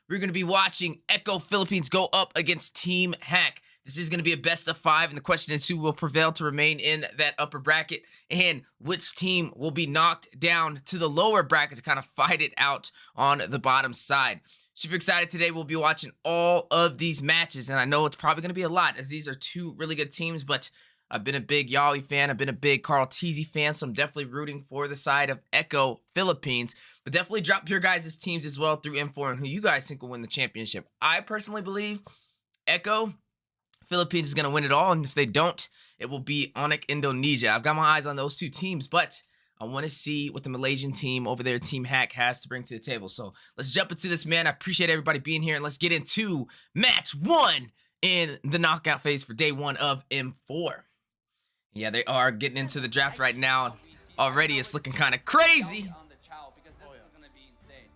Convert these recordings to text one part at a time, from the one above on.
we're going to be watching Echo Philippines go up against Team Haq. This is going to be a best of 5, and the question is who will prevail to remain in that upper bracket and which team will be knocked down to the lower bracket to kind of fight it out on the bottom side. Super excited today. We'll be watching all of these matches, and I know it's probably going to be a lot as these are two really good teams, but I've been a big Yawi fan. I've been a big Carl Teasy fan, so I'm definitely rooting for the side of Echo Philippines. But definitely drop your guys' teams as well through info and who you guys think will win the championship. I personally believe Echo Philippines is going to win it all, and if they don't, it will be Onyx Indonesia. I've got my eyes on those two teams, but I want to see what the Malaysian team over there, Team Haq, has to bring to the table. So let's jump into this, man. I appreciate everybody being here, and let's get into match 1 in the knockout phase for day 1 of M4. Yeah, they are getting into the draft right now. Already it's looking kind of crazy.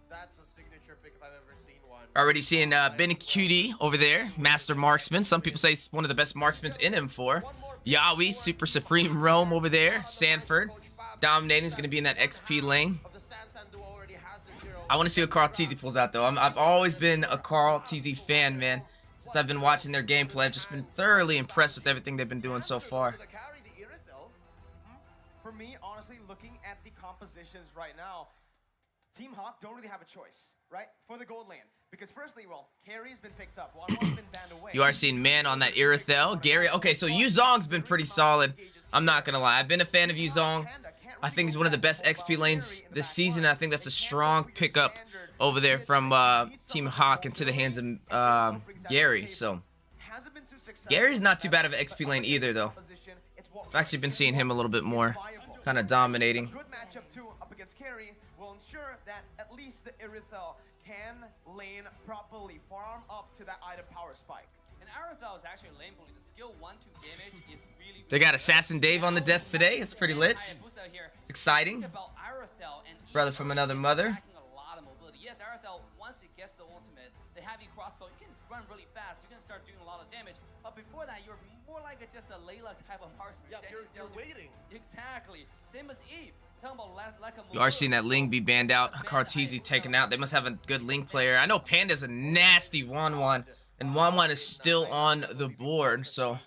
That's a signature pick if I've ever seen one. Already seeing Ben Cutie over there, master marksman. Some people say he's one of the best marksmen in M4. Yawi, super supreme Rome over there. Sanford, dominating, is going to be in that XP lane. I want to see what Carl Teasy pulls out, though. I've always been a Carl Teasy fan, man. Since I've been watching their gameplay, I've just been thoroughly impressed with everything they've been doing so far. For me, honestly, looking at the compositions right now, Team Haq don't really have a choice, right? For the gold lane. Because firstly, well, Carry's been picked up. One's been banned away. You are seeing man on that Irithel. Gary, okay, so Yuzong's been pretty solid. I'm not going to lie. I've been a fan of Yuzong. I think he's one of the best XP lanes this season. I think that's a strong pickup over there from Team Haq into the hands of Gary. So Gary's not too bad of an XP lane either, though. I've actually been seeing him a little bit more, kind of dominating. Good matchup too up against Carry will ensure that at least the Irithel can lane properly, farm up to that item power spike. And Irithel is actually lane bully. The skill 1-2 damage is really. They got Assassin Dave on the desk today. It's pretty lit. It's exciting. Brother from another mother. Yes, Irithel, once it gets the ultimate, the heavy crossbow, you can run really fast. You can start doing a lot of damage. But before that, you're more like just a Layla type of marksman. Yeah, you're waiting. Exactly. Same as Eve. Talking about like a You are seeing that Ling be banned out. Carteezy taken out. They must have a good Ling player. I know Panda's a nasty 1-1, and 1-1 is still on the board, so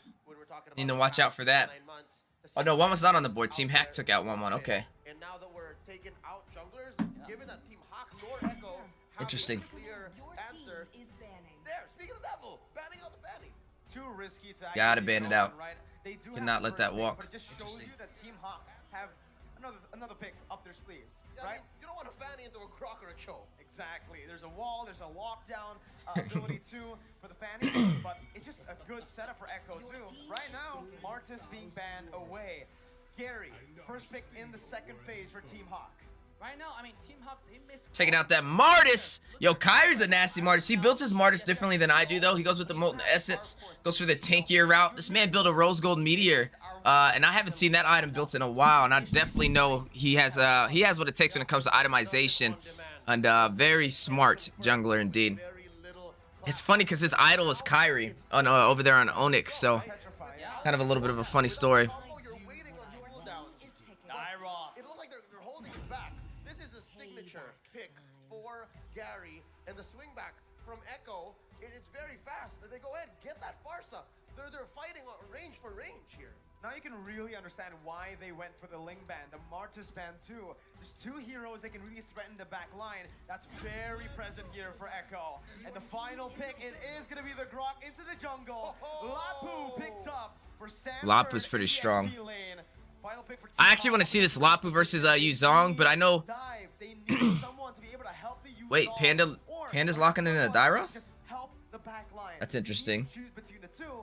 need to watch out for that. Oh no, 1-1's not on the board. Team Haq took out 1-1. Okay. And now that we're taking out junglers, given that Team Haq nor Echo have Interesting. a clear answer. There, speaking of the devil, banning out the banning. Too risky to Gotta actually ban it go out. on, right? They do Cannot have let the that first pick, walk. but it just shows you that Team Haq have another pick up their sleeves, Yeah, right? I mean, you don't want to fanny into a croc or a choke. Exactly. There's a wall, there's a lockdown ability too for the fanny, but it's just a good setup for Echo too. Right now, Martis being banned away. Gary, first pick in the second phase for Team Haq. right now, I mean, Team Haq, they missed. Taking out that Martis. Yo, Kyrie's a nasty Martis. He built his Martis differently than I do, though. He goes with the Molten Essence, goes for the tankier route. This man built a Rose Gold Meteor, and I haven't seen that item built in a while, and I definitely know he has what it takes when it comes to itemization, and very smart jungler indeed. It's funny because his idol is Kyrie on over there on Onyx, so kind of a little bit of a funny story. Oh, you're waiting on cooldowns. It looks like they're holding it back. This is a signature pick for Gary, and the swing back from Echo, it's very fast. They go ahead, get that Farsa. They're fighting on range for range here. Now you can really understand why they went for the Ling ban, the Martis ban too. There's two heroes that can really threaten the back line. That's very present here for Echo. And the final pick, it is going to be the Grok into the jungle. Lapu picked up for Sanford. Lapu's pretty in the strong. XP lane. Final pick for Team I actually want to Haq. see this Lapu versus Yuzong, but I know. Dive. They need someone to be able to help the Wait, Yuzong, Panda's or locking into the Dairoth? just help the back line. That's You interesting. choose between the two.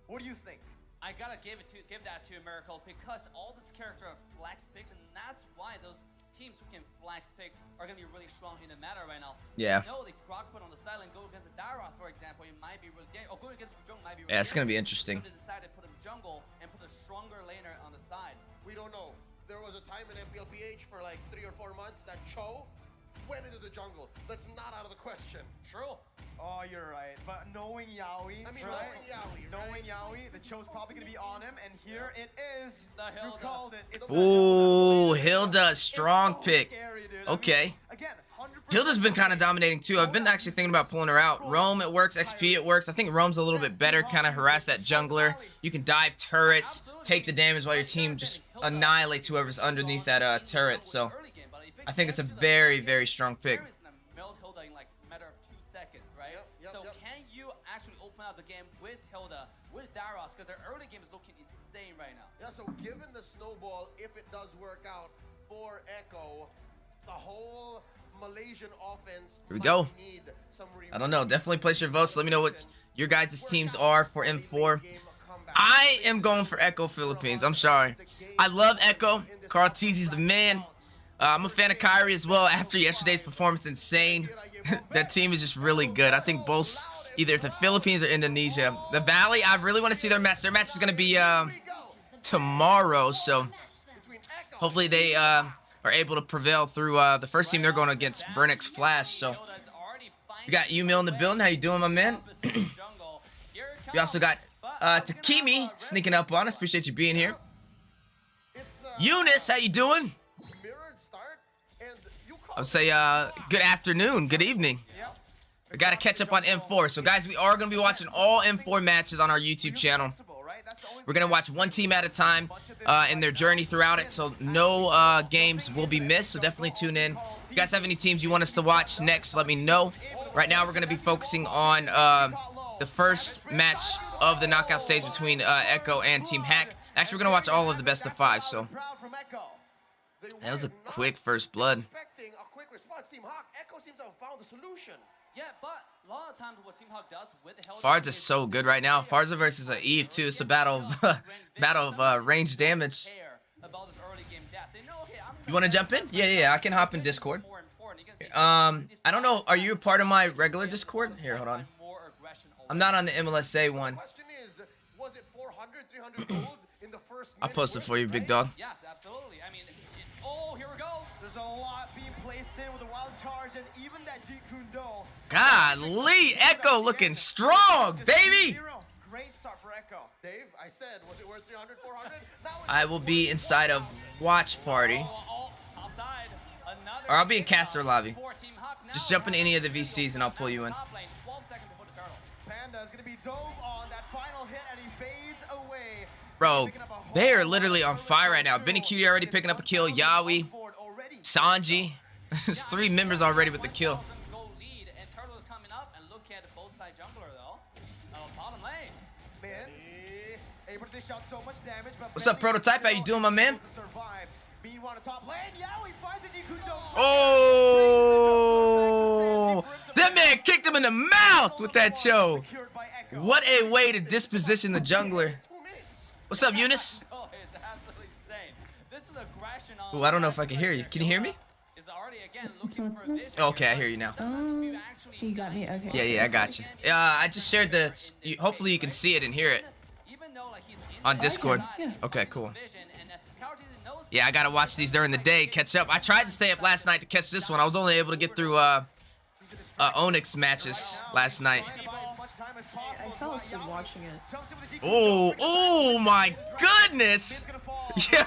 What do you think? I gotta give that to Miracle because all this character are flex picks, and that's why those teams who can flex picks are gonna be really strong in the meta right now. Yeah. You know, if Grok put on the sideline, go against a Dairoth, for example, it might be really or go against Jung might be really Yeah, it's gonna be dangerous. interesting. So they decided to put him jungle and put a stronger laner on the side. We don't know. There was a time in MPLPH for like 3 or 4 months that Cho went into the jungle. That's not out of the question. True. Oh, you're right. But knowing Yawi, I mean, right? knowing Yawi, Knowing Yawi, the Cho's probably going to be on him, and here it is. The You Hilda. called it. It's the Ooh, Hilda. Hilda, It's strong so pick. scary, dude. Okay. Again, Hilda's been kind of dominating too. I've been actually thinking about pulling her out. Roam, it works. XP, it works. I think Roam's a little bit better. Kind of harass that jungler. You can dive turrets, take the damage while your team just annihilates whoever's underneath that turret. So I think it's a very, very strong pick. Gary's gonna melt Hilda in like a matter of 2 seconds, right? So can you actually open out the game with Hilda, with Darius? Because their early game is looking insane right now. Yeah, so given the snowball, if it does work out for Echo, the whole Malaysian offense. Here we go. Need some I don't know. Definitely place your votes. Let me know what your guys' teams are for M4. I am going for Echo Philippines. I'm sorry. I love Echo. Carl Teezy's the man. I'm a fan of Kyrie as well. After yesterday's performance, insane. That team is just really good. I think both, either the Philippines or Indonesia. The Valley, I really want to see their match. Their match is going to be tomorrow, so hopefully they are able to prevail through the first team. They're going against Burnix Flash. So we got Umil in the building. How you doing, my man? We also got Takimi sneaking up on us. Appreciate you being here. Eunice, how you doing? I would say good afternoon, good evening. We got to catch up on M4. So, guys, we are going to be watching all M4 matches on our YouTube channel. We're going to watch one team at a time in their journey throughout it. So, no games will be missed. So, definitely tune in. If you guys have any teams you want us to watch next, let me know. Right now, we're going to be focusing on the first match of the knockout stage between Echo and Team Haq. Actually, we're going to watch all of the best of 5. So, that was a quick first blood. Expecting a quick response, Team Haq. Echo seems to have found the solution. Yeah, but a lot of times what Team Haq does with Hilda Farza is so good right now. Farza versus Eve too. It's a battle of range damage. You want to jump in? Yeah. I can hop in Discord. I don't know. Are you a part of my regular Discord? Here, hold on. I'm not on the MLSA one. Question is, was it 400, 300 gold in the first I'll post it for you, big dog. Yes, absolutely. I mean, oh, here we go. There's a lot being placed in with a wild charge and even that Jeet Kune Do. Golly, Echo looking strong, baby. Great start for Echo. Dave, I said, was it worth 300, 400? Now it's I will be inside of Watch Party. Topside. Or I'll be in caster lobby. Just jump in any of the VCs and I'll pull you in. 12 seconds before the turtle. Panda is going to be dove on that final hit and he fades away. Bro, they are literally on fire right now. Benny Cutie already picking up a kill. Yawi, Sanji. There's 3 members already with the kill. Go lead, and Turtle is coming up, and look at both side jungler though. Bottom lane. Man, able to dish out so much damage, but What's up, Prototype? How you doing, my man? to survive. Meanwhile, on the top lane, Yaoi finds the Jeet Kune Do. Oh, that man kicked him in the mouth with that choke. Secured by Echo. What a way to disposition the jungler. 2 minutes. What's up, Eunice? Oh, it's absolutely insane. This is aggression on. Ooh, I don't know if I can hear you. Can you hear me? Is already again looking for a vision. Okay, I hear you now. You got me. Okay. Yeah, I got you. I just shared the. Hopefully, you can see it and hear it Even though like he's in on the Discord. Yeah. Okay, cool. vision, and Karatisi knows Yeah, I gotta watch these during the day, catch up. I tried to stay up last night to catch this one. I was only able to get through Onyx matches last night. I fell asleep watching it. Oh my goodness! Yeah,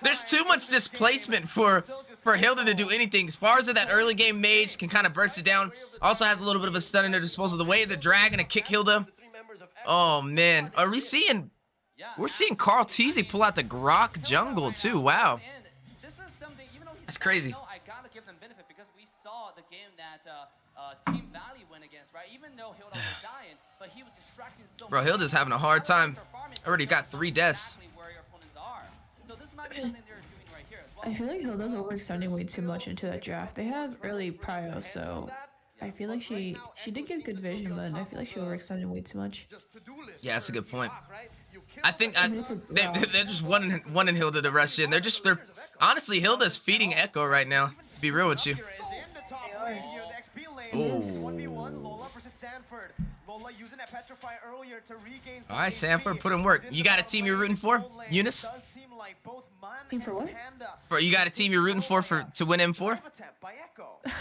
there's too much displacement for Hilda to do anything. As far as that early game mage can kind of burst it down. Also has a little bit of a stun in their disposal. The way the dragon to kick Hilda. The 3 members of Echo. Oh man, are we seeing? We're seeing Carl Teasy pull out the Grok jungle too. Wow. And this is something, even though he's That's crazy. I gotta give them benefit because we saw the game that Team Valley went against, right? Even though Hilda was dying, but he was distracting so Bro, much. Hilda's having a hard time. Already got 3 deaths. Exactly where your opponents are. So this might be something they're doing right here as well. I feel like Hilda's overextending way too much into that draft. They have early prio, so I feel like she did get good vision, but I feel like she overextended way too much. Just to-do list Yeah, that's a for good point. Team Haq, right? You kill I think mean, it's a they're just wanting Hilda to rush in. They're honestly Hilda's feeding Echo right now. To be real with you. Is in the top lane here, the XP lane. Ooh. 1v1, Lola versus Sanford. Lola using that Petrify earlier to regain some All right, HP. Sanford, put in work. You got a team you're rooting for, Eunice? Does seem like both Man Team for and what? Panda You got a team you're rooting for to win M4? Dive attempt by Echo. Yeah,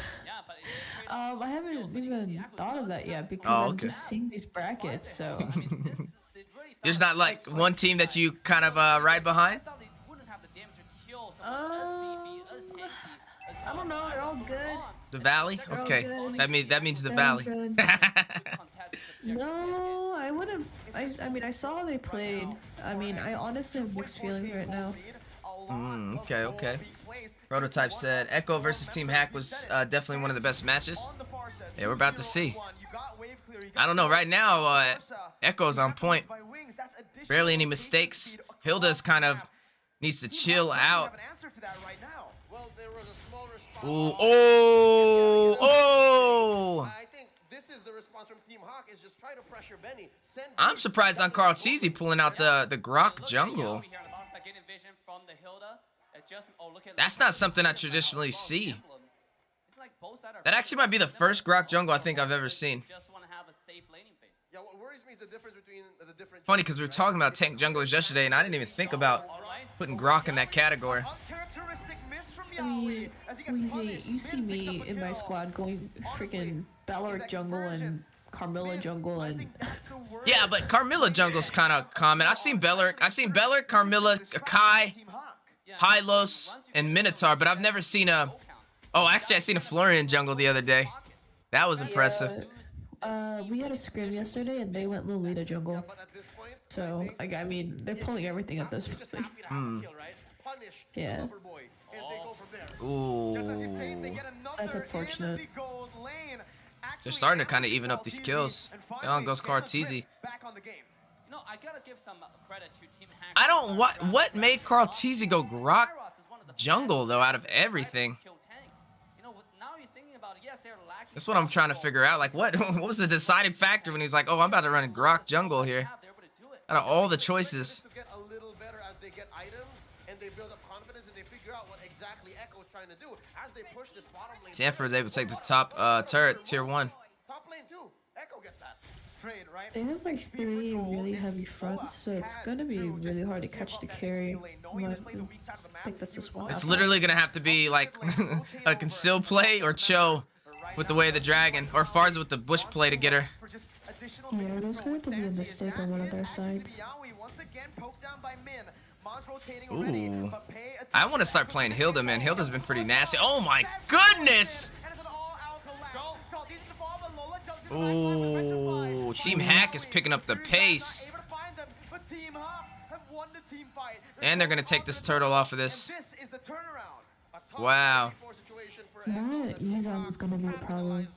but it is great I haven't even thought of that yet because Oh, I'm okay. just seeing these brackets. So this, they really There's felt not like one team that you kind of ride behind. I thought they wouldn't have the damage to kill someone as beefy, as tanky, as I don't know. They're all good. on. The Valley? Oh, Okay. good. That means the Good, Valley. good. No, I wouldn't. I mean, I saw how they played. I mean, I honestly have mixed feelings right now. Okay. Prototype said Echo versus Team Haq was definitely one of the best matches. Yeah, we're about to see. I don't know. Right now, Echo's on point. Barely any mistakes. Hilda's kind of needs to chill out. Well, there was a small response. Ooh, oh! I think this is the response from Team Haq is just try to pressure Benny. I'm surprised on Carl Cheesy pulling out the Grok jungle. That's not something I traditionally see. That actually might be the first Grok jungle I think I've ever seen. Yeah, what worries me is the difference between the different. Funny because we were talking about tank junglers yesterday, and I didn't even think about putting Grok in that category. I mean, Weezy, you see me in my squad going freaking Ballard jungle and Carmilla jungle and Yeah, but Carmilla jungle's kind of common. I've seen Beleric, Carmilla, Kai, Hylos, and Minotaur, but I've never seen a... Oh, actually, I seen a Florian jungle the other day. That was impressive. we had a scrim yesterday and they went Lolita jungle. But at this point, So, like, I mean, they're pulling everything at this point. Yeah. Ooh. That's unfortunate. They're starting to kind of even up these kills. Down goes Carteezy. No, I gotta give some credit to Team Haq. I don't... What made Carteezy go Grok jungle, though, out of everything? That's what I'm trying to figure out. Like, what was the deciding factor when he's like, oh, I'm about to run a Grok jungle here? Out of all the choices. get a little better as they get items and they build up confidence and they figure out what exactly Echo's trying to do as they push this bottom lane. Sanford is able to take the top turret, tier 1. Top lane too. Echo gets that. They have like 3 really heavy fronts, so it's gonna be really hard to catch the carry. I think that's just why. It's literally gonna have to be like a conceal play or Cho with the way of the dragon, or Farza with the bush play to get her. Yeah, there's going to be a mistake on one of their sides. Ooh. I want to start playing Hilda, man. Hilda's been pretty nasty. Oh my goodness! Ooh, Team Haq is picking up the pace. And they're gonna take this turtle off of this. Wow. That Yuzan is gonna be a problem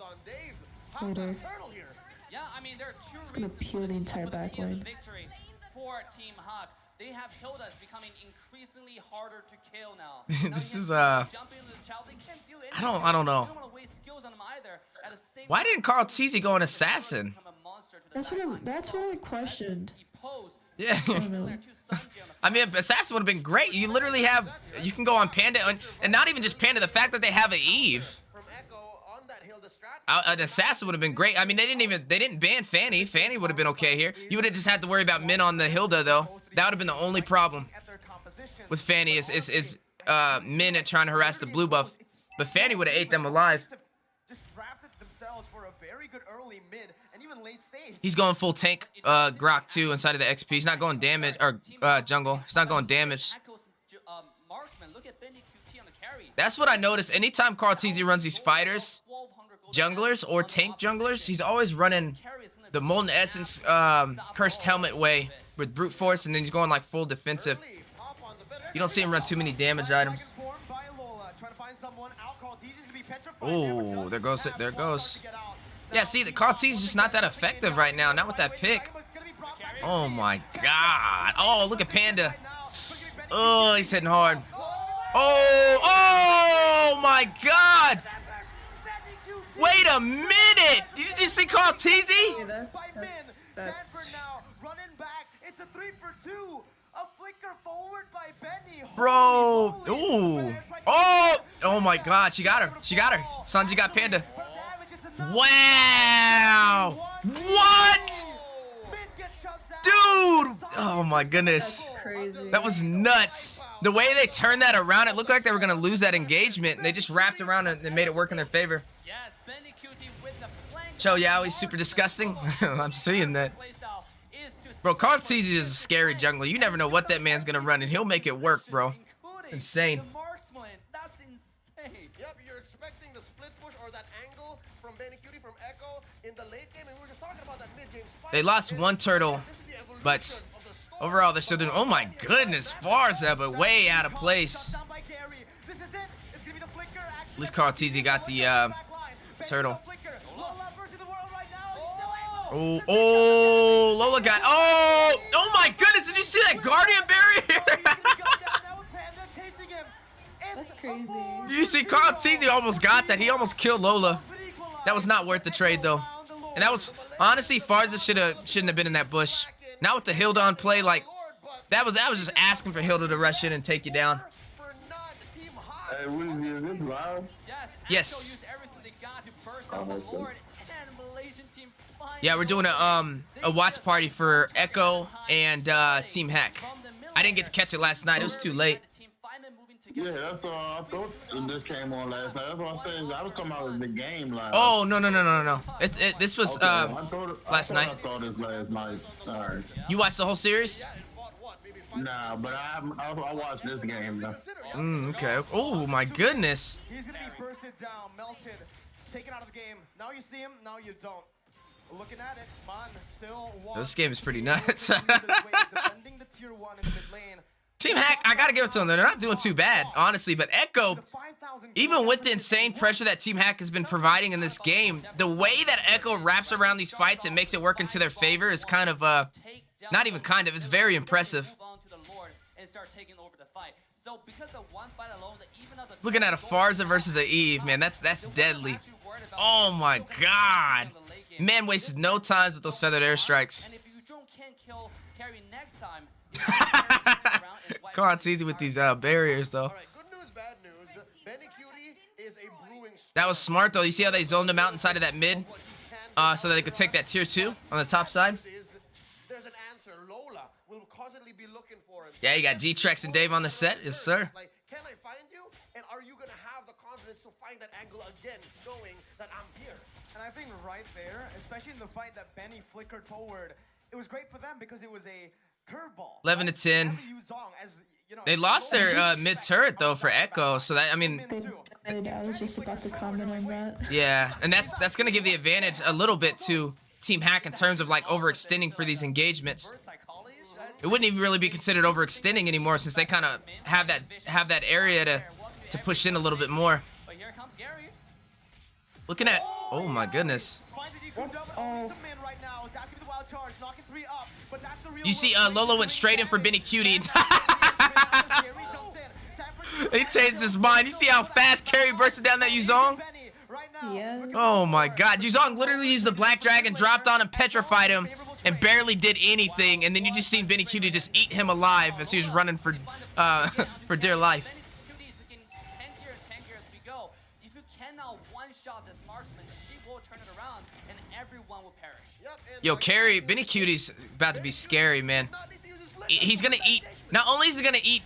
later. Yeah, I mean, there are two It's gonna reasons peel the entire for the back lane. victory for Team Haq. They have Hilda's becoming increasingly harder to kill now. This is Jump into the child, they can't do anything. I don't know. You don't want to waste skills on them either. At the same Why time, didn't Carteezy go an assassin? become a monster to the That's what I questioned. He posed. Yeah. I don't know. I mean, assassin would have been great. You literally have, you can go on Panda, and not even just Panda. The fact that they have an Eve, From Echo on that Hilda strat. an assassin would have been great. I mean, they didn't ban Fanny. Fanny would have been okay here. You would have just had to worry about Min on the Hilda though. That would have been the only problem with Fanny is Min at trying to harass the blue buff, but Fanny would have ate them alive. Just drafted themselves for a very good early mid and even late stage. He's going full tank Grok too inside of the XP. He's not going damage or jungle. He's not going damage. Marksman, look at Bendy QT on the carry. That's what I noticed. Anytime Carteezy runs these fighters, junglers or tank junglers, he's always running the Molten Essence Cursed Helmet way with brute force, and then he's going like full defensive. You don't see him run too many damage items. Oh, there goes it. There goes. Yeah, see, the Carteezy's just not that effective right now. Not with that pick. Oh my God. Oh, look at Panda. Oh, he's hitting hard. Oh my God. Wait a minute. Did you just see Carteezy? Yeah, that's Running back. It's a 3-for-2. A flicker forward by Benny. Bro. Ooh. Oh my God. She got her. She got her. Sanji got Panda. Wow. What? Dude. Oh my goodness. crazy. That was nuts. The way they turned that around, it looked like they were going to lose that engagement. And they just wrapped around and they made it work in their favor. Yes, Bendy QT with the flank. Cho Yaoi's super disgusting. I'm seeing that. Bro, Carteezy is a scary jungler. You never know what that man's going to run, and he'll make it work, bro. Insane. The marksman, that's insane. Yep, you're expecting the split push or Echo in the late game, and we were just talking about that mid-game spike. They lost one turtle, This is the evolution but of the storm. overall they're still doing. Oh my goodness, Farza, but way out of place. Down by Gary. This is it. It's gonna be the flicker. Actually, At least Carl Teasy got the turtle. Lola versus the world right now. He's still able. Oh, Lola got. Oh my goodness! Did you see that Guardian barrier? That's crazy. Did you see Carl Teasy almost got that? He almost killed Lola. That was not worth the trade though. And that was honestly Farza shouldn't have been in that bush. Not with the Hilda on play. Like that was just asking for Hilda to rush in and take you down. For none, Team Haq. Hey, what is this live? Yes. Echo used everything they got to burst out the Lord, and Malaysian team finally Yeah, we're doing a watch party for Echo and Team Haq. I didn't get to catch it last night. It was too late. Yeah, that's all. I thought this came on last night. That's what I said. I was talking about the game live. Oh no. This was Okay, last night. I saw this last night. Sorry. You watched the whole series? Nah, but I watched this game though. Okay. Oh my goodness. He's gonna be bursted down, melted, taken out of the game. Now you see him, now you don't. Looking at it, Mon still This game is pretty nuts. defending the tier 1 in the mid lane. Team Haq, I gotta give it to them. They're not doing too bad, honestly. But Echo, even with the insane pressure that Team Haq has been providing in this game, the way that Echo wraps around these fights and makes it work into their favor is kind of, not even kind of, it's very impressive. Looking at a Farza versus a Eve, man, that's deadly. Oh my God. Man wasted no times with those feathered airstrikes. And if you can't kill Carry next time, Carl Teasy with these barriers, though. All right, good news, bad news. Benny Cutie is a brewing storm. That was smart, though. You see how they zoned him out inside of that mid? So that they could take that tier 2 on the top side? There's an answer. Lola will constantly be looking for it. Yeah, you got G-Trex and Dave on the set. Yes, sir. Like, can I find you? And are you gonna have the confidence to find that angle again, knowing that I'm here? And I think right there, especially in the fight that Benny flickered forward, it was great for them because it was a curveball. 11 to 10. As a Yuzong, as, you know, They lost their mid turret though for Echo, so that, I mean, I was just about to comment on that. yeah, and that's gonna give the advantage a little bit to Team Haq in terms of like overextending for these engagements. It wouldn't even really be considered overextending anymore since they kind of have that area to push in a little bit more. But here comes Gary. Looking at, oh my goodness. You see, Lola went straight in for Benny Cutie. He changed his mind. You see how fast Carry bursted down that Yuzong? Yeah. Oh my God. Yuzong literally used the Black Dragon, dropped on him, petrified him, and barely did anything. And then you just seen Benny Cutie just eat him alive as he was running for dear life. If you cannot one-shot this marksman, she will turn it around and everyone will perish. Yo, Carry, Benny Cutie's about to be scary, man. He's gonna eat, not only is he gonna eat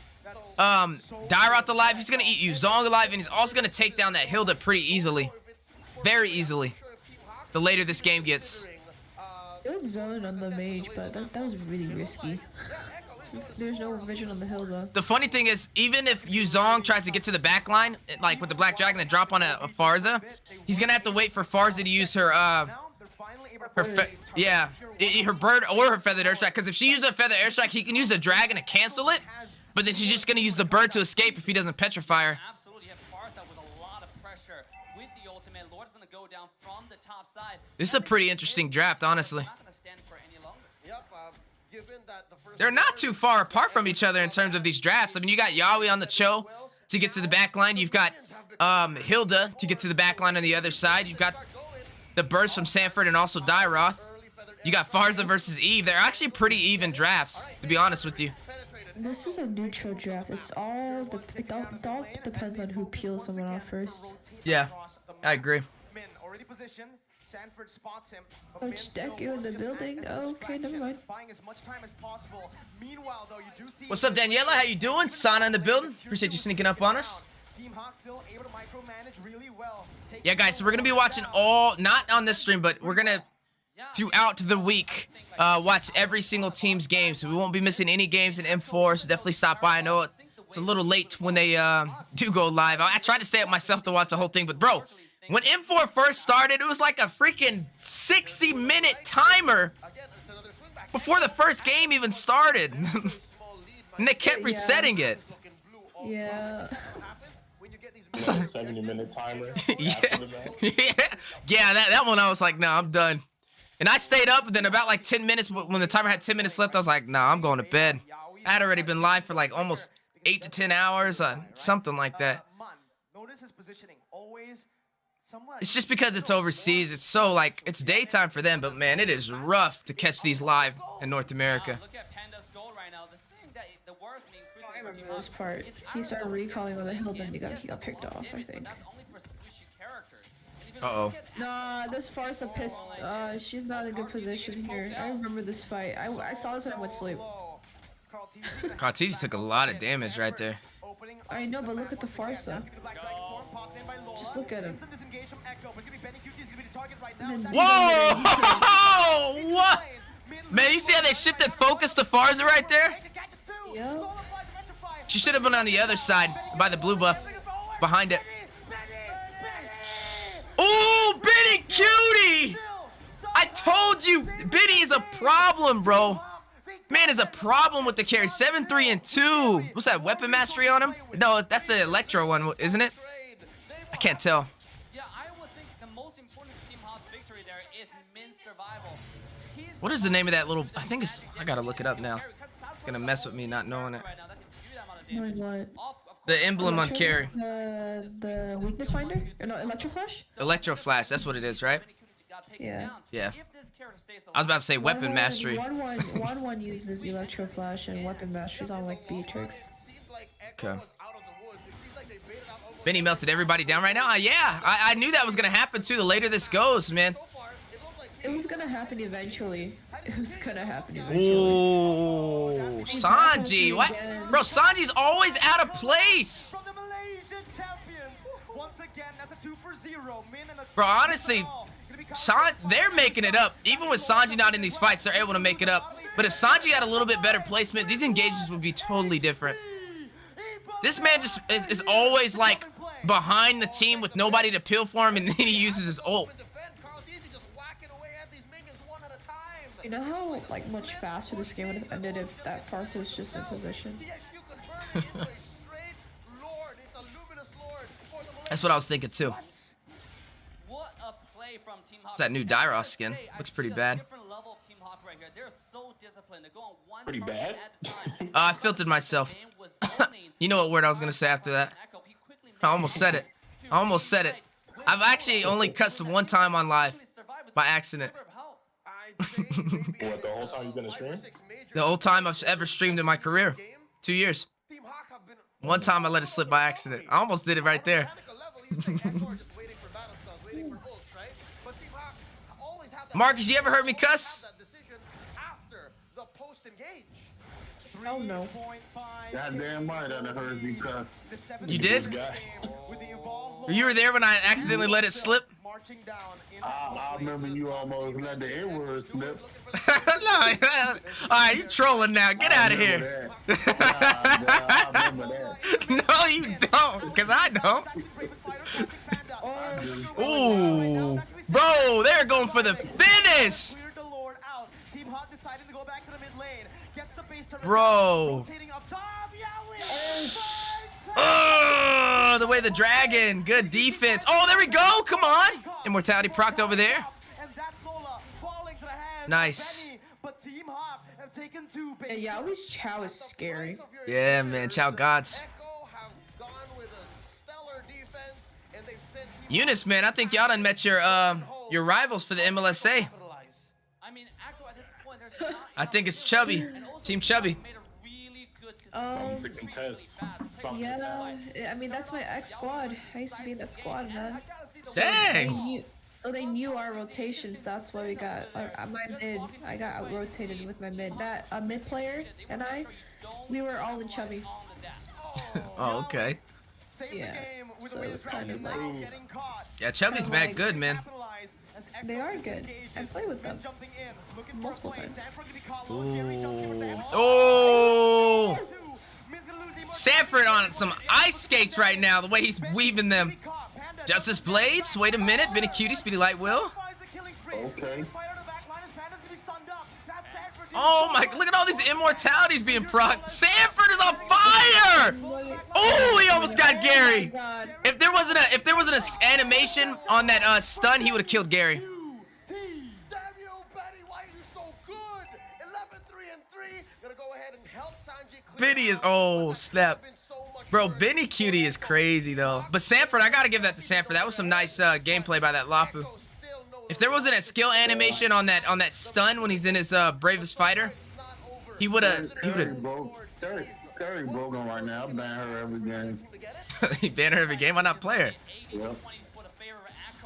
Dairoth alive, he's gonna eat Yuzong alive, and he's also gonna take down that Hilda pretty easily. Very easily. The later this game gets. It was zoned on the mage, but that was really risky. There's no vision on the hill though. The funny thing is, even if Yuzong tries to get to the back line, like with the Black Dragon and drop on a Farza, he's gonna have to wait for Farza to use her her bird or her feathered airstrike. Because if she uses a feathered airstrike, he can use a dragon to cancel it. But then she's just gonna use the bird to escape if he doesn't petrify her. Absolutely, you have Farsa with a lot of pressure with the ultimate. Lord's gonna go down from the top side. This is a pretty interesting draft, honestly. Not gonna stand for any longer. Yep, given that the first They're not too far apart from each other in terms of these drafts. I mean, you got Yaoi on the Cho to get to the back line. You've got Hilda to get to the back line on the other side. You've got the burst from Sanford and also Dairoth. You got Farza versus Eve. They're actually pretty even drafts, to be honest with you. This is a neutral draft. It all depends on who peels someone off first. Yeah, I agree. Min already positioned. Sanford spots him. Coach Deku in the building. Okay, never mind. Buying as much time as possible. Meanwhile, though, you do see. What's up, Daniela? How you doing? Sana in the building. Appreciate you sneaking up on us. Team Haq still able to micromanage really well. Yeah, guys, so we're gonna be watching not on this stream, but we're gonna throughout the week watch every single team's game. So we won't be missing any games in M4. So definitely stop by. I know it's a little late when they do go live. I tried to stay up myself to watch the whole thing, but bro, When M4 first started, it was like a freaking 60-minute timer before the first game even started. And they kept resetting it. Yeah. 70-minute timer. Yeah, that one I was like, nah, I'm done. And I stayed up, and then about like 10 minutes, when the timer had 10 minutes left, I was like, nah, I'm going to bed. I had already been live for like almost 8 to 10 hours, something like that. Notice his positioning. Always somewhat. It's just because it's overseas. It's so like, it's daytime for them, but man, it is rough to catch these live in North America. Look at Panda's goal right now. The thing that the worst thing I remember this part. He started recalling on the hill, then he got picked off, I think. That's only for squishy characters. And even Uh-oh. look at Nah, this Farsa pissed. She's not in a good position here. I remember this fight. I saw this and I went to sleep. Cartesi took a lot of damage right there. I know, but look at the Farsa. Just look at him. Whoa! What? Man, you see how they shifted focus to Farza right there? Yep. She should have been on the other side by the blue buff behind it. Ooh, Biddy Cutie! I told you, Biddy is a problem, bro. Man is a problem with the carry. 7, 3, and 2. What's that, weapon mastery on him? No, that's the Electro one, isn't it? I can't tell. yeah, I would think the most important Team Haq's victory there is Min's survival. What is the name of that little, I think it's, I gotta look it up now. It's gonna mess with me not knowing it. Knowing what? The emblem on carry. The weakness finder? Or no, electro flash? Electro Flash, that's what it is, right? Yeah. Yeah. I was about to say weapon mastery. 1-1 uses electro flash and weapon mastery's on like Beatrix. Okay. Benny melted everybody down right now. Yeah, I knew that was gonna happen too. The later this goes, man. It was gonna happen eventually. It was gonna happen eventually. Ooh, Sanji, what? Bro, Sanji's always out of place. From the Malaysian champions. Once again, that's a 2 for 0. Min and a Bro, honestly, they're making it up. Even with Sanji not in these fights, they're able to make it up. But if Sanji had a little bit better placement, these engagements would be totally different. This man just is always like behind the team with nobody to peel for him, and then he uses his ult. You know how like much faster this game would have ended if that Farsa was just in position? That's what I was thinking too. What a play from Team Haq. It's that new Dairos skin. Looks pretty bad. Different level of Team Haq right here. They're so disciplined. They go on one Pretty target bad? at a time. I filtered myself. Man was zoning. You know what word I was gonna say after that? Echo, he quickly I almost said it. I almost said it. I've actually only cussed one time on live by accident. What, the whole time you've been a stream? The whole time I've ever streamed in my career. 2 years. One time I let it slip by accident. I almost did it right there. Marcus, you ever heard me cuss? Oh no. Goddamn right, I done heard you cuss. You did? This guy. You were there when I accidentally let it slip? I remember you almost let the N-word slip. No, alright, you trolling now. Get out of here. I remember that. No, you don't, because I don't. Ooh. Bro, they're going for the finish. Bro. Oh, the way the dragon. Good defense. Oh, there we go. Come on. Immortality procced over there. Nice. Yeah, always Chow is scary. Yeah, man. Chow gods. Eunice, man, I think y'all done met your rivals for the MLSA. I mean, Echo at this point, there's not I think it's Chubby. Team Chubby. made a really good To contest something. Yeah, I mean that's my ex squad. I used to be in that squad, man. Dang. So they knew our rotations. That's why we got my mid. I got out rotated with my mid. That a mid player and we were all in Chubby. Oh, okay. Yeah. So it was kind of like Yeah, Chubby's back good, man. they are good. I play with them multiple times. Oh. Sanford on some ice skates right now, the way he's weaving them. Justice Blades. Wait a minute. Benny Cutie, Speedy Light Will. Okay. Oh my, look at all these immortalities being proc. Sanford is on fire! Oh, he almost got Gary. If there wasn't an animation on that stun, he would have killed Gary. Damn you, Benny, why are you so good? 11-3-3. Gonna go ahead and help Sanji clear Benny is, out. oh But snap. been so much Bro, worse. Benny Cutie is crazy though. But Sanford, I gotta give that to Sanford. That was some nice gameplay by that Lapu. Echo still knows If there wasn't a skill animation on that stun when he's in his bravest fighter, it's not over. he would've Curry broken right now. I ban her every game. he banned her every game. Why not play her? Yep.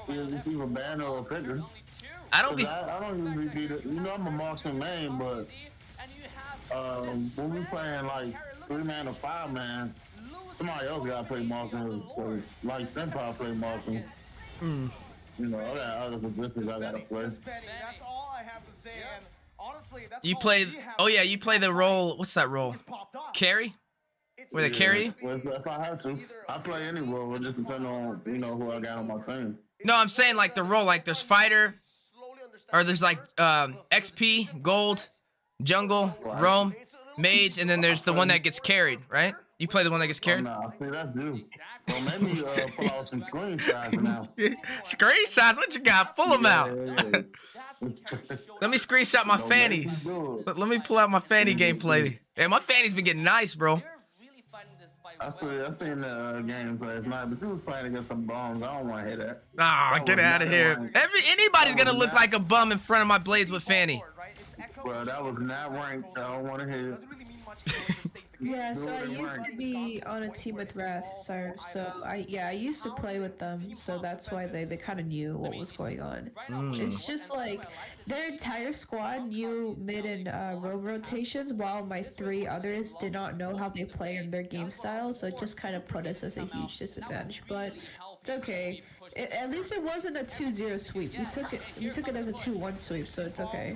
If you a banner or a picker. I don't be. I don't usually be the, you know, I'm a marksman main, but when we playing like 3-man or 5-man, somebody else gotta play marksman. So, like Senpai play marksman. You know, I got other positions I gotta play. That's all I have to say. And honestly, that's You all play. we have Oh to yeah, say. you play the role. What's that role? Just popped up. Carry. Where they carry you? Well, if I have to, I play any role. It just depends on, you know, who I got on my team. No, I'm saying like the role. Like there's fighter, or there's like XP, gold, jungle, roam, mage, and then there's the one that gets carried, right? You play the one that gets carried. Nah, see, that's you. Well, maybe pull out some screenshots now. Screenshots? What you got? Pull them out. Yeah. Let me screenshot my Don't make me fannies. do it. Let me pull out my fanny gameplay. Hey, my fanny's been getting nice, bro. They're really fighting this fight I seen the game last night, but you was playing against some bums. I don't want to hear that. Ah, That get was out of not here. right. Anybody's gonna That was look not- like a bum in front of my blades with fanny. Right? It's Echo. Well, that was not ranked. I don't want to hear it. Doesn't really mean much to the stage of the game. Yeah, so I Really used to right. be on a team with Wrath, so I used to play with them, so that's why they kind of knew what was going on. It's just like their entire squad knew mid and rogue rotations, while my 3 others did not know how they play in their game style, so it just kind of put us as a huge disadvantage. But it's okay. At least it wasn't a 2-0 sweep. We took it as a 2-1 sweep, so it's okay.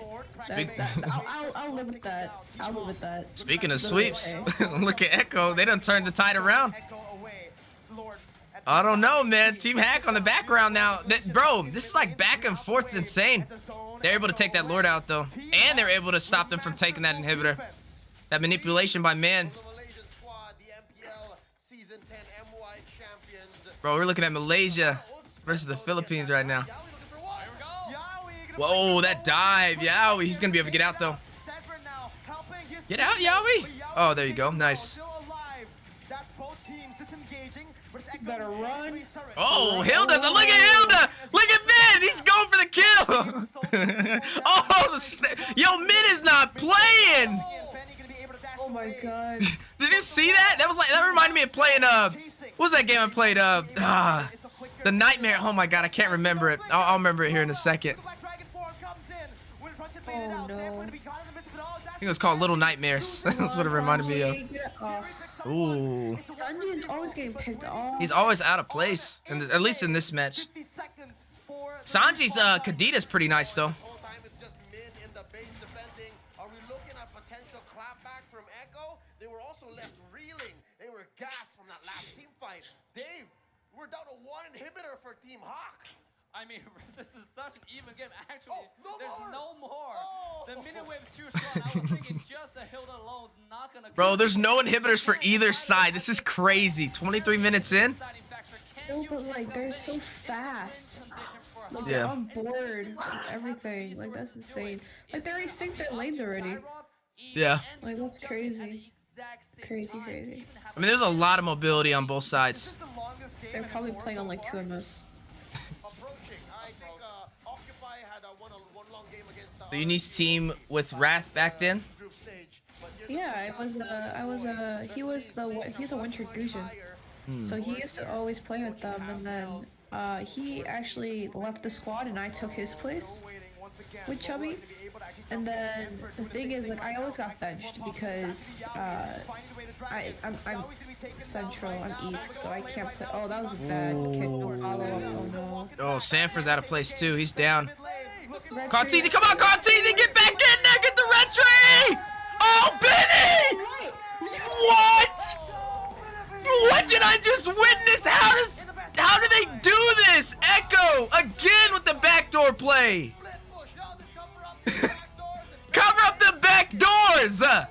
I'll live with that. I'll live with that. Speaking of That's sweeps, okay. look at Echo. They done turned the tide around. Echo away. Lord, at I the don't know, side, man. Team Hack on the background now. Bro, this is like back and forth. It's insane. the zone, They're able to take that Lord out, though. And they're able to stop them from taking that inhibitor. That manipulation by man. The Malaysian squad, the MPL Season 10 MY champions. Bro, we're looking at Malaysia versus the Philippines right now. Yowie looking for what? Yowie, Whoa, that dive. Yowie. He's going to be able to get out, though. Sanford now helping his Get out, team. Yowie. But Oh, there you go. Yowie Nice. still alive. That's both teams disengaging, but it's Echo Better run. please turret. Oh, Hilda. Look at Hilda. Look at Min. He's going for the kill. Oh, yo, Min is not playing. And Benny gonna be able to dash Oh my away. god. Did you see that? That reminded me of playing, what was that game I played? The Nightmare. Oh my god, I can't remember it. I'll remember it here in a second. The Black Dragon form comes in. When Russian faded Oh, out, no. Sanford to be caught in the midst of it all. I think it was called Little Nightmares. That's what it reminded me of. Oh, Ooh. Sanji is always getting picked off. He's always out of place, at least in this match. 50 seconds for the Sanji's Kadita's pretty nice though. Whole time it's just Min in the base defending. Are we looking at potential clapback from Echo? They were also left reeling. They were gassed from that last team fight. Dave, we're down to 1 inhibitor for Team Haq. I mean, this is such an even game. Actually, Oh, no there's more. no more. Oh. The minute wave's too strong. I was thinking just a Hilda alone is not gonna. Bro, there's no inhibitors for either side. This is crazy. 23 minutes in. No, but like they're so fast. Like Yeah. they're on board with everything. Like that's insane. Like they already synced their lanes already. Yeah. Like that's crazy. Crazy. I mean, there's a lot of mobility on both sides. the longest game They're in probably four playing so on like 2 far. MS. Approaching. I think Occupy had one long game against the So you need to team with Wrath back then? group stage. But here's Yeah, he's a Winter Gusion. So he used to always play with them, and then he actually left the squad, and I took his place Waiting once again. with Chubby. And then the thing is, like, I always got benched because I'm central, I'm east, so I can't play. Oh, that was a bad kick. No follow up. Oh no. Oh, Sanford's out of place too. He's down. Red Carteezy, tree. come on, Carteezy, get back in there, get the red tree! Oh, Benny! What? What did I just witness? How do they do this? Echo again with the backdoor play. Split push. Now they cover up the back doors. And Cover up the back doors. 0 in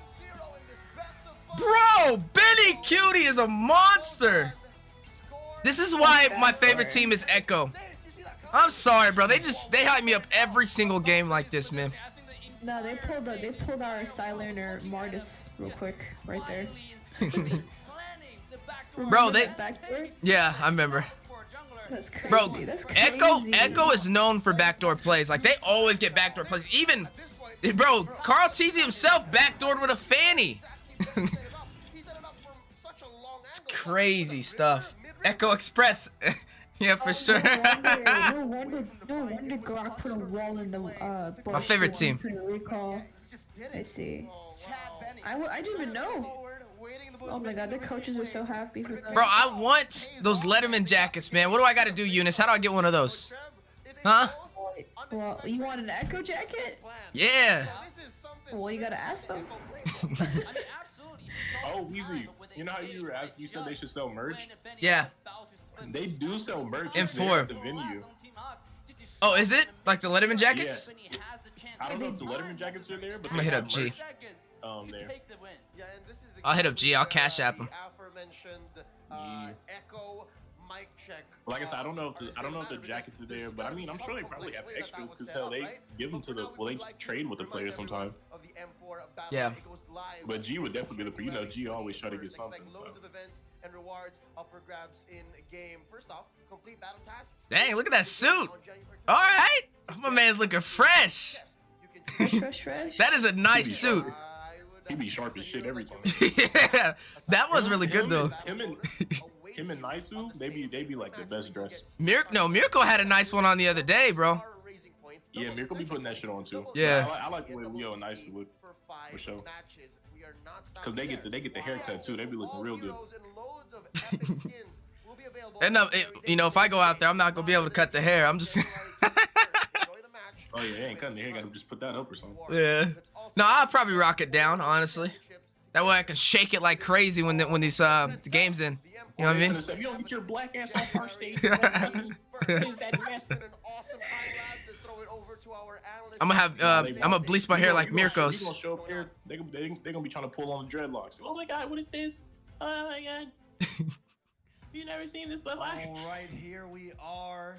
this best of 5. Bro, Benny Cutie is a monster. This is why my favorite team is Echo. I'm sorry, bro. They hype me up every single game like this, man. No, they pulled our Silener Martis real quick right there. Bro, Remember they that backdoor? yeah, I remember. That's crazy. Bro, That's crazy. Echo is known for backdoor plays. Like they always get backdoor plays. Even bro, Carl Teasy himself backdoored with a fanny. It's crazy stuff. Echo Express. Yeah, for sure. No wonder Glock put a wall in the My favorite team. Recall. I see. I didn't even know. Oh my god, the coaches are so happy for them. Bro, I want those Letterman jackets, man. What do I got to do, Eunice? How do I get one of those? Huh? Well, you want an Echo jacket? Yeah. Well, you gotta ask them. Oh, Weezy, you know how you were asking? You said they should sell merch. Yeah. They do sell merch In there four. at the venue. Oh, is it? Like the Letterman jackets? I don't know if the Letterman jackets are there, but I'm gonna hit up G. merch, there. Yeah, and this is I'll hit up G. I'll cash app him. Aforementioned Yeah. Echo mic check. Like I said, I don't know if the jackets are there, but I mean, I'm sure they probably have extras because hell, they give them to the they trade with the players sometimes. Yeah. But G would definitely be the G always try to get something. Loads of events and rewards up for grabs in game. First off, complete battle tasks. Dang, look at that suit. All right. My man's looking fresh. Fresh. That is a nice suit. He be sharp as shit every time. Yeah. That was really good, though. Him and Naisu, they be like the best dressed. Mirko had a nice one on the other day, bro. Yeah, Mirko be putting that shit on too. Yeah. I like the way Leo and Naisu look. For sure. Cause they get the haircut too. They be looking real good. And if I go out there, I'm not gonna be able to cut the hair. I'm just. Oh yeah, they ain't cutting the hair. Gotta just put that up or something. Yeah. No, I'll probably rock it down, honestly. That way I can shake it like crazy when these the game's in. You know what I mean? If you don't get your black ass off our stage, is that mess? I'm gonna bleach my hair like Mirko's. He's gonna show up here. They gonna be trying to pull on the dreadlocks. Oh my god, what is this? Oh my god. You never seen this before. All right, here we are.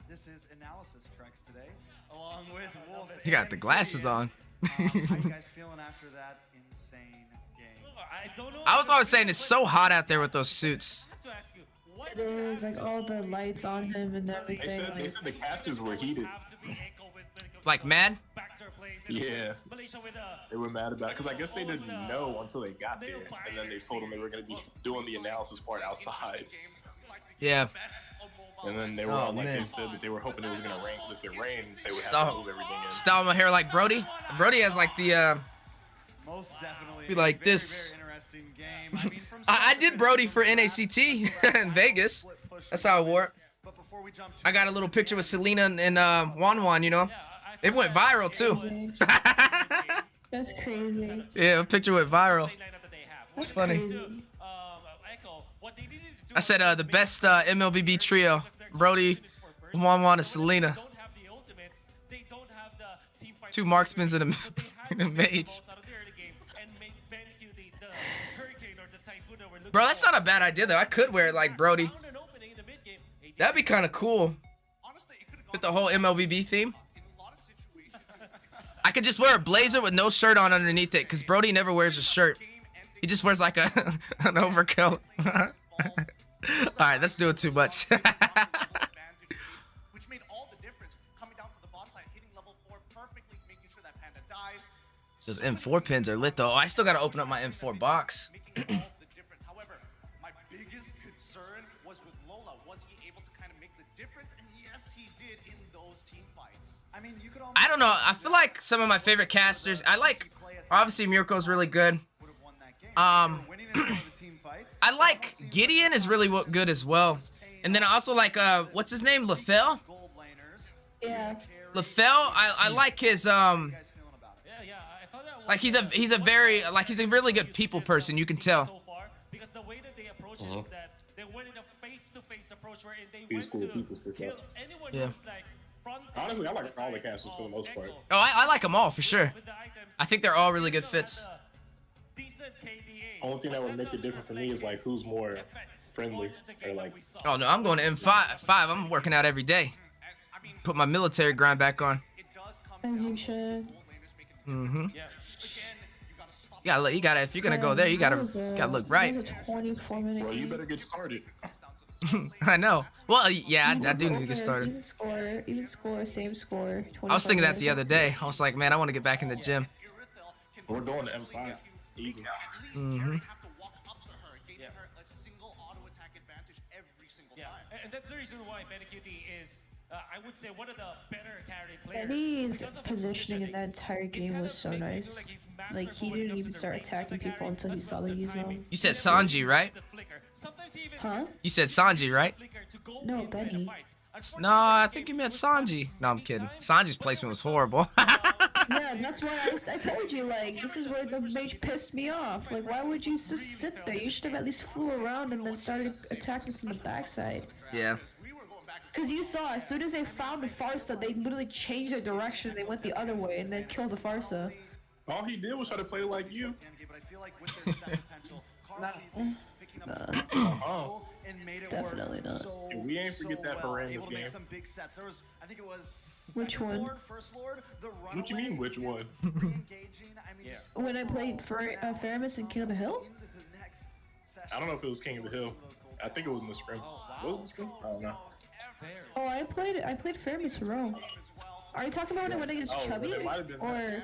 This is Analysis Treks today, along with Wolf. You got the glasses on. How you guys feeling after that insane game? I don't know. I was always saying it's so hot out there with those suits. I have to ask you, what It is like all the lights on him and They everything. said Like, the casters were heated. Like mad? Yeah. They were mad about it because I guess they didn't know until they got there, and then they told them they were gonna be doing the analysis part outside. Yeah. And then they were all like, man. they said that they were hoping it was gonna rain. If it rained, they would have to move everything in. Style my hair like Brody. Brody has like the Most definitely. Be like very, this. Very interesting game. I mean, from I did Brody for NACT in Vegas. That's how I wore it. But before we jump I got a little picture with Selena and Wan, you know. It went viral too. that's crazy. Yeah, a picture went viral. That's funny. crazy. I said the best MLBB trio: Brody, Wan, and Selena. Two marksmans and a mage. Bro, that's not a bad idea though. I could wear it like Brody. That'd be kind of cool. With the whole MLBB theme. I could just wear a blazer with no shirt on underneath it, because Brody never wears a shirt. He just wears like an overcoat. Alright, let's do it too much. which made all the difference coming down to the bot side, hitting level 4 perfectly, making sure that Panda dies. Those M4 pins are lit though. Oh, I still gotta open up my M4 box. Making all the difference. However, my biggest concern was with Lola. Was he able to kind of make the difference? And yes, he did in those team fights. I mean, you could almost I don't know. I feel like some of my favorite casters. I like. Obviously, Mirko's really good. would have won that game. Winning in some of the team fights. I like Gideon is really good as well. And then I also like what's his name? LaFell? Gold laners. Yeah. LaFell, I like his like he's a very like he's a really good people person, you can tell. So far, because the way that they approach it is that they went in a face-to-face approach wherein they These went cool to people for kill sure. anyone Yeah. who's like fronting Honestly, I like the all the side castles for the of most part. Echo. Oh, I like them all for sure. With the items, I think they're all really they good still fits. had a decent KDA, Only thing that but would make it doesn't different for me is like reflect who's more effects friendly on the or game like. that we saw. Oh no, I'm going to M5. I'm working out every day. Put my military grind back on. As you should. Mm-hmm. Yeah. You gotta. If you're gonna go there, you gotta look right. That was a 24-minute Well, you game. better get started. I know. Well, yeah, I do need to get Even started. Even score, same score. I was thinking that 24 the other day. I was like, man, I want to get back in the gym. We're going to M5. Easy. Mm-hmm. Yeah, and that's the reason why Benecutie is, I would say, one of the better carry players. Benny's Because of his positioning in positioning, that entire it game kind was of so makes me feel nice. like he's Like, masterful he when it didn't comes even to the start range of the attacking people carry, until he as saw well the as use timing. zone. You said He never Sanji, uses right? the flicker. Sometimes he even Huh? uses You said the Sanji, right? flicker to go No, inside the Benny. fights. No, I think you meant Sanji. No, I'm kidding. Sanji's placement was horrible. Yeah, that's why I told you, like, this is where the mage pissed me off. Like, why would you just sit there? You should have at least flew around and then started attacking from the backside. Yeah. Because you saw, as soon as they found the Farsa, they literally changed their direction. They went the other way and then killed the Farsa. All he did was try to play like you. But I feel like with their set potential, Carl Cheesy picking up the Oh. and made it Definitely work not. so, And we ain't forget so that for well. Rain this Able to make game. some big sets. There was, I think it was Which second one? Lord, first Lord, the runaway. What you mean, which one? Re-engaging. I mean, just When I played Faramis and King of the Hill? into the next session. I don't know if it was King of the Hill. I think it was in the scrim. Was it the scrim? I don't know. Oh, I played Faramis Rome. Are you talking about when I went against Oh, Chubby? it might have been Or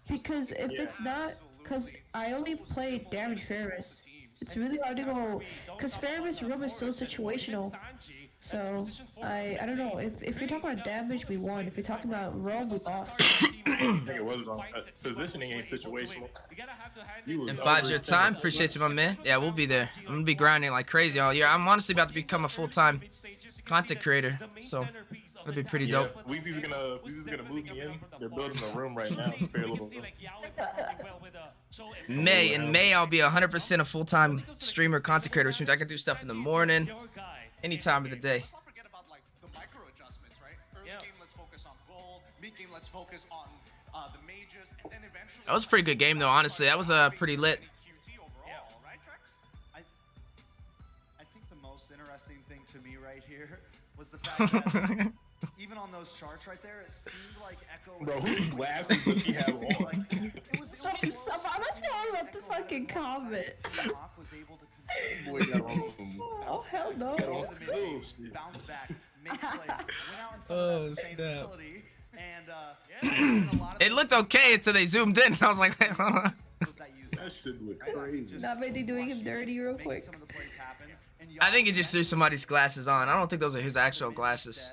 because if it's not, because I only played damage Faramis. It's really hard to go, because Faramis Rome is so situational. So I don't know. If you're talking about damage, we won. If you're talking about Rome, we lost. I think it was wrong. Positioning ain't situational. You was And 5's your time. Appreciate you, my man. Yeah, we'll be there. I'm gonna be grinding like crazy all year. I'm honestly about to become a full-time content creator, so it'll be pretty dope. Yeah, Weezy's gonna move me in. They're building a room right now. Spare a little room. In May, I'll be 100% a full-time streamer content creator, which means I can do stuff in the morning, any time of the day. Let's not forget about like the micro adjustments, right? Early game, let's focus on gold. Mid game, let's focus on the mages, and then eventually. That was a pretty good game, though. Honestly, that was pretty lit. QT overall, right, Trex? I think the most interesting thing to me right here was the fact that even on those charts right there, it seemed like Echo. Bro, whose glasses does he have on? Like, it was So that's what I'm about to fucking comment. Hawk was able to Boy, got on some- Oh hell no. got on to some the clothes. mid, bounce back, make plays, went out in some Oh, of that snap. sustainability, and a lot of It looked okay until they zoomed in, and I was like, those that use That shit look crazy. Not maybe doing him dirty real making quick. some of the plays happen. And I think he just threw somebody's glasses on. I don't think those are his actual glasses.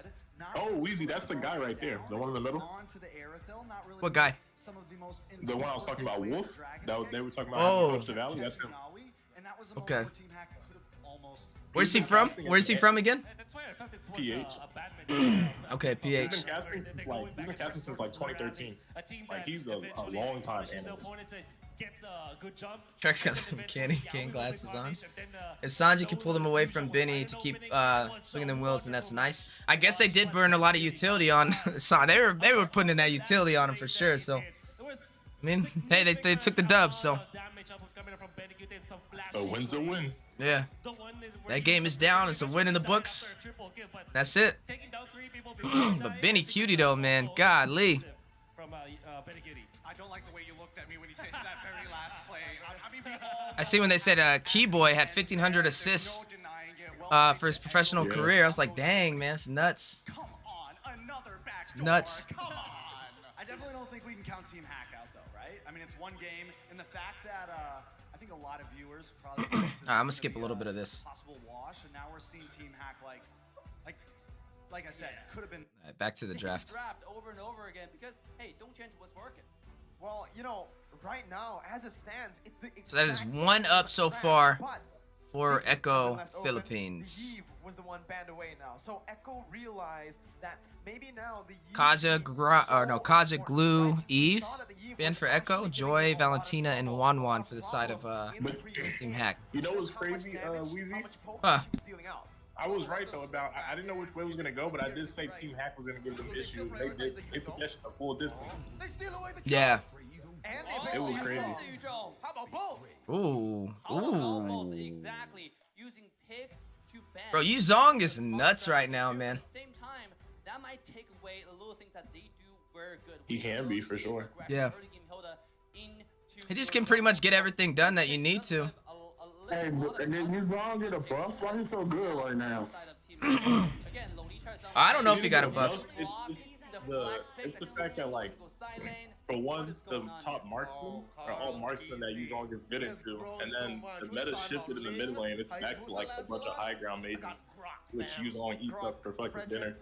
Oh, Weezy, that's the guy right there. The one in the middle? What guy? The one I was talking about, Wolf? They were talking about Oh. Coach the Valley? That's him. Okay. Where's he from? Where's he from again? That's why I felt it was PH. a badminton. Okay, He's PH. been casting since like 2013. Like he's a long time analyst. Trex got the candy cane glasses on. If Sanji can pull them away from Benny to keep swinging them wheels, then that's nice. I guess they did burn a lot of utility on Sanji. They were putting in that utility on him for sure. So I mean, hey, they took the dub. So A win's a win. yeah, that game is down. It's a win in the books. That's it. But Benny Cutie though, man, golly. I don't like the way you looked at me when you said that very last play. I mean, we all I see when they said Keyboy had 1,500 assists no denying it. Well, for his professional career. I was like, dang, man, it's nuts. come on, another backdoor. Nuts. Come on. I definitely don't think we can count Team Haq out though, right? I mean, it's one game, and the fact that I think a lot of viewers probably. I'm gonna skip a little bit of this. Possible wash, and now we're seeing Team Haq like I said, could have been. All right, back to the draft. Draft over and over again because hey, don't change what's working. Well, you know, right now as it stands, it's the. So that is exact one up so draft, far but for thinking Echo left open, Philippines. Yves was the one banned away now. So Echo realized that maybe now the Kaja, Kaja, Glue, Eve banned for Echo, Joy, Valentina, and Wanwan for the side of Team Haq. You know what's crazy, Weezy? Huh. I was right though about I didn't know which way it was gonna go, but I did say Team Haq was gonna give them issues. They took that shit a full distance. Yeah. It was crazy. How about both? Ooh. Exactly. Using pick to ban. Bro, Yuzong is nuts right now, man. At the same time, that might take away the little things that they do very good. He can be for sure. Yeah. He just can pretty much get everything done that you need to. Hey, and then you wrong get a buff. Why he so good right now? I don't know if he got a buff. It's the fact that, like, for one, the top marksmen are all marksmen that Yuzong is good into, and then the meta shifted in the mid lane. It's back to like a bunch of high ground mages, which Yuzong eats up for fucking dinner.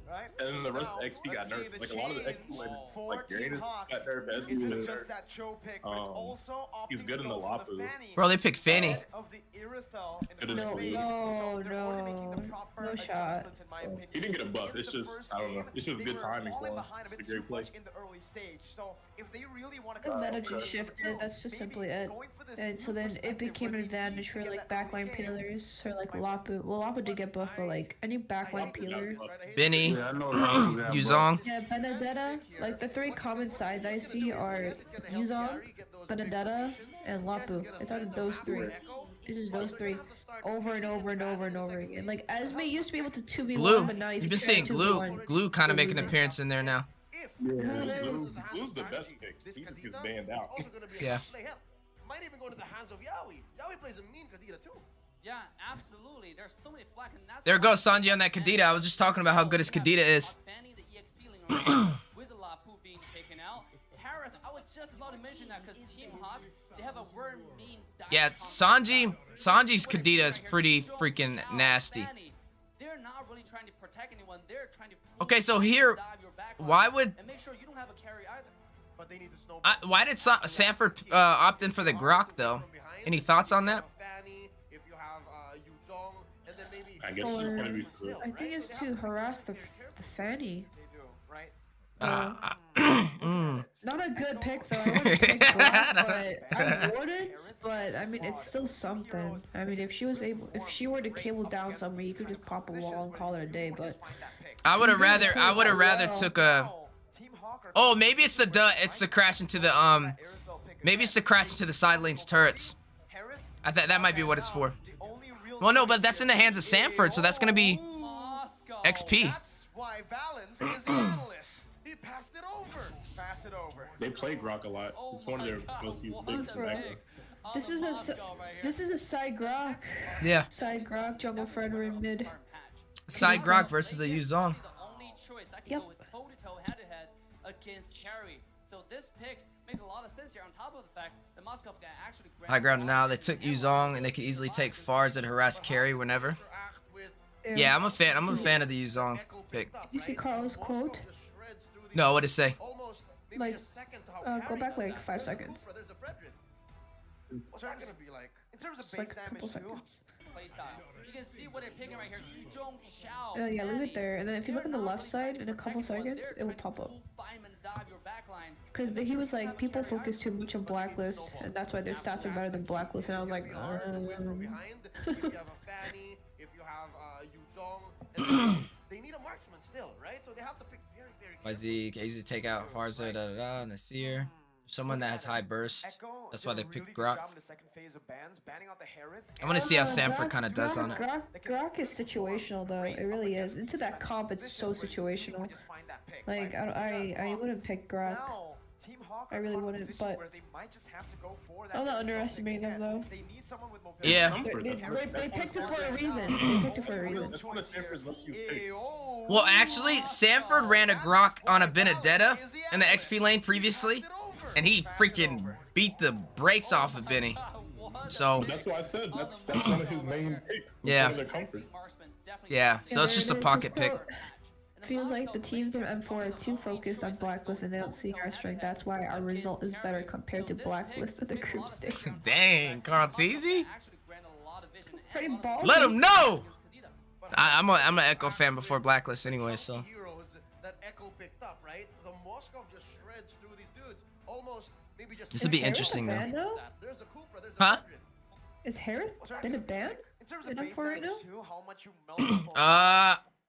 Right? And then the rest of the XP got nerfed. Like a lot of the XP, like Uranus got nerfed, as we got nerfed. He's good in the Lapu. Bro, they picked Fanny. Good in the No, Fleet. no shot. He didn't get a buff. It's just, I don't know. It's just good timing for him. It's a great place. The meta just shifted, that's just simply it. And so then it became an advantage for like backline peelers, or like Lapu. Well, Lapu did get buffed, but like any backline peeler. Benny, Yeah, I know Lapu got Yuzong. Yeah, Benedetta. Like the three common sides I see are Yuzong, Benedetta, and Lapu. It's out of those three. It's just those three. Over and over and over and over again. Like Esme used to be able to 2v1, Glue. but now You've been seeing Glue. Glue kind of making an appearance in there now. Blue's the best pick. He just gets banned out. Yeah. Might even go into the hands of Yaoi. Yaoi plays a mean Kadita too. Yeah, absolutely. There's so many flack, and that's There goes Sanji on that Kadita. I was just talking about how good his Kadita is. banning the EXP link around with a Lapu being taken out. Harith, I was just about to mention that because Team Haq, they have a very mean. Yeah, Sanji's Kadita is pretty freaking nasty. They're not really trying to protect anyone. They're trying to. Okay, so here, why would and make sure you don't have a carry either. But they need to snow. why did Sanford opt in for the Grok though? Any thoughts on that? If you have Yuzong, and then maybe I guess it's gonna be true. I think it's to harass the Fanny. Not a good pick though. I wouldn't pick Grok, but I wouldn't. But I mean, it's still something. I mean, if she were to cable down somebody, you could just pop a wall and call it a day. But I would have rather took a. Oh, maybe it's the crash into the maybe it's the crash into the side lane's turrets. I thought that might be what it's for. Well, no, but that's in the hands of Sanford, so that's gonna be XP. That's why Valens is the analyst. He passed it over. Pass it over. They play Grok a lot. It's one of their most used picks in Echo. this is a side Grok. Yeah. Side Grok, jungle Fredder in mid. Side Grok versus a Yuzong. Yep. Toe-to-toe, head-to-head against carry. So this pick makes a lot of sense here. On top of the fact that Moscow can actually High ground now. They took Yuzong, and they can easily take Fars and harass carry whenever. Yeah, I'm a fan. I'm a fan of the Yuzong pick. You see Carl's quote? No, what did it say? Like, go back like 5 seconds. What's that gonna be like? In terms of Just like base a couple damage too, seconds. playstyle. You can see what they're picking right here. Yuzong, Xiao, Yeah, leave Fanny. it there. And then if you look on the They're not left really side trying in to a couple protect anyone. seconds, They're it will trying to pop up. full fireman dive your backline. Because he was like, people focus too much on Blacklist, and that's why their stats are better than Blacklist. And I was like, Behind, if you have a Fanny, if you have Yuzong, and they need a marksman still, right? So they have to pick very, very YZ can easily take out Farza, Nasir. Someone that has high burst. That's why they picked Grok. I want to see how Sanford kind of does on it. Grok is situational though. It really is. Into that comp, it's so situational. Like I wouldn't pick Grok. I really wouldn't, but I'm not underestimating them though. Yeah. They picked it for a reason. They picked it for a reason. That's one of Sanford's most used picks. Well, actually, Sanford ran a Grok on a Benedetta in the XP lane previously, and he freaking beat the brakes off of Benny. So That's why I said that's one of his main picks. Yeah. One of their comfort. yeah, so it's just a pocket pick. Feels like the teams of M4 are too focused on Blacklist and they don't see our strength. That's why our result is better compared to Blacklist at the group stage. Dang, Carl Teasy. Pretty ballsy. Let him know. I'm an Echo fan before Blacklist anyway, so. Heroes that Echo picked up, right? The Moskov just shreds through these dudes. Almost maybe just. This would be interesting though. There's the Kufra, there's the Huh? 100. Is Harris been a ban? In terms Been of up base for right damage now? too, how much you melt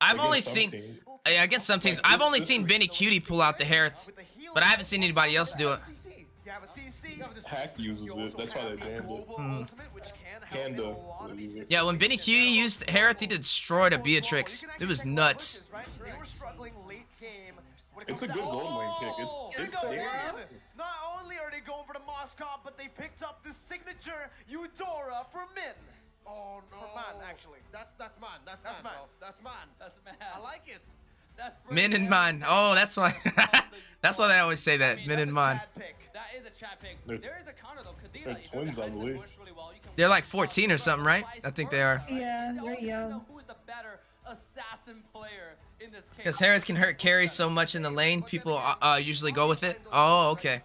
I've only Against some seen. teams. Yeah, against some teams. I've only seen Benny Cutie pull out the Herits, but I haven't seen anybody else do it. CC. You have a CC. You have this Hack uses you it. also That's why have they a banned it. global ultimate, which can help in a Panda lot of these uses it. Yeah, when Benny Cutie used Herith, he destroyed a Beatrix. It was nuts. They were struggling late game. When it It's a comes good to- gold lane pick. Here It's we go, damn. man. Not only are they going for the Moskov, but they picked up the signature Eudora for Min. Oh no. For Man, actually. That's man. That's That's man. man. Bro. That's man. That's mad. I like it. That's Min and Man. Oh, that's why. That's why they always say that. Min and Man. That is a chat pick. They're- There is a counter though. Kadena, they're if you're twins, I behind the believe. bush really well, you can They're like win 14 or shots, something, but right? vice I think they versa, are. right? Yeah, The they're only young. reason who is the better assassin player in this case. Because Herith can hurt carry so much in the lane, people usually go with it. Oh, okay.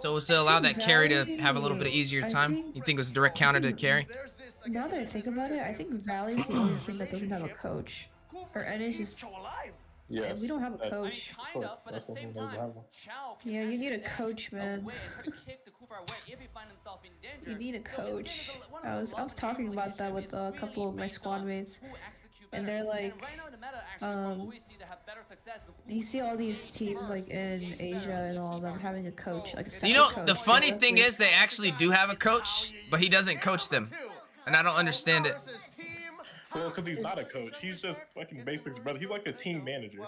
So it's to allow that carry to have a little bit of easier time. You think it was a direct counter to carry? There's this. Now that I think about it, I think Valley's the only team that doesn't have a coach. Or NH is. alive. Yes. We don't have a that- I mean, coach. kind of, but at That's the same something that doesn't time, have one. Chao can Yeah, you need a actually coach, dash man. away and try to kick the Kufa away if he finds himself in danger. You need a So this game coach. is one of I those was love and hate talking about that with relationship. a It's couple of my really squad based on mates, who execute and better. they're like, right now in the meta, actually, from what we see, they have better success. Who you see all these engages teams first, like in engages Asia better. and all of them having a coach, like a You second know, coach. the funny That's thing weird. is they actually do have a coach, but he doesn't coach them. And I don't understand it. Versus Team Well, because he's not a coach. He's just fucking basics, brother. He's like a team manager.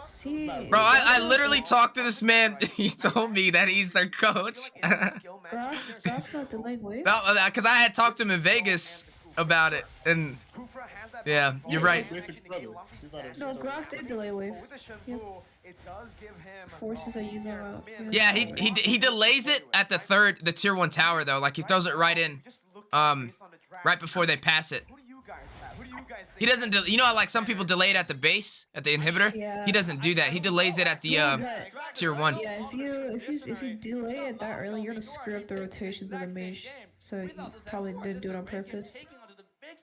See, Bro, I literally talked to this man. He told me that he's their coach. Brock's not delaying wave. Because I had talked to him in Vegas about it. And yeah, you're right. Basic brother. He's not a- No, Grok did delay wave. Yep. Forces are using him out. Yeah, he delays it at the tier 1 tower though. Like he throws it right in, right before they pass it. Who do you guys have? Who do you guys He doesn't. You know how like some people delay it at the base, at the inhibitor. Yeah. He doesn't do that. He delays it at the tier 1. Yeah, if you delay it that early, you're gonna screw up the rotations of the mage. So you probably didn't do it on purpose.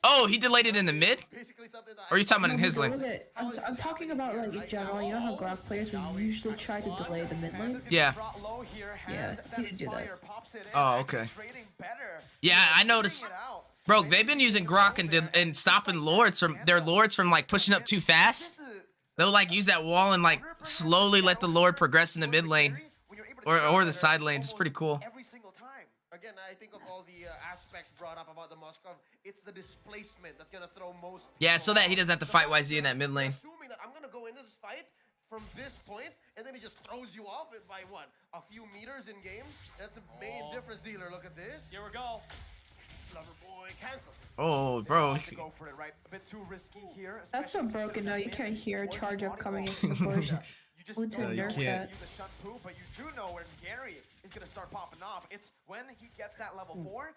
Oh, he delayed it in the mid? basically something that Or are you talking about in No, his he lane? delayed it. I'm talking about like in general. You know how Glock players will usually try to delay the mid lane? Yeah. Yeah, he didn't do that. Oh, okay. Yeah, I noticed. Bro, they've been using Grok and stopping lords from their lords from like pushing up too fast. They'll like use that wall and like slowly let the lord progress in the mid lane or the side lanes. It's pretty cool. Every single time. again, I think of all the aspects brought up about the Moskov, it's the displacement that's gonna throw most. Yeah, so that he doesn't have to fight YZ in that mid lane. Assuming that I'm gonna go into this fight from this point, and then he just throws you off it by what? A few meters in game? That's a main difference dealer. Look at this. Here we go. Loverboy cancels. Oh, bro. To go for it, right? A bit too risky here. That's so especially broken now. You considering can't hear a Wasn't charge up body coming roll. into the bush. You just Wouldn't don't you know when can't. to use the shunt poo, but you do know when Gary is gonna start popping off. It's when he gets that level 4.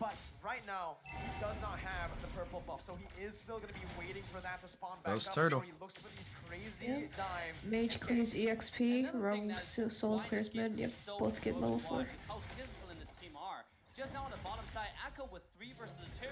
But right now, he does not have the purple buff, so he is still gonna be waiting for that to spawn back Ghost up. Turtle. He looks for these crazy dives. Mage clears EXP, Rogue Soul clears mid. Yep, both get level 4. How disciplined the team are. Just now on the bottom side, Echo with 3 versus 2.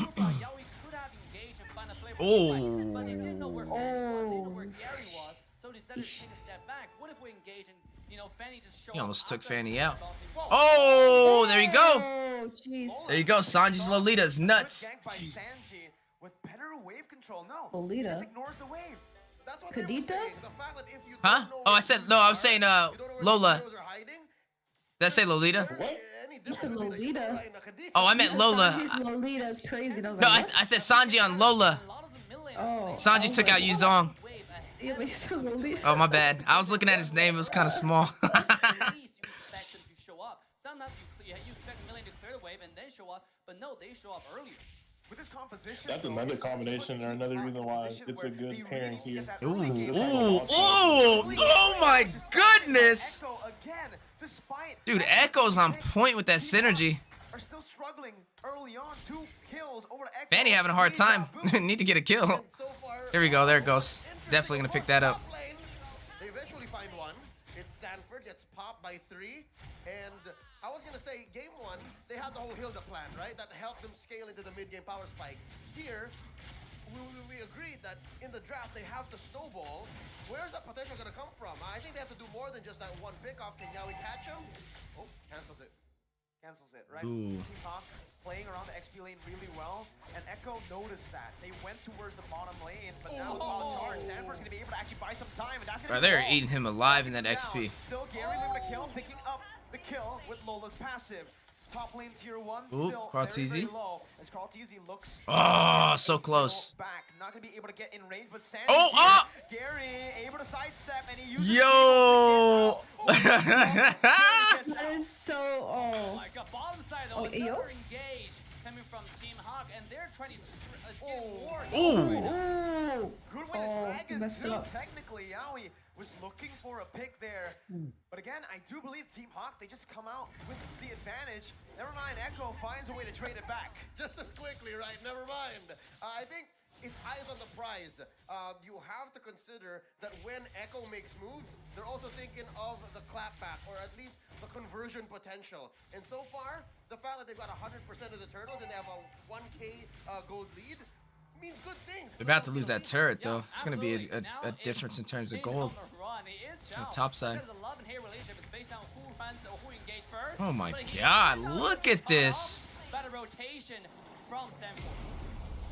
Yaoi could have engaged and find a play for the fight, but they didn't know where Fanny was, they didn't know where Gary was, so they decided to take a step back. What if we engage and, you know, Fanny just showed He almost took outside Fanny the out. bouncing- Oh, there you go. Oh, jeez. There you go. Sanji's Lolita's nuts. Ganked by Sanji with better wave control. No, Lolita? he just ignores the wave. That's what they were Kadita? saying. The fact that if you Huh? don't know Oh, where I said the no. I heroes was saying are, you don't know where the Lola. heroes are hiding, Did I say Lolita? What? any You said different than you Lolita. know, right? Now, Kadita- Oh, I meant Lola. Sanji's Lolita is crazy. And I was No, like, I said Sanji on Lola. A lot of the mid laners Oh. Sanji took out Yuzong. wave ahead. yeah, but you said Lolita. Oh, my bad. I was looking at his name. It was kind of small. At least you expect them to show up. Sometimes you expect a million to clear the wave and then show up, but no, they show up earlier. With this composition, That's though, another it puts combination Team or another Haq reason in a why position it's a where good they pairing really here. get that Ooh, early game. oh my goodness. Echo again, despite Dude, Echo's on point with that synergy. are still struggling early on. 2 kills over to Echo. Fanny having a hard time. Need to get a kill. And so far, Here we go. There it goes. interesting Definitely gonna pick that up. top lane, they eventually find one. It's Sanford, gets popped by 3. And I was gonna say, game 1, they had the whole Hilda plan, right? That helped them scale into the mid-game power spike. Here, we agreed that in the draft they have the snowball. Where's that potential going to come from? I think they have to do more than just that one pickoff. Can Yawi catch him? Oh, cancels it. Cancels it, right? Ooh. Team Haq playing around the XP lane really well, and Echo noticed that. They went towards the bottom lane, but now with wild charge, Sanford's gonna be able to actually buy some time, and that's gonna Bro, be they're all. eating him alive in that XP. Still Gary able to kill, picking up the kill with Lola's passive. Top lane tier 1, Ooh, still Karl'Tezi. very low, as Karl'Tezi looks So close. back. Not gonna be able to get in range, but Sandy Gary able to sidestep, and he uses Yo! That is so. Oh. Like a bottom side though, Oh, another yo. engage coming from Team Haq, and they're trying to get more. Ooh. Good with the Oh, dragon messed too. up. Technically, Yawi was looking for a pick there. But again, I do believe Team Haq, they just come out with the advantage. Never mind, Echo finds a way to trade it back. Just as quickly, right? Never mind. I think it's eyes on the prize. You have to consider that when Echo makes moves, they're also thinking of the clapback, or at least the conversion potential. And so far, the fact that they've got 100% of the turtles and they have a 1K gold lead means good things. They're about to lose that turret, though. It's going to be a difference in terms of gold. On the top side. Oh my god, look at this. Better rotation from Sanford.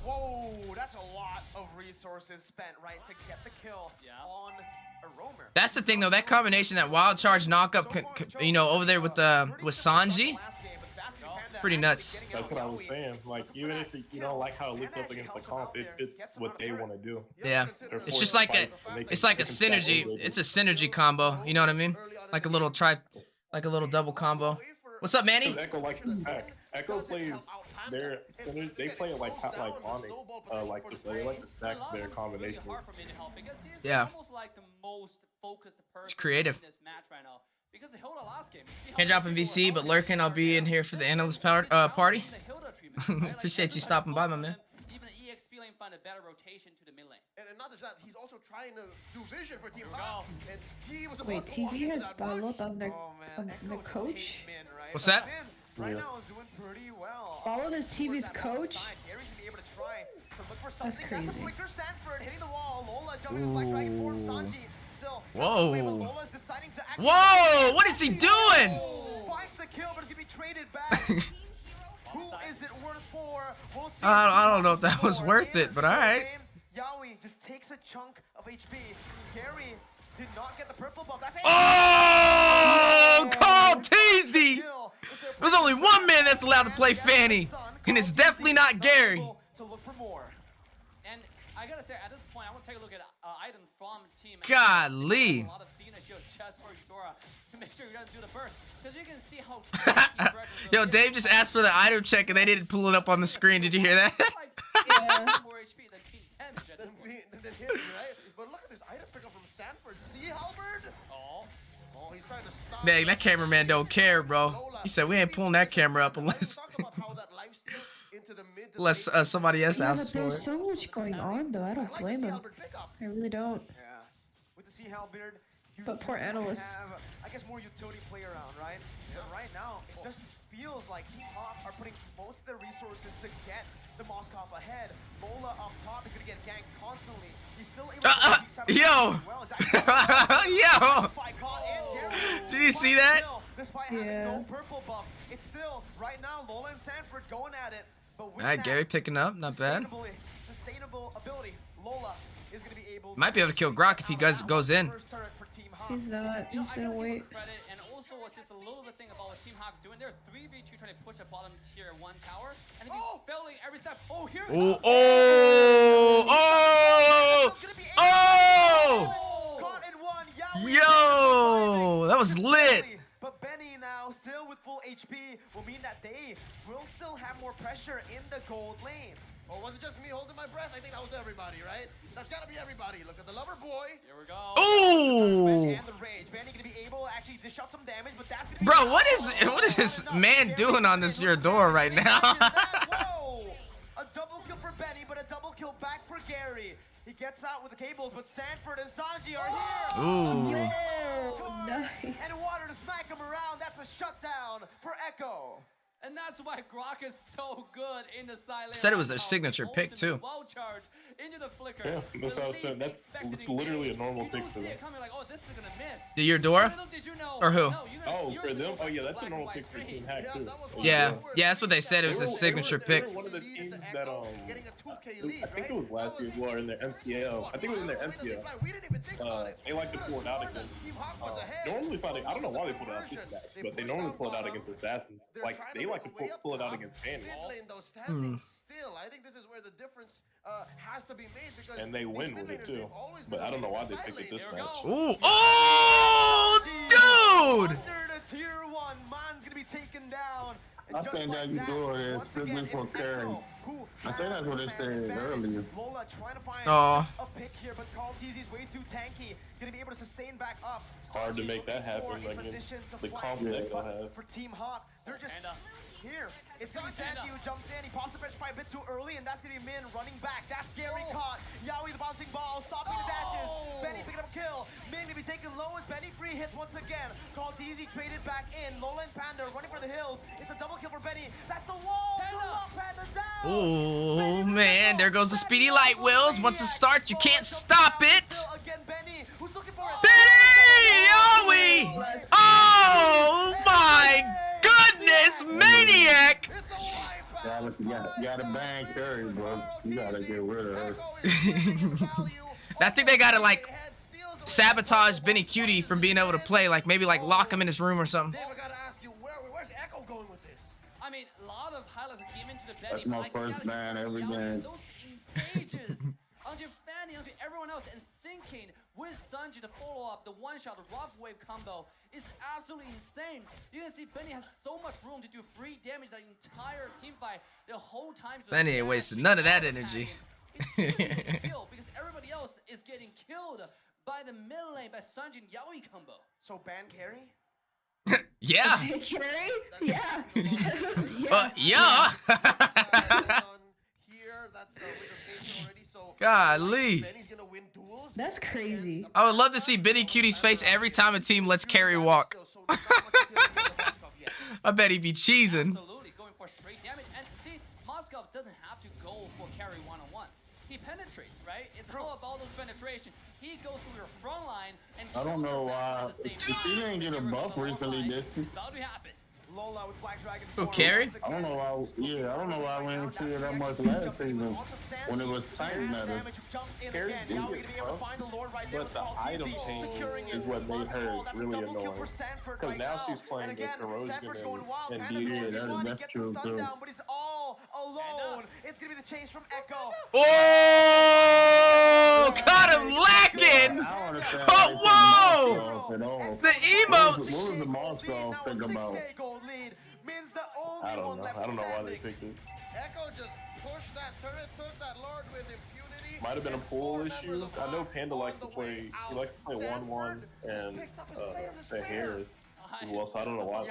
Whoa, that's a lot of resources spent, right, to get the kill on a roamer. That's the thing, though. That combination, that wild charge knockup, you know, over there with Sanji, pretty nuts. That's what I was saying. Like, even if you don't like how it looks up against the comp, it fits what they want to do. Yeah, it's just like a synergy. It's a synergy combo. You know what I mean? Like a little double combo. What's up, Manny? Echo likes to stack. Echo plays their synergy. They play it like Bonnie likes to play. They like to stack their combinations. Yeah. It's creative. Can't drop in VC, but lurking. I'll be in here for the analyst party. Appreciate you stopping by, my man. Even EXP lane find a better rotation to the mid lane. And not just that, he's also trying to do vision for Team Haq. And T was Wait, about to walk TV into has that followed one. on their Oh, man, the Echo just coach. hate Min, right? What's that? Min right now is doing pretty well. Followed his TV's Towards that bottom coach. side. Gary's gonna be able to try to look for That's something. That's a crazy. flicker. Sanford hitting the wall. Lola jumping the Black Dragon form. Sanji still. Whoa. Lola's deciding to actually Whoa! What is he doing? finds the kill, but it's gonna be traded back. Who is it worth for? We'll see. I don't know if that was worth it, but all right. Yawi just takes a chunk of HP. Gary did not get the purple buff. That's Oh, Karl'Tezi! There's only one man that's allowed to play Fanny, and it's definitely not Gary. To look for more. And I gotta say, at this point, I want to take a look at items from Team Haq. Golly. A lot of Athena shield just for Eudora to make sure he doesn't do the burst. Because you can see how Yo, Dave just asked for the item check, and they didn't pull it up on the screen. Did you hear that? Yeah. More HP than Team damage at this point. Then hit, right? But look at this item pickup from Sanford. See, Halberd? Oh. Oh, he's trying to stop. Dang, that cameraman don't care, bro. He said we ain't pulling that camera up unless Talk about how that lifesteal into the mid to unless late somebody else Yeah, asks but for there's it. so much going on, though. I don't I like to blame see him. Halberd pick up. I really don't. Yeah. With the Sea Halberd, you But poor can analysts. have, I guess, more utility play around, right? But right now, it just feels like Team Haq are putting most of their resources to get the Moskov ahead. Lola up top is gonna get ganked constantly. He's still able to do these type of yo. things well. It's actually- Yo. Fight caught in. Gary Did you see that? still, despite having Yeah. no purple buff, it's still right now Lola and Sanford going at it. But with All right, that Gary picking up, not bad. sustainable ability, Lola is gonna be able. Might be able to kill Grok if he goes in. First turret for Team Haq. He's not. You know, He's I gonna gotta give wait. him credit, and also what's just a little bit thing about what Team Haq's doing. They're 3v2 trying to push a bottom tier 1 tower, and they're failing every step. Oh, here it Oh, comes. oh, oh, Caught in one. Yawi yo, that was lit. But Benny now, still with full HP, will mean that they will still have more pressure in the gold lane. Or was it just me holding my breath? I think that was everybody, right? That's gotta be everybody. Look at the lover boy. Here we go. Ooh, And the rage. Benny gonna be able to actually dish out some damage, but that's gonna be bro, what is this man doing on this your door right now? Whoa! A double kill for Benny, but a double kill back for Gary. He gets out with the cables, but Sanford and Sanji are here. Ooh, Oh, nice. And water to smack him around. That's a shutdown for Echo. And that's why Grok is so good in the silent. Said it was their signature pick, too. Wild charge into the flicker. Yeah, that's what I was saying. That's literally a normal pick for them. Coming like, oh, this is gonna miss. Do your Dora? Little did you know, Or who? no, Oh, for them? Oh, yeah, that's a normal pick for Team Haq, too. Yeah, yeah, that's what they said. It was a signature pick. They were one of the teams that, Getting a 2K lead, I think it was last year, well, in their MCL. I think it was in their MCL. They like to pull it out against. Normally, I don't know why they pull it out this match, but they normally pull it out against Assassins. Like, they like to pull it out against Fanny. Still, I think this is where the difference has to be made because And they win with it, too. But I don't know why they picked it this match. Ooh, oh, dude! Under the tier 1, man's gonna be taken down. And I just think like that you that, do it once strictly again, for it's carry. Echo who I think that's what they has said an advantage. earlier. Lola trying to find Aw. a pick here, but Call TZ's way too tanky. Gonna be able to sustain back up. Hard to Sanji's make that looking for happen a against position to the flank, confidence but Echo has. For Team Haq, they're just here. It's gonna be Santi who jumps in. He pops the bench fight a bit too early, and that's gonna be Min running back. That's scary caught. Yaoi the bouncing ball, stopping the dashes. Benny picking up a kill. Min gonna be taken low as Benny free hits once again. Call TZ traded back in. Lola and Panda running for the hills. It's a double kill for Benny. That's the wall. Panda down. Oh man, there goes the speedy light wheels. Once it starts, you can't stop it. Again, Benny, who's looking for it. Benny, are we? Oh my goodness, maniac! Gotta bang Curry, bro. You gotta get rid of her. I think they gotta like sabotage Benny Cutie from being able to play. Like maybe like lock him in his room or something. Dave, I gotta ask you, where's Echo going with this? I mean, a lot of highlights that came into the That's my first ban every game. Those engages onto Fanny, onto everyone else, and syncing with Sanji to follow up the one-shot, the rough wave combo is absolutely insane. You can see Benny has so much room to do free damage that entire team fight the whole time. Benny ain't wasting none of that energy. It's really easy to kill because everybody else is getting killed by the middle lane by Sanji and Yaoi combo. So ban carry? Yeah. Carry? Yeah. Yeah. Here, that's already, so Golly. Benny's gonna win duels. That's crazy. I would love to see Benny Cutie's face every time a team lets carry walk. I bet he'd be cheesing. Absolutely, going for straight damage. And see, Moskov doesn't have to go for carry one-on-one. He penetrates, right? It's all about those penetration. He goes through your front line and I don't know why. She didn't get a buff recently, did she? That'll happen. Lola with Black Dragon. Who, Carrie? I don't know why. Yeah, I don't know why we didn't see it that much last season when it was tight matters. Carrie did get buffed, but the item change is what made her really annoying. Because now she's playing with Corrosion and DD. That's true too. But he's all alone. It's gonna be the chase from Echo. Oh, caught him lacking. Oh, whoa. The emotes. What was the Moscow think about? I don't know. I don't know why they picked it. Echo just pushed that turret, took that Lord with impunity. Might have been a pool issue. I know Panda likes to play. He likes to play 1-1 and the Harris as well. So I don't know why.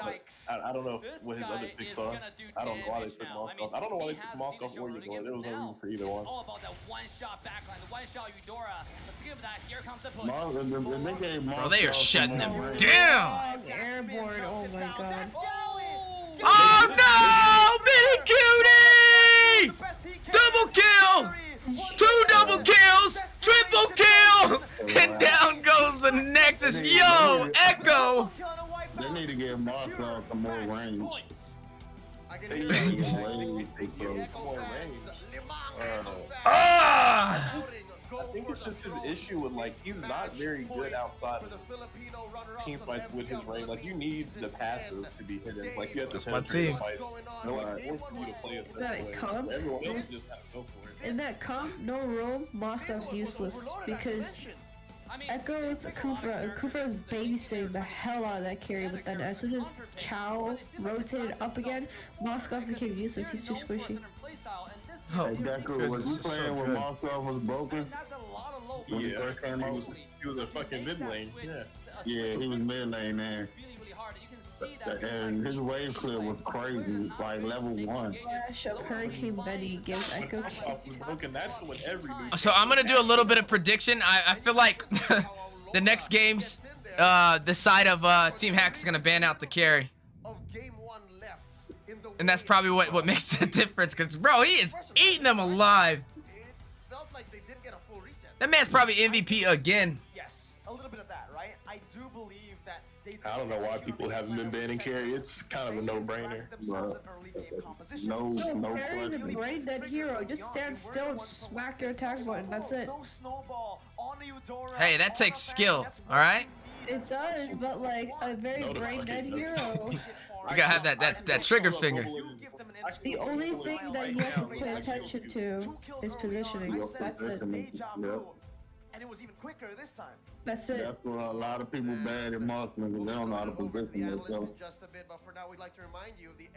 I don't know what his other picks are. I don't know why they took Moscow. I don't know why they took Moscow or Eudora. There was no reason for either one. All about that one-shot backline, the one-shot Eudora. Let's give that. Here comes the push. Bro, they are shutting them down. Airborne. Oh my god. Oh no, Benny Cutie! Double kill! 2 double kills! Triple kill! And down goes the Nexus. Yo, Echo! They need to give Moscow some more range. They need to get more range. Ah! I think it's just his issue with, like, he's not very good outside of team fights with his range. Like, you need the passive to be hidden. Like, you have to That's my penetrate team. the fights. No one forces you to play as That comp? everyone else just have to go for it. In that comp, no roam, Moscow's useless because Echo's Kufa is babysitting the hell out of that carry, but then as soon as Chow rotated up again, Moscow became useless. He's too squishy. Oh, Deku, was goodness, he it's so playing when good. Moscow was broken? When he Yeah, first came he out? was a fucking mid lane. Yeah. Yeah, he was mid lane man. And his wave clip was crazy, like level 1. Flash of Hurricane Benny gives Echo Off was broken. That's when every new So I'm gonna do a little bit of prediction. I feel like the next games, the side of Team Haq is gonna ban out the carry, and that's probably what makes the difference. Cause bro, he is eating them alive. It felt like they That man's probably MVP again. Yes, a little bit of that, right? I do believe that they. I don't know why people haven't been banning Carry. It's kind of a no-brainer. No Carry's a question. brain dead hero. Just stand still and smack your attack button. That's it. No snowball on Eudora. Hey, that takes skill. All right. It does, but like a very No, the brain fuck dead it doesn't. hero. You gotta have that trigger finger. The only thing that you have to pay attention to is positioning. That's it. And it was even quicker this time. That's it. That's what a lot of people bad in marksman because they don't know how to position The analysts themselves. in just a bit, but for now, we'd like to remind you of the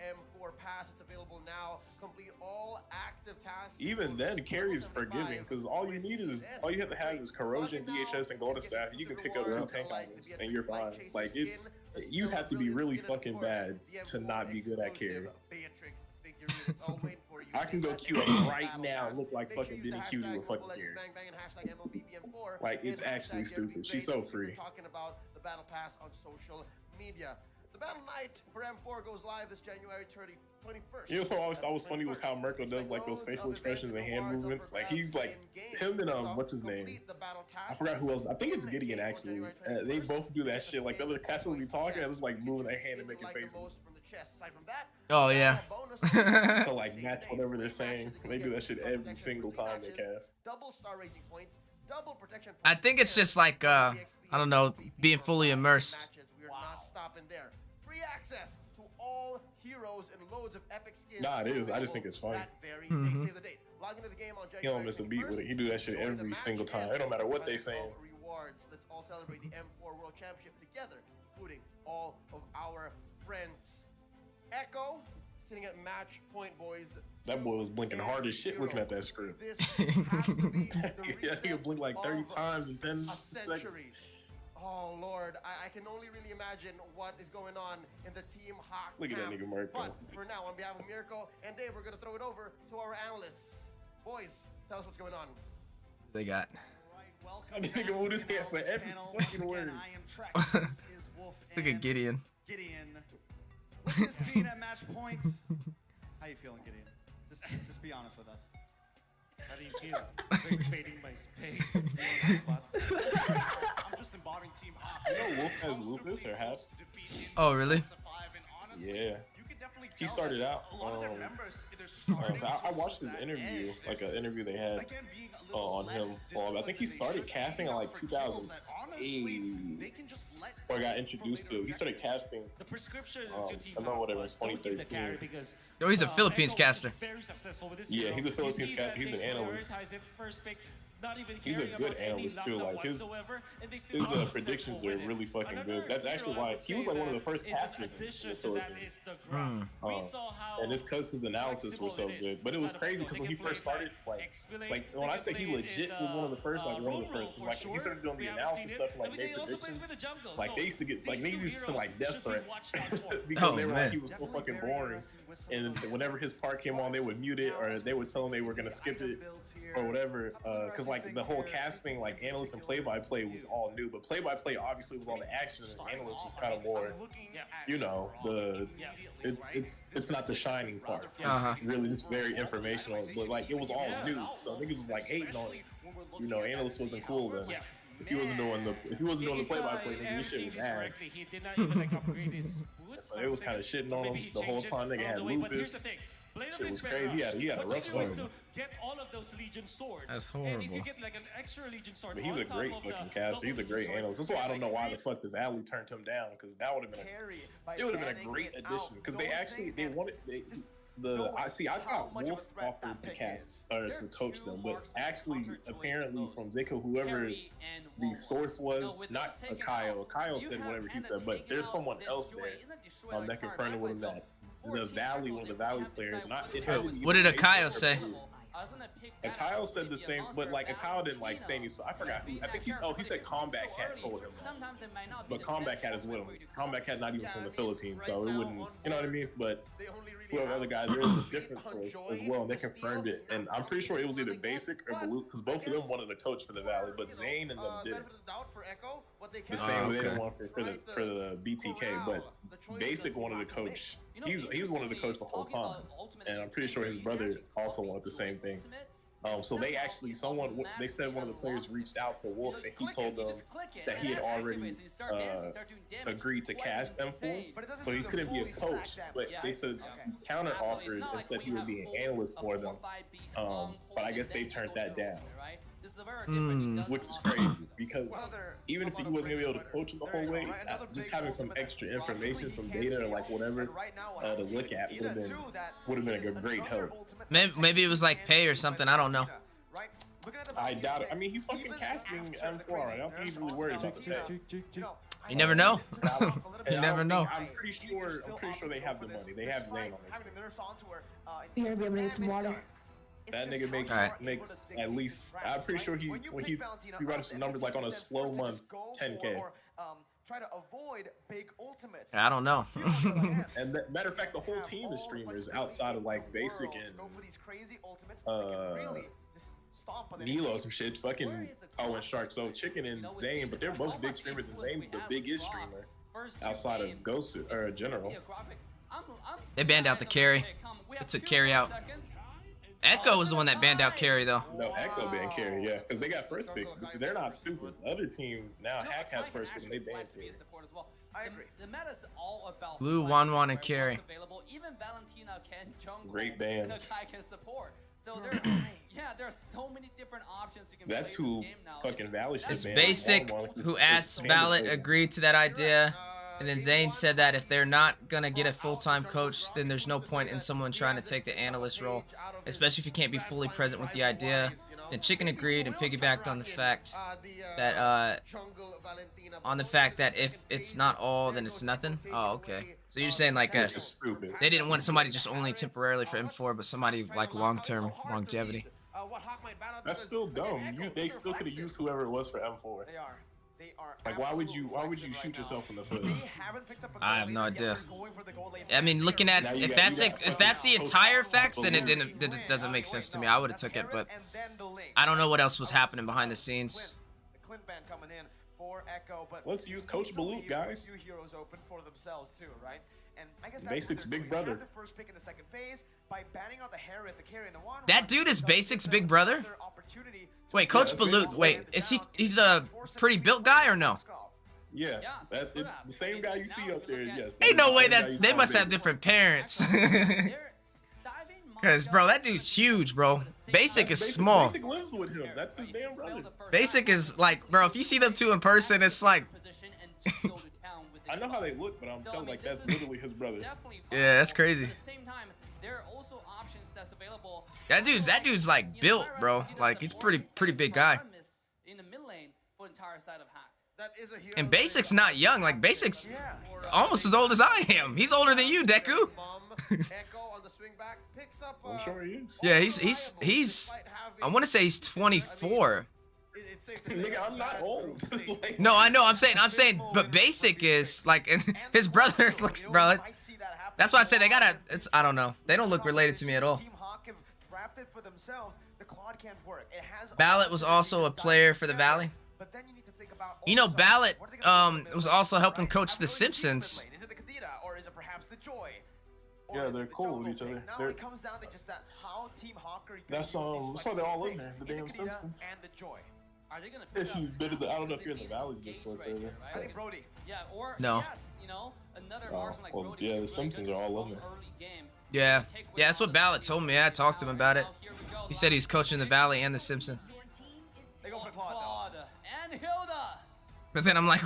M4 pass. It's available now. Complete all active tasks. Even then, Carry's forgiving because all you have to have is corrosion, DHS, and golden staff. And you can pick up 2 tank items and you're fine. Like you have to be really fucking bad to not be good at Carry. I can go queue up right now and look like fucking Benny Q to a fucking Carry. Like, it's actually stupid. She's so free. Talking about the battle pass on social media. The battle night for M4 goes live this January 21st. You know, so always funny was how Merkel does like those facial expressions and hand movements. Like he's like him and what's his name? I forgot who else. I think it's Gideon actually. They both do that shit. Like the other cats will be talking and just like moving their hand and making faces. Oh yeah. To like match whatever they're saying. They do that shit every single time they cast. Double star raising points, double protection. I think it's just like I don't know, being fully immersed. We are not stopping there. Free access to all heroes and loads of epic skins. Nah, it is. I just think it's funny. That very day. Save the date. Log into the game on He don't miss a beat with it. He do that shit every single time. It don't matter what they saying. Rewards. Let's all celebrate the M4 World Championship together, including all of our friends. Echo sitting at match point, boys. That boy was blinking hard as shit looking at that script. This has to be the Yeah, he could blink like 30 times in 10 a seconds. century. Oh Lord, I can only really imagine what is going on in the Team Haq Look at that camp. nigga Mirko. But for now, on behalf of Mirko and Dave, we're gonna throw it over to our analysts. Boys, tell us what's going on. They got. That nigga moved his hand for every fucking word. Look at Gideon. Gideon. With this being at match point, how you feeling, Gideon? Just be honest with us. How do you feel? Invading my space. I'm just embodying Team Haq. You know Wolf has lupus or has? Oh really? Yeah. He started out. I watched his interview, like an interview they had on him. I think he started casting in like 2008, or got introduced to. He started casting. The prescription to Team I don't know, whatever, was don't keep the 2013. carry because Oh, he's a Philippines Echo was caster. very successful with this Yeah, hero. he's a You Philippines see caster. that He's an they analyst. prioritize it first pick, not even He's a caring good about any analyst too. luck Like his whatsoever, and they still his are predictions successful are with it. really fucking Another good. That's hero actually I why would he was say like one of the that first is an casters in addition the to that Philippines. is the ground. We saw how And it's because his analysis was so good. But it was crazy because when he first started, like when I say he legit was one of the first, like one of the first, because like he started doing the analysis stuff and like made predictions. Like they used to get like niggas used to send like death threats because Oh, they were man. like he was so fucking boring. And whenever his part came on, they would mute it or they would tell him they were gonna skip it or whatever. Because like the whole casting, like analyst and play-by-play was all new, but play-by-play obviously was all the action, and analyst was kind of more, you know, the it's not the shining part. It's really just very informational, but like it was all new, so niggas was like hating on it. You know, analyst wasn't cool then. If he wasn't doing the play-by-play, nigga, this shit was ass. He did not even like upgrade his boots. So it was kind of shitting on him the whole time. Nigga had lupus. Shit was crazy. He had a rough one. Get all of those Legion swords. That's And if horrible. you get like an extra Legion sword, But he's a on top great of the fucking caster. He's a double great Legion analyst. sword, That's why I don't know why the like fuck the Valley turned him down, because that would have been a great addition. Because they wanted I got Wolf offered to cast or to coach them, but actually apparently from Zico, whoever the source was, not Akayo. Akayo said whatever he said, but there's someone else there that confirmed with him that one of the Valley players, What did Akayo say? Akayo said the same, but like Akayo didn't like say anything. So I forgot who. I think he said Combat Cat told him that. But Combat Cat is with him. Combat Cat not even from the Philippines, so it wouldn't, you know what I mean? But whoever other guys, there was a different source as well, and they confirmed it. And I'm pretty sure it was either Basic or Balut, because both of them wanted to coach for the Valley, but Zane and them didn't. The same way they didn't want for the BTK, but Basic wanted to coach. He was wanted to coach the whole time, and I'm pretty sure his brother also wanted the same thing. So they actually, they said one of the players reached out to Wolf and he told them that he had already agreed to cast M4, so he couldn't be a coach. But they said he counter offered and said he would be an analyst for them. But I guess they turned that down. Which is crazy because even if he wasn't gonna be able to coach him the whole way, just having some extra information, some data, or like whatever to look at would have been a great help. Maybe it was like pay or something. I don't know. I doubt it. I mean, he's fucking casting M4. Right? I don't think he's really worried about the pay. You never know. You never know. I'm pretty sure they have the money. They have Zane on their team. Here, be able to get some water. That nigga makes at least, I'm pretty sure when he runs some numbers like on a slow month, 10K. Try to avoid big ultimates. I don't know. And matter of fact, the whole team is streamers outside of like Basic and Nilo, some shit, fucking and Shark. So Chicken and Zane, but they're both big streamers, and Zane's the biggest streamer outside of Ghost or General. They banned out the carry. It's a carry out. Echo was the one that banned out carry though. No, Echo banned carry, yeah, because they got first pick. See, they're not stupid. The other team now, Haq has first pick and they banned carry. I agree. The meta is all about Blue 1-1 and carry. Even Valentina can jungle. Great bans. The guy can support. So there, there are so many different options you can That's play who this game now. fucking Valley should ban. Basic, who asked Ballot, agreed to that idea. And then Zane said that if they're not going to get a full-time coach, then there's no point in someone trying to take the analyst role, especially if you can't be fully present with the idea. And Chicken agreed and piggybacked on the fact that if it's not all, then it's nothing. Oh, okay. So you're saying like they didn't want somebody just only temporarily for M4, but somebody like long-term longevity. That's still dumb. They still could have used whoever it was for M4. They are Like, why would you shoot yourself in the foot? I have no idea. I mean, looking at if that's the entire facts, then it doesn't make sense to me. I would have took it, but I don't know what else was happening behind the scenes. Let's use Coach Balut, guys. Heroes open for themselves too, right? And I guess Basic's big brother. The first pick in the second phase by banning out the Harriet, the carry, and the one. That dude is Basic's big brother? Wait, Coach Balut, wait, he's a pretty built guy or no? Yeah, it's the same guy you see up there, yes. Ain't no way that they must have different parents. Cause bro, that dude's huge, bro. Basic is small. Basic lives with him. That's his damn brother. Basic is like, bro, if you see them two in person, it's like I know how they look, but I'm telling like that's literally his brother. Yeah, that's crazy. At the same time, there are also options that's available. That dude's like built, bro. Like he's pretty big guy. In the mid lane for the entire side of Haq. And Basic's not young. Like Basic's almost as old as I am. He's older than you, Deku. I'm sure he is. Yeah, he's I want to say he's 24. Nigga, I'm not old. Like, No, I know. I'm saying, but Basic is like, and his brother looks, bro. That's why I say they gotta. I don't know. They don't look related to me at all. Team Haq have drafted for themselves. The Claude can't work. It has Ballot was also a player for the Valley. But then you need to think about You know, Ballot was also helping coach The Simpsons. Is it the Kadira or is it perhaps the Joy? Yeah, they're cool with each other. Now it comes down to just that how Team Haq are that's why they're all in there. The damn Simpsons. And the Joy. Are they gonna If you've been I don't know if you're in the Valley's Discord server. I think Brody. Yeah, or No. yes, you know, another marksman like well, Brody. yeah, the who's Simpsons really are all good in there. early game. Yeah, that's what Ballot told me. I talked to him about it. He said he's coaching the Valley and the Simpsons. They go for Claude. Claude and Hilda. But then I'm like,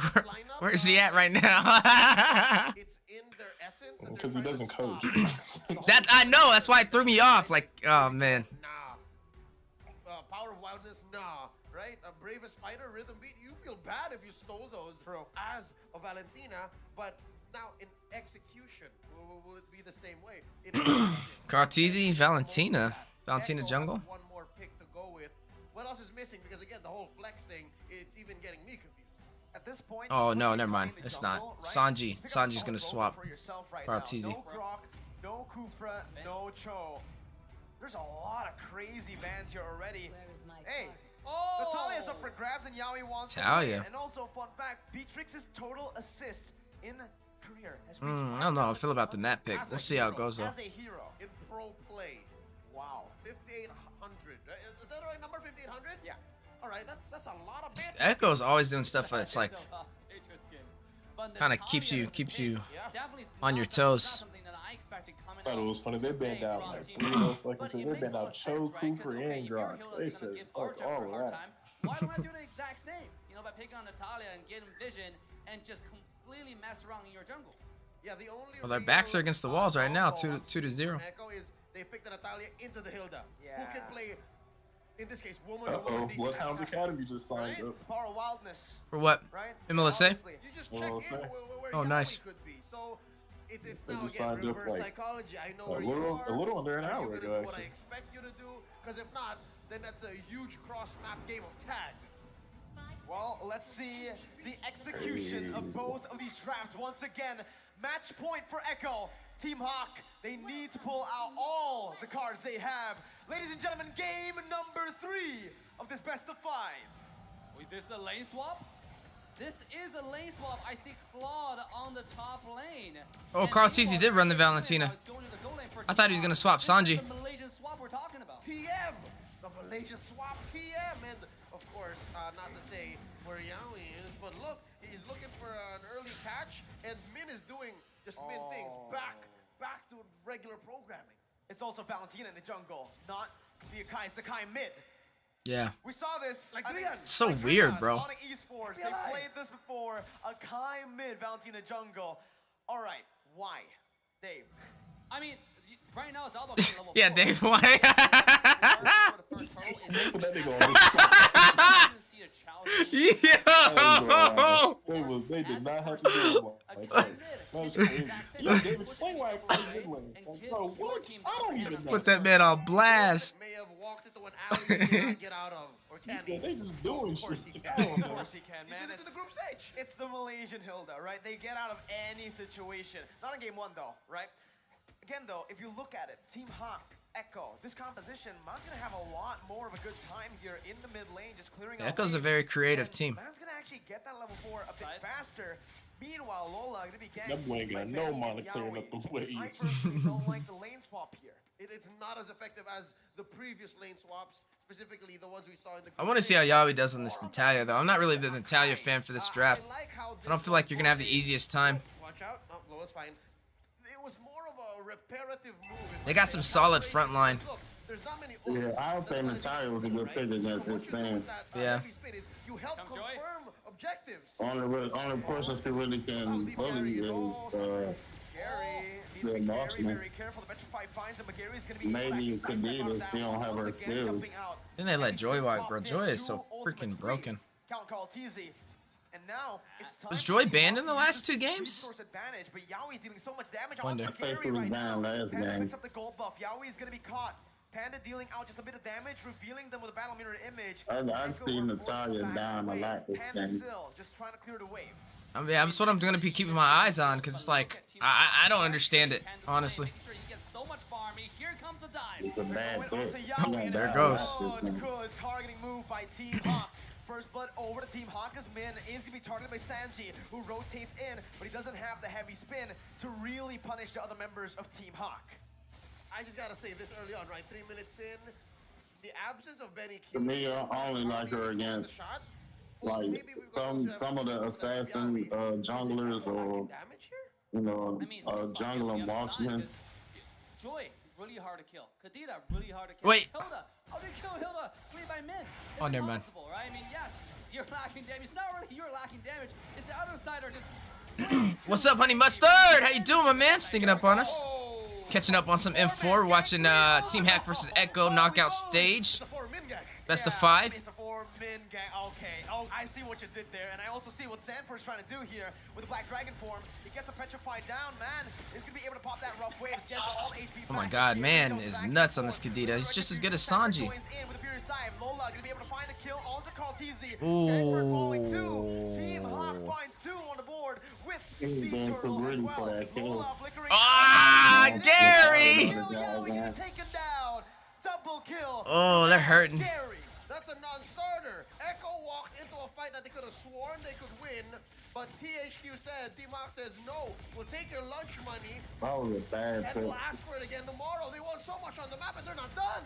where's he at right now? It's in their essence. Because he doesn't coach. That I know. That's why it threw me off. Like, oh man. Nah. Power of Wildness, nah. Right? Bravest Fighter, Rhythm Beat. You feel bad if you stole those as a Valentina, but now in execution, will it be the same way? Cartesi, Valentina Jungle. One more pick to go with. What else is missing? Because again, the whole flex thing, it's even getting me confused. At this point, Oh no, never mind. It's not. Sanji's gonna swap Cartesi. No Grok, no Kufra, no Cho. There's a lot of crazy bans here already. Hey, Natalia's up for grabs and Yaoi wants to Talia. play. And also, fun fact, Beatrix's total assists in career has reached I don't know how I feel about the Nat pick. We'll see how it goes though. As a hero. In pro play. Wow. 5,800. Is that that right number? 1500? Yeah. All right, that's a lot of bits. Echo's always doing stuff that's like kind of keeps you on your toes. I thought it was funny. They banned out like 3 of those fucking things. They banned out Cho, Cooper, and Grox. They said, fuck all of that. Why don't I do the exact same? You know, by picking on Natalia and getting vision and just completely mess around in your jungle. Yeah, the only Well, their backs are against the walls right now, 2-0. Echo is they picked the Natalia into the Hilda. Yeah. Who can play, in this case, woman Uh-oh, defense. Bloodhound Academy just signed Right? up. Power of wildness, For what? right? MLSA? Obviously. You just Well, check in okay. where Oh, Yaoi nice. could be. So it's They now just again signed up, reverse like, psychology. I know a where little- you are. a little under an Are you hour gonna ago, do what I actually. expect you to do? Because if not, then that's a huge cross-map game of tag. Well, let's see the execution of both of these drafts once again. Match point for Echo. Team Haq, they need to pull out all the cards they have. Ladies and gentlemen, game number 3 of this best of 5. Wait, this is a lane swap? This is a lane swap. I see Claude on the top lane. Oh, And Carl meanwhile, Teasy did run the Team Haq Valentina. is going to the goal lane for I thought he was Team gonna Haq. swap This Sanji. is the Malaysian swap we're talking about. TM, the Malaysia swap TM, and of course, not to say where Yaoi is, but look, he's looking for an early catch, and Min is doing just Min things back to regular programming. It's also Valentina in the jungle, not the Akai Sakai mid. Yeah. We saw this. Like I think, Leon. So like weird, Leon, bro. Onyx Esports, they FBI. played this before. Akai mid, Valentina jungle. All right, why? Dave. I mean, right now it's all about getting level Yeah, 4. Dave, why? Put that nigga on the spot. Yo! They did not have to do it like that. That's crazy. Yo, Dave, explain why I played mid lane. Like, bro, what? I don't even know. Put that man on blast. May have walked into an alley he did not get out of, or can he? They just doing Of course shit. he I can. don't Of know. course he can, He man. did this in the group stage. It's the Malaysian Hilda, right? They get out of any situation. Not in game 1, though, right? Again, though, if you look at it, Team Haq, Echo, this composition, Man's gonna have a lot more of a good time here in the mid lane, just clearing out Echo's a waves. very creative And team. Man's gonna actually get that level 4 a bit Right. faster. Meanwhile, Lola gonna be That boy ain't got no mana clearing up the waves. I personally don't like the lane swap here. It's not as effective as the previous lane swaps, specifically the ones we saw in the I want to see how Yaoi does on this Natalia, though. I'm not really the Natalia fan for this draft. I don't feel like you're going to have the easiest time. Watch out. No, Loa's fine. It was more of a reparative move. They got some solid front line. Look, there's not many Yeah, ults. I don't think That's what Natalia was a it good is, pick right? against So this what you do fan. with that, Yeah. heavy spin is you help Come, Joy. confirm objectives. Only person who really can bully is Gary needs the to be marksman. very careful. The Petrify finds him, but Gary's gonna be Maybe able to actually sidestep Kadena, off that she don't one. have Once her again, skills. jumping out. Then they let And Joy he's walk, popped bro. in Joy is two so ultimates, freaking 3. broken. Count call TZ. And now it's time Was for Joy Team banned Haq in the to last use 2 games? resource advantage, but Yaoi's dealing so much damage Wonder. onto I think Gary she was right down now. last Panda game. picks up the gold buff. Yaoi's gonna be caught. Panda dealing out just a bit of damage, revealing them with a battle mirror image. I've Echo seen were forced Natalia back down a away. lot this Panda game. still just trying to clear the wave. I mean, that's what I'm going to be keeping my eyes on, because it's like, I don't understand it, honestly. Making sure you get so much farming. Here comes the dive. It's a bad Going pick. onto Yaoi, and there it's it a goes. Good targeting move by Team Haq. First blood over to Team Haq as Min is gonna be targeted by Sanji, who rotates in, but he doesn't have the heavy spin to really punish the other members of Team Haq. I just gotta say this early on, right? 3 minutes in, the absence of Benny To me, I only like her against like some of the assassin junglers or I mean, jungler marksmen. Joy, really hard to kill. Kadena, really hard to kill. Wait. Hilda, how do you kill Hilda? Flee by mid. It's Oh, never mind. impossible, right? I mean, yes, you're lacking damage. It's not really you're lacking damage. It's the other side are just. What's up, Honey Mustard? How you doing, my man? Sneaking up on us. Catching up on some M4, watching Team Haq versus Echo knockout stage. Best of 5. It's a 4-min gang. Okay. Oh, I see what you did there, and I also see what Sanford's trying to do here with the Black Dragon form. He gets the Petrified down, man. He's gonna be able to pop that rough waves. Gets all HP Oh my back. God, man Goes is back and nuts on forth. this Kadena. He's just as good as Sanford Sanji. joins in with a furious dive. Lola gonna be able to find a kill onto Call TZ. Sanford falling 2. Team Haq finds 2 on the board with He's the being too turtle as greedy well. for that kill. Lola flickering. Ah, out. Gary! Kill, Yaoi gets taken down. Double kill. Oh, they're hurting. Gary. That's a non-starter. Echo walked into a fight that they could have sworn they could win, but THQ said, Team Haq says, no, we'll take your lunch money That was a bad and pick. we'll ask for it again tomorrow. They won so much on the map and they're not done.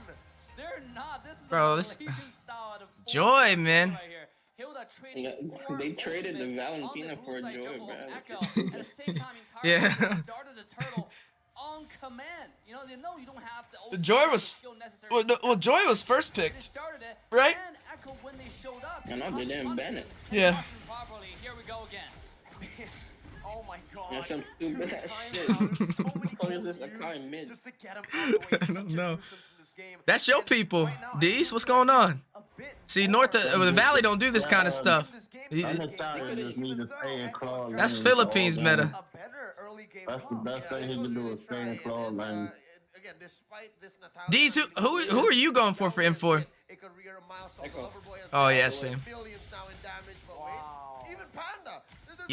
They're not. This is Bro, a this- Legion style out of Joy, full man. right here. Hilda trading Yeah, four they traded the ultimates Valentina on the for blue side Joy, jungle of man. Echo. At the same time, Yeah. entirely started the turtle on command. You know, they know you don't have the Joy was Joy was first They picked, started it, right? and Echo, when they showed up, I know, they didn't ban it. Yeah. Properly. Here we go again. Oh my god. That's some stupid ass Timeout. shit. There's so many What is goals this, a used kind mid? just to get him out of the way. I Such don't a know. nuisance in this game. That's your And people. right now, I Deez, think what's we're going on? a bit See, more the Valley don't do this kind of stuff. this game. He- I'm Italian, just need to stay in claw lane. That's Philippines all meta. game. A better early game That's the comp. best thing he can do is stay in claw lane. Again, despite this Deez, who are you going for M4? Oh, yeah, same. Billions now in damage, but wait, even Panda.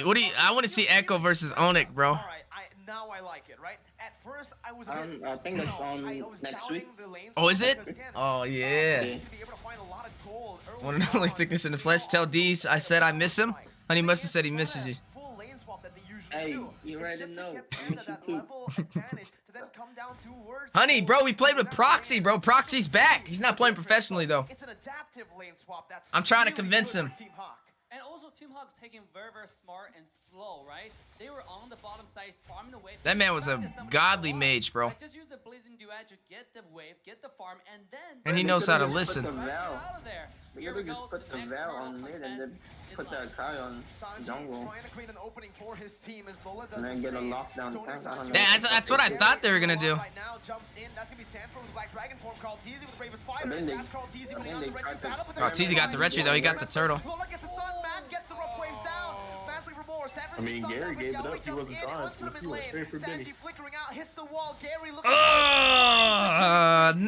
What do you? I want to see Echo versus Onyx, bro. All right, now I like it, right? At first, I was a bit, I think that's on I was next doubting week. the lanes Oh, is it? because, again, Oh, he's yeah. gonna be able to find a lot of gold early One and only on. thickness in the flesh. Tell Deez I said I miss him. Honey must have said he misses you. Full lane swap that they usually Hey, do. you It's already just to know. get I Panda miss you that too. level advantage to then come down to worse Honey, bro, we played with goals. Proxy, bro. Proxy's back. He's not playing professionally, though. It's an adaptive lane swap that's I'm trying to really convince good him. for Team Haq. And also, Team Hawk's taking very, very smart and slow, right? They were on the bottom side, farming the wave. That man was a godly mage, bro. Just use the Blazing Duet to get the wave, get the farm, and then... And he They knows how to could've just listen. put the Val. out of there. They Here we could've go, just put the next Val turtle on mid and then contest is put that Kai on Sanji jungle. trying to create an opening for his team as Lola does And then the get a same. lockdown Tony tank. I don't Sanji- know. Yeah, that's what I thought they were gonna do. Right now jumps in. That's gonna be Sanford with Black Dragon form. Carl Teasy with Bravest Fighter. then they- That's Carl Teasy I winning think on they the retro tried to- battle. But Oh, Teasy got the retro, though. He got the turtle. Lola gets the stun, man. Gets the rough waves down. Fastly for more. Sanford I mean, gets Gary stunned gave it down, but up. Yaoi He wasn't jumps in trying onto to. the mid He went lane. straight for Benny. Sanji flickering out, hits the wall. Gary looking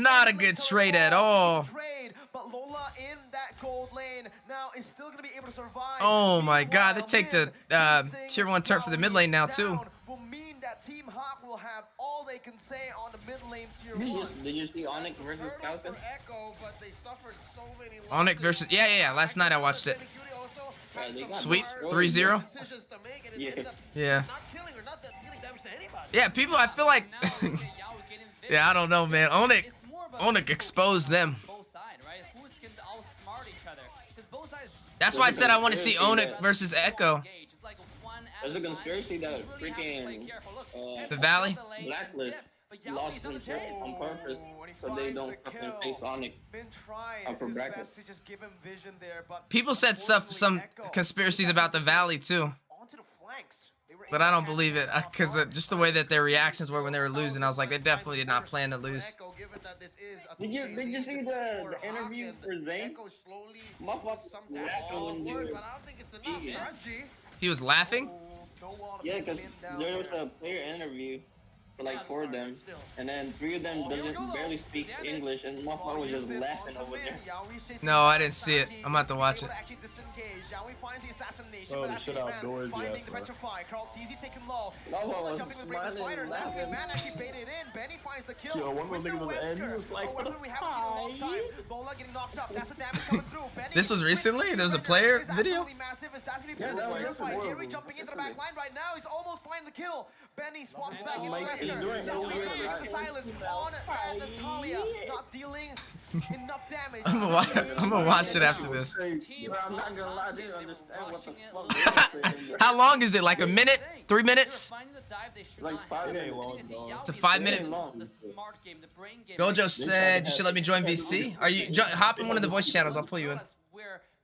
Not a good trade at all. trade, but Lola in that gold lane now is still gonna be able to survive. Oh my God, they Meanwhile, take the mid, chasing tier 1 turret for the mid lane now too. down will mean that Team Haq will have all they can say on the mid lane tier Did 1. you see Onyx versus Falcon? Onyx versus last night I watched it. Yeah, they got Sweet, destroyed. 3-0. Yeah. Yeah. Yeah, people, I feel like, yeah, I don't know, man. Onyx exposed them. Both sides, right? Who's going to outsmart each other? Because both sides... That's why I said I want to see Onyx versus Echo. It's like one at There's a time. conspiracy that You really have to play freaking careful. Look, The Valley? Blacklist lost some chips on purpose so they don't fucking face Onyx. Been trying Upper his bracket. best to just give him vision there, but People said some unfortunately, Echo conspiracies about the Valley too, onto the flanks. They were but able I to don't catch believe it them off because guard. just the way that their reactions were when they were losing, I was like, they definitely did not plan to lose. Did you see the interview for Zayn? Motherfucker laughing when they were speaking. He was laughing. Don't wanna Yeah, be because pinned down there was there. a player interview for like 4 of them, and then 3 of them doesn't barely speak English, and motherfucker was just laughing over there. No, I didn't see it. I'm about to watch it. Oh, the shit outdoors, yes, sir. Motherfucker was smiling and laughing. Yo, one of the niggas at the end, he was like, "What This was recently? There was a player video? Yeah, that was Gary horrible. jumping into the back line right now. He's almost finding the kill. Benny swaps back into Mike, he's Lester. doing Now no we weird can alive. the silence on Natalia. Not dealing enough damage. I'm gonna watch it after this. Bro, I'm not gonna lie, I didn't understand what the fuck they were saying, bro. How long is it? Like a minute? 3 minutes? Like 5 It ain't minutes. long, dog. It's a 5-minute. The smart game, the brain game. Gojo said you should let me join VC. Are you hop in one of the voice channels? I'll pull you in.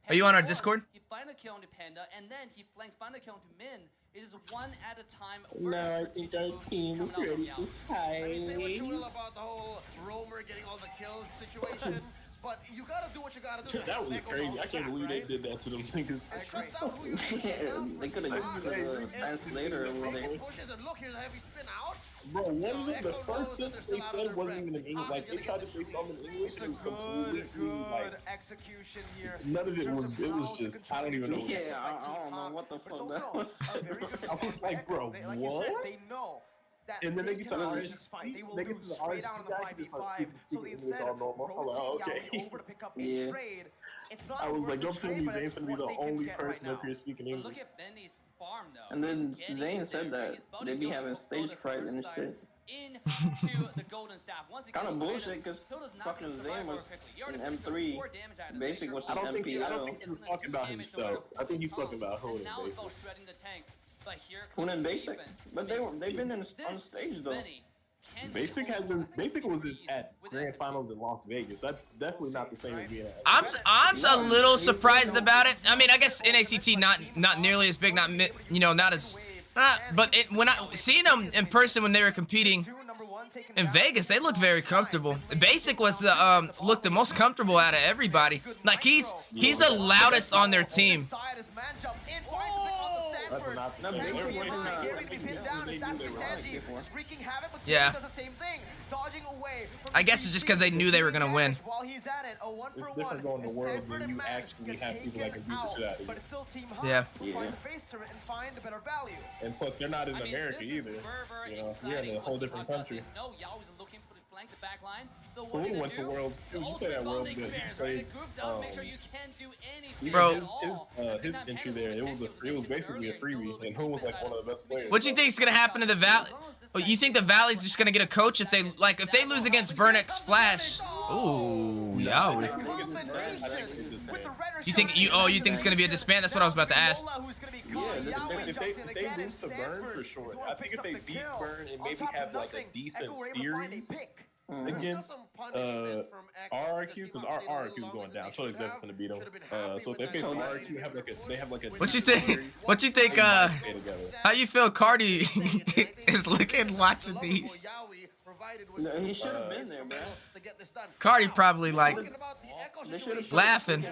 Are you on our Discord? He find a kill on the Panda, and then he flanks find a kill on to Min. It is one at a time. No, I think our team is ready to I mean, say what you fight. will about the whole roamer getting all the kills situation, but you gotta do what you gotta do. to That help was Echo crazy. bounce I can't back, believe they right? did that to them niggas. And shut down who you shut down. They could have got the translator over Make there. it pushes and look, here's a heavy spin out. Bro, one of them, the Echo first knows that sentence they're they still out of said their wasn't even in breath. English. Like, they tried to say something in English, It's it a was good, completely, like, execution here. none of it In terms was, of it was how to just, control I don't even know. the what it game Yeah, by I Team don't know Haq, what the but fuck it's that also was. a very good I was response like, from bro, Echo. Like you said, what? they know that And then they they get to cannot the lose this fight. They will they get to lose the straight RSG out on the guy, he just starts 5v5. speaking So they English instead all normal. I'm like, rotate okay. Yaoi over to pick up a Yeah. trade. It's not I a was worth like, the don't tell trade, me but Zane's it's gonna be what the they can only get person right up here now. speaking But English. look at Benny's farm though. And then He's getting Zayn there, said that he's about they to be go having for stage the fright and size. shit. into the golden staff. Once he Kind of gets those bullshit items, because he'll just not fucking survive Zane very was quickly. You already in pushed him M3. 4 damage items. Basic Make was sure I don't think MP, he I don't- was talking about himself. I think he's talking about and Hood now and it's all Basic. shredding the tanks. But here Who comes in the Basic? defense. But they've been on This stage though. many can be Basic overcome Basic was easily at with Grand SMG. Finals in Las Vegas. That's definitely not the same as being at. I'm a little surprised about it. I mean, I guess NACT not nearly as big, not as. But when I seen them in person when they were competing in Vegas, they looked very comfortable. Basic was looked the most comfortable out of everybody. Like he's the loudest on their team. Yeah. I guess it's just because they knew they were gonna win. It's different going to Worlds and you actually have people that can beat the shit out of you. Yeah. And plus, they're not in America either. You know, we're in a whole different country. No, Yaoi's looking for the flank, the back line. So what Who are you went to gonna do? Worlds? The You ultimate played at Worlds bonding good. You experience, played, right? Group down, make sure you can't do anything Bro. at all. his entry there, it was basically a freebie, and Hoon was like one of the best players. What you think is gonna happen to the Valley? Oh, you think the Valley's just gonna get a coach if they lose against Burnix Flash? Ooh, yeah. You think it's gonna be a disband? That's what I was about to ask. Yeah, if they lose to Burn, for sure. I think if they beat Burn and maybe have like a decent series against RRQ, because RRQ is going down, so it's definitely gonna beat them. So if they face RRQ, they have like a. What you think? What you think? How you feel? Cardi is looking watching these. No, he should have been there, man. Cardi probably like They should have laughing.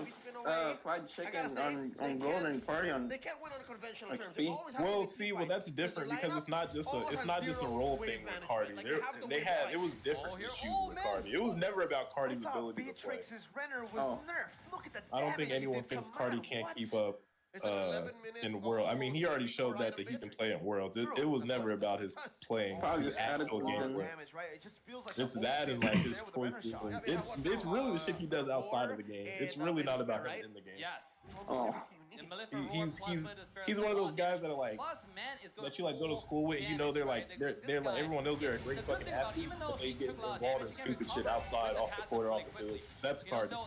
Fried chicken on Golden Party on. They can't win on conventional Like, terms. see? They always have Well, to see, fight. well that's different Because the because it's not just lineup a almost role has thing zero with Cardi. wave They management. Like, they they had have it was to different win issues twice. with Cardi. It was never about Cardi's ability to play. Renner was Oh. nerfed. Look at the I don't think damage he anyone did to thinks Cardi Ram. can't What? keep up It's an 11-minute in World. I mean, he already showed that he can play in Worlds. It was never about his playing, Probably his just added actual to his gameplay. Damage, right? It just feels like It's the that whole and thing like is his there with the Renner choices. shot. And it's really the shit he does outside of the game. It's really not about him in the game. Yes. Oh. And Melissa Roar's plus split is fairly He's one of those good. guys that are like Plus, man is going that you like go to school with. And you know they're like they're like everyone knows they're a great fucking athlete, but they get involved in stupid shit outside, off the court, or off the field. That's Cardi. So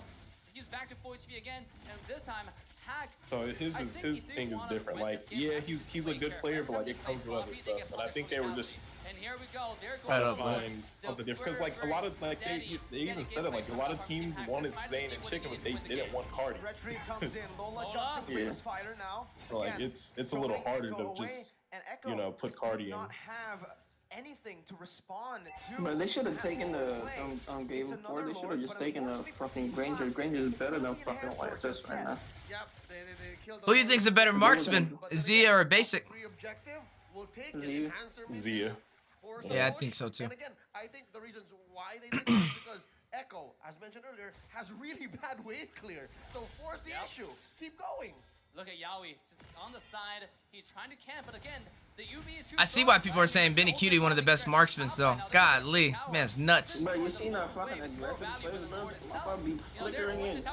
he's back to full HP again, and this time Haq. So his thing is different. Like, yeah, he's a good player, but like it comes with other stuff. And I think they were just And here we go. They're I going don't for know. find something different. Because like a lot of like they even said it, like a lot of teams wanted Zayn and Chicken, but they didn't want Cardi. Red Tree comes in. Lola jumps into this fighter now. So like Again, it's a little throwing harder Echo to away, just and Echo you know put just Cardi did in. not have anything to respond to. But they should have taken the game before. They should have just taken the fucking Granger. Granger is better than fucking Atlantis right now. Yep, they killed Who do you think's a better marksman, Zia or Basic? Objective will take it. Zia. Enhancer Zia. Yeah, I think so too. And again, I think the reasons why they did this is because Echo, as mentioned earlier, has really bad wave clear. So force the issue. Keep going. Look at Yaoi just on the side. He's trying to camp, but again, the UB is too I see strong, why people are right? saying Benny Cutie one of the best marksmen though. Golly, man's nuts. But you seen that fucking aggressive plays, bro? I'll probably be flickering in.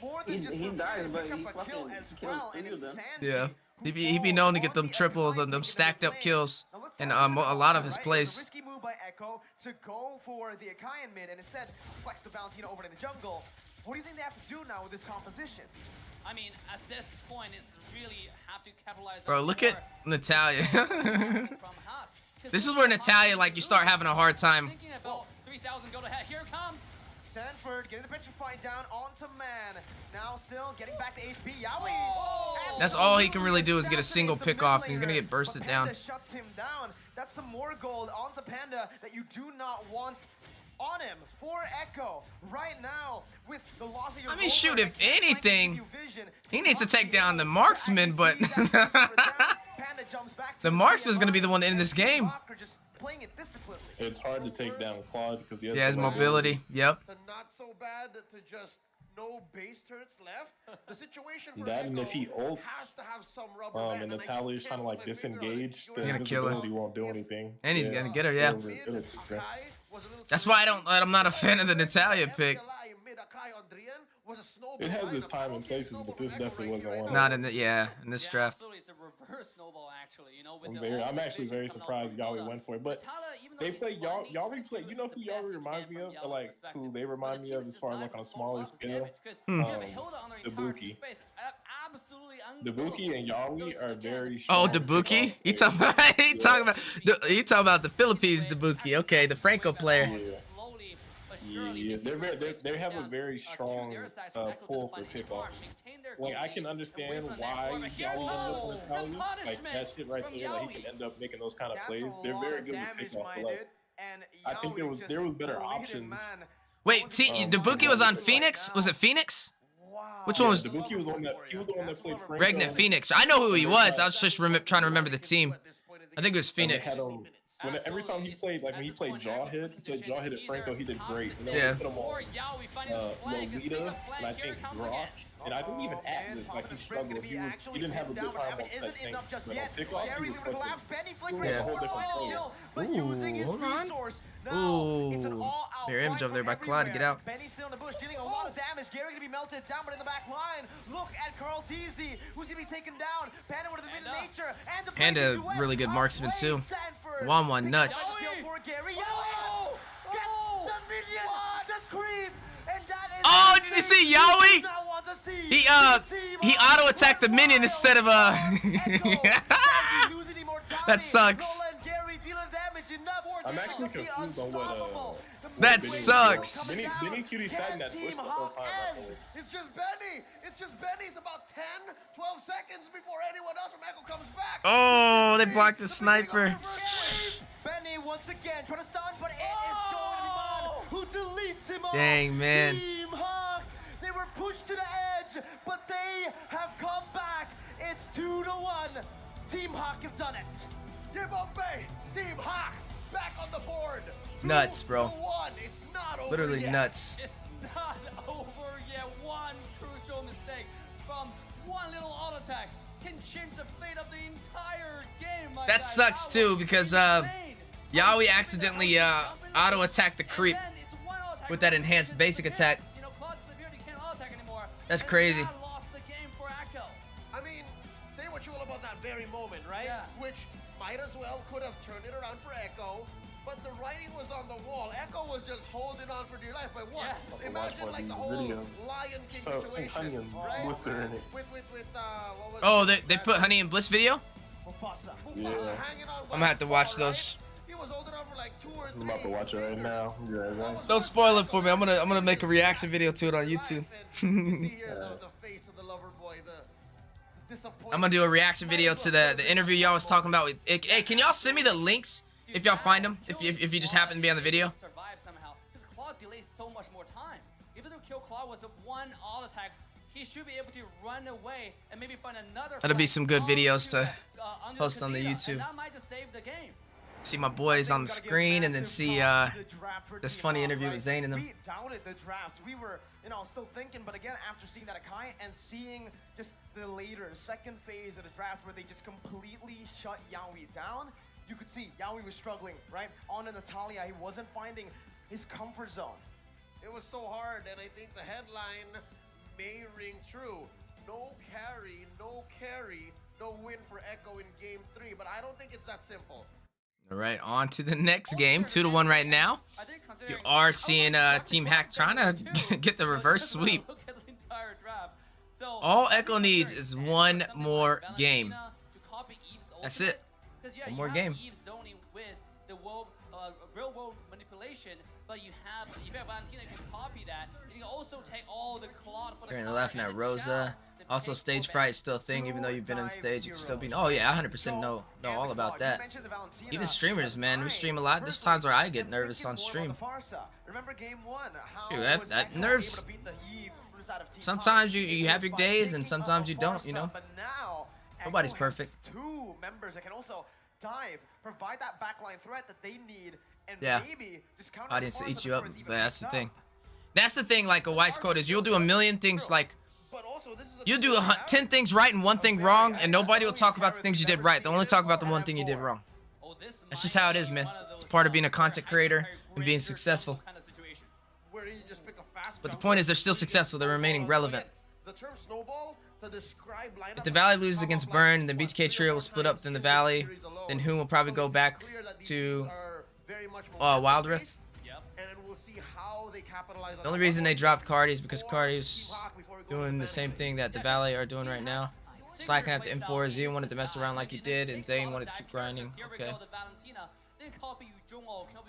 More than just He for dies, pick but up he a fucking kill as kills well, and three of it's them. Sanji Yeah. who He be known to get them won the triples and them stacked up kills in a lot of his Right? It was a plays. risky move by Echo to go for the Akayan mid and instead flex the Valentina over to the jungle. What do you think they have to do now with this composition? I mean, at this point, it's really have to capitalize. Bro, on look more at Natalia. from Haq. This is where Natalia, like, you start having a hard time. Thinking about 3,000 go to head. Here it comes. Sanford getting the petrify down onto man. Now still getting back to HP. Yaoi. That's all he can really do is get a single pick off. He's gonna get bursted down. Panda shuts him down. That's some more gold onto Panda that you do not want on him for Echo right now with the loss of your I mean, shoot, if anything, he needs to take down the marksman, marksman, but the marksman's gonna be the one to end this game. It's hard to take down Claude because he has Yeah, his mobility. Yep. To not so bad to just no base turrets left. The situation for That and Echo if he ults, has to have some rubber band, and I just Natalia's can't trying to like put my finger on it. disengage, You the He's gonna kill her. invisibility won't do anything. And he's gonna get her, yeah. It'll take her. Kai was a little That's too why late. I'm not a fan of the Natalia pick. made Akai on Drian was a snowball. It has its lineup. time I and don't see any places, but snowball this from Echo definitely right wasn't here. one. Not in the in this draft. Absolutely, it's a reverse snowball actually. You know, with I'm actually very surprised Yawi went for it. But they play Yawi play. You know who Yawi reminds me of? Or like who they remind me of as far as like on a smaller scale? Dabuki. Dabuki and Yawi are very strong. Oh, Dabuki? He talking about he talking about the Philippines Dabuki. Okay, the Franco player. Yeah, they have a very strong pull for pickoffs. Like I can understand why Yawi ended up in Italia. Like that shit right there, like he can end up making those kind of plays. They're very good with pickoffs. But like, I think there was better options. Wait, Dabuki was on Phoenix? Was it Phoenix? Which one was? Dabuki was on that. He was the one that played Franco. Regnant Phoenix. I know who he was. I was just trying to remember the team. I think it was Phoenix. Every time he played, like when he played Jawhead, at Franco, he did great. You know, Yeah. He put him on Lolita, and I think Grok, and I think even Atlas, like he struggled. He didn't have a good time on set tank, but on pickoff, he was fucking a whole different player. Ooh, hold on. Ooh, their image over there by Claude. Get out. Benny still in the bush, dealing a lot of damage. Gary gonna be melted down, but in the back line, look at Carl Teasy, who's gonna be taken down. Panda with the mid nature, and the Panda, really good marksman too. 1-1 nuts. Oh, did you see Yawi? He auto attacked the minion instead of That sucks. I'm actually confused on what That sucks. Benny Cutie sat in that bush the whole time. It's just Benny. It's just Benny. It's about 10, 12 seconds before anyone else from Echo comes back. Oh, they blocked the sniper. Benny once again trying to stun, but it is going to be Mon who deletes him off. Dang, man. Team Haq, they were pushed to the edge, but they have come back. It's 2-1. Team Haq have done it. Give up, Bay. Team Haq back on the board. Nuts, bro. 2-1. It's not over Literally yet. nuts. It's not over yet. One crucial mistake from one little auto attack can change the fate of the entire game. That sucks too because Yawi accidentally auto attacked the creep with that enhanced basic attack. That's crazy. I mean, say what you will about that very moment, right? Yeah. Which might as well could have turned it around for Echo, but the writing was on the wall. Echo was just holding on for dear life. But what? Yes. Imagine like the whole Lion King situation, right? What's her in it? With what was Oh, it? they put Honey and Bliss video? Mufasa. Yeah. Hanging on I'm gonna have to watch right? those. He was holding on for like 2 or 3. I'm about to watch it right now. Yeah, right. Don't spoil it for me. I'm gonna make a reaction video to it on YouTube. You see here the face of the lover boy, the disappointment. I'm gonna do a reaction video to the interview y'all was talking about. Hey, can y'all send me the links if y'all find them? If you just happen to be on the video. Survive somehow. Because Claude delays so much more time. Even though Kill Claude was a one auto attack, he should be able to run away and maybe find another. That'll be some good videos to under post on the Kadena, YouTube. and that might just save the game. See my boys on the screen and then see this funny interview with Zane and them. We doubted the draft. We were, still thinking, but again, after seeing that Akai and seeing just the later second phase of the draft where they just completely shut Yawi down, you could see Yawi was struggling, right? On to Natalia, he wasn't finding his comfort zone. It was so hard, and I think the headline may ring true. No carry, no win for Echo in game 3, but I don't think it's that simple. All right, on to the next game. 2-1 right now. You are seeing Team Haq trying to get the reverse sweep. All Echo needs is one more game. That's it. One more game. Real world manipulation, but if you have Valentina, you can copy that. You can also take all the Claude for the. You're laughing at Rosa. Also, stage fright is still a thing. Even though you've been on stage, you can still be. Oh yeah, 100% know all about that. Even streamers, man, we stream a lot. There's times where I get nervous on stream. Remember game 1? Dude, that nerves. Sometimes you have your days, and sometimes you don't. Nobody's perfect. 2 members that can also dive, provide that backline threat that they need, and yeah. maybe just counter Audience to the eat you up. even That's the up. thing. That's the thing. Like a wise quote is, you'll do a million things like. But also, this is You do 10 things right and 1 thing wrong, and nobody will talk about the things you did right. They'll only talk about the 1 thing you did wrong. That's just how it is, man. It's part of being a content creator and being successful. where you just pick a fast But the point is, they're still successful. They're remaining relevant. The term snowball to describe lineups. If the Valley loses against Burn, then BTK Trio will split up. Then the Valley, then Hoon will probably go back to Wild Rift. The only reason they dropped Cardi is because Cardi's doing the same thing that the Valley are doing right now. Slacking at the M4. Z wanted to mess around like he did, and Zane wanted to keep grinding. Okay.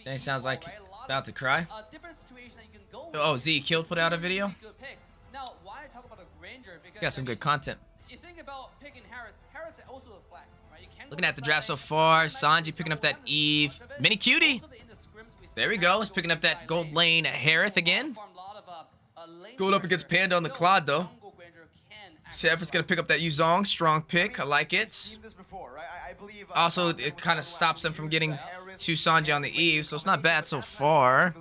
Then it sounds like about to cry. Oh, Z Killed put out a video. Now, why I talk about a Granger? Because Got some good content. You think about picking Harris. Harris is also a flex, right? You can't Looking at the draft so far, Sanji picking up that Eve. Mini Cutie. There he goes, picking up that gold lane Harith again. Going up against Panda on the Claude, though. Sef's gonna pick up that Yuzong. Strong pick. I like it. Also, it kind of stops them from getting to Sanji on the Eve, so it's not bad so far.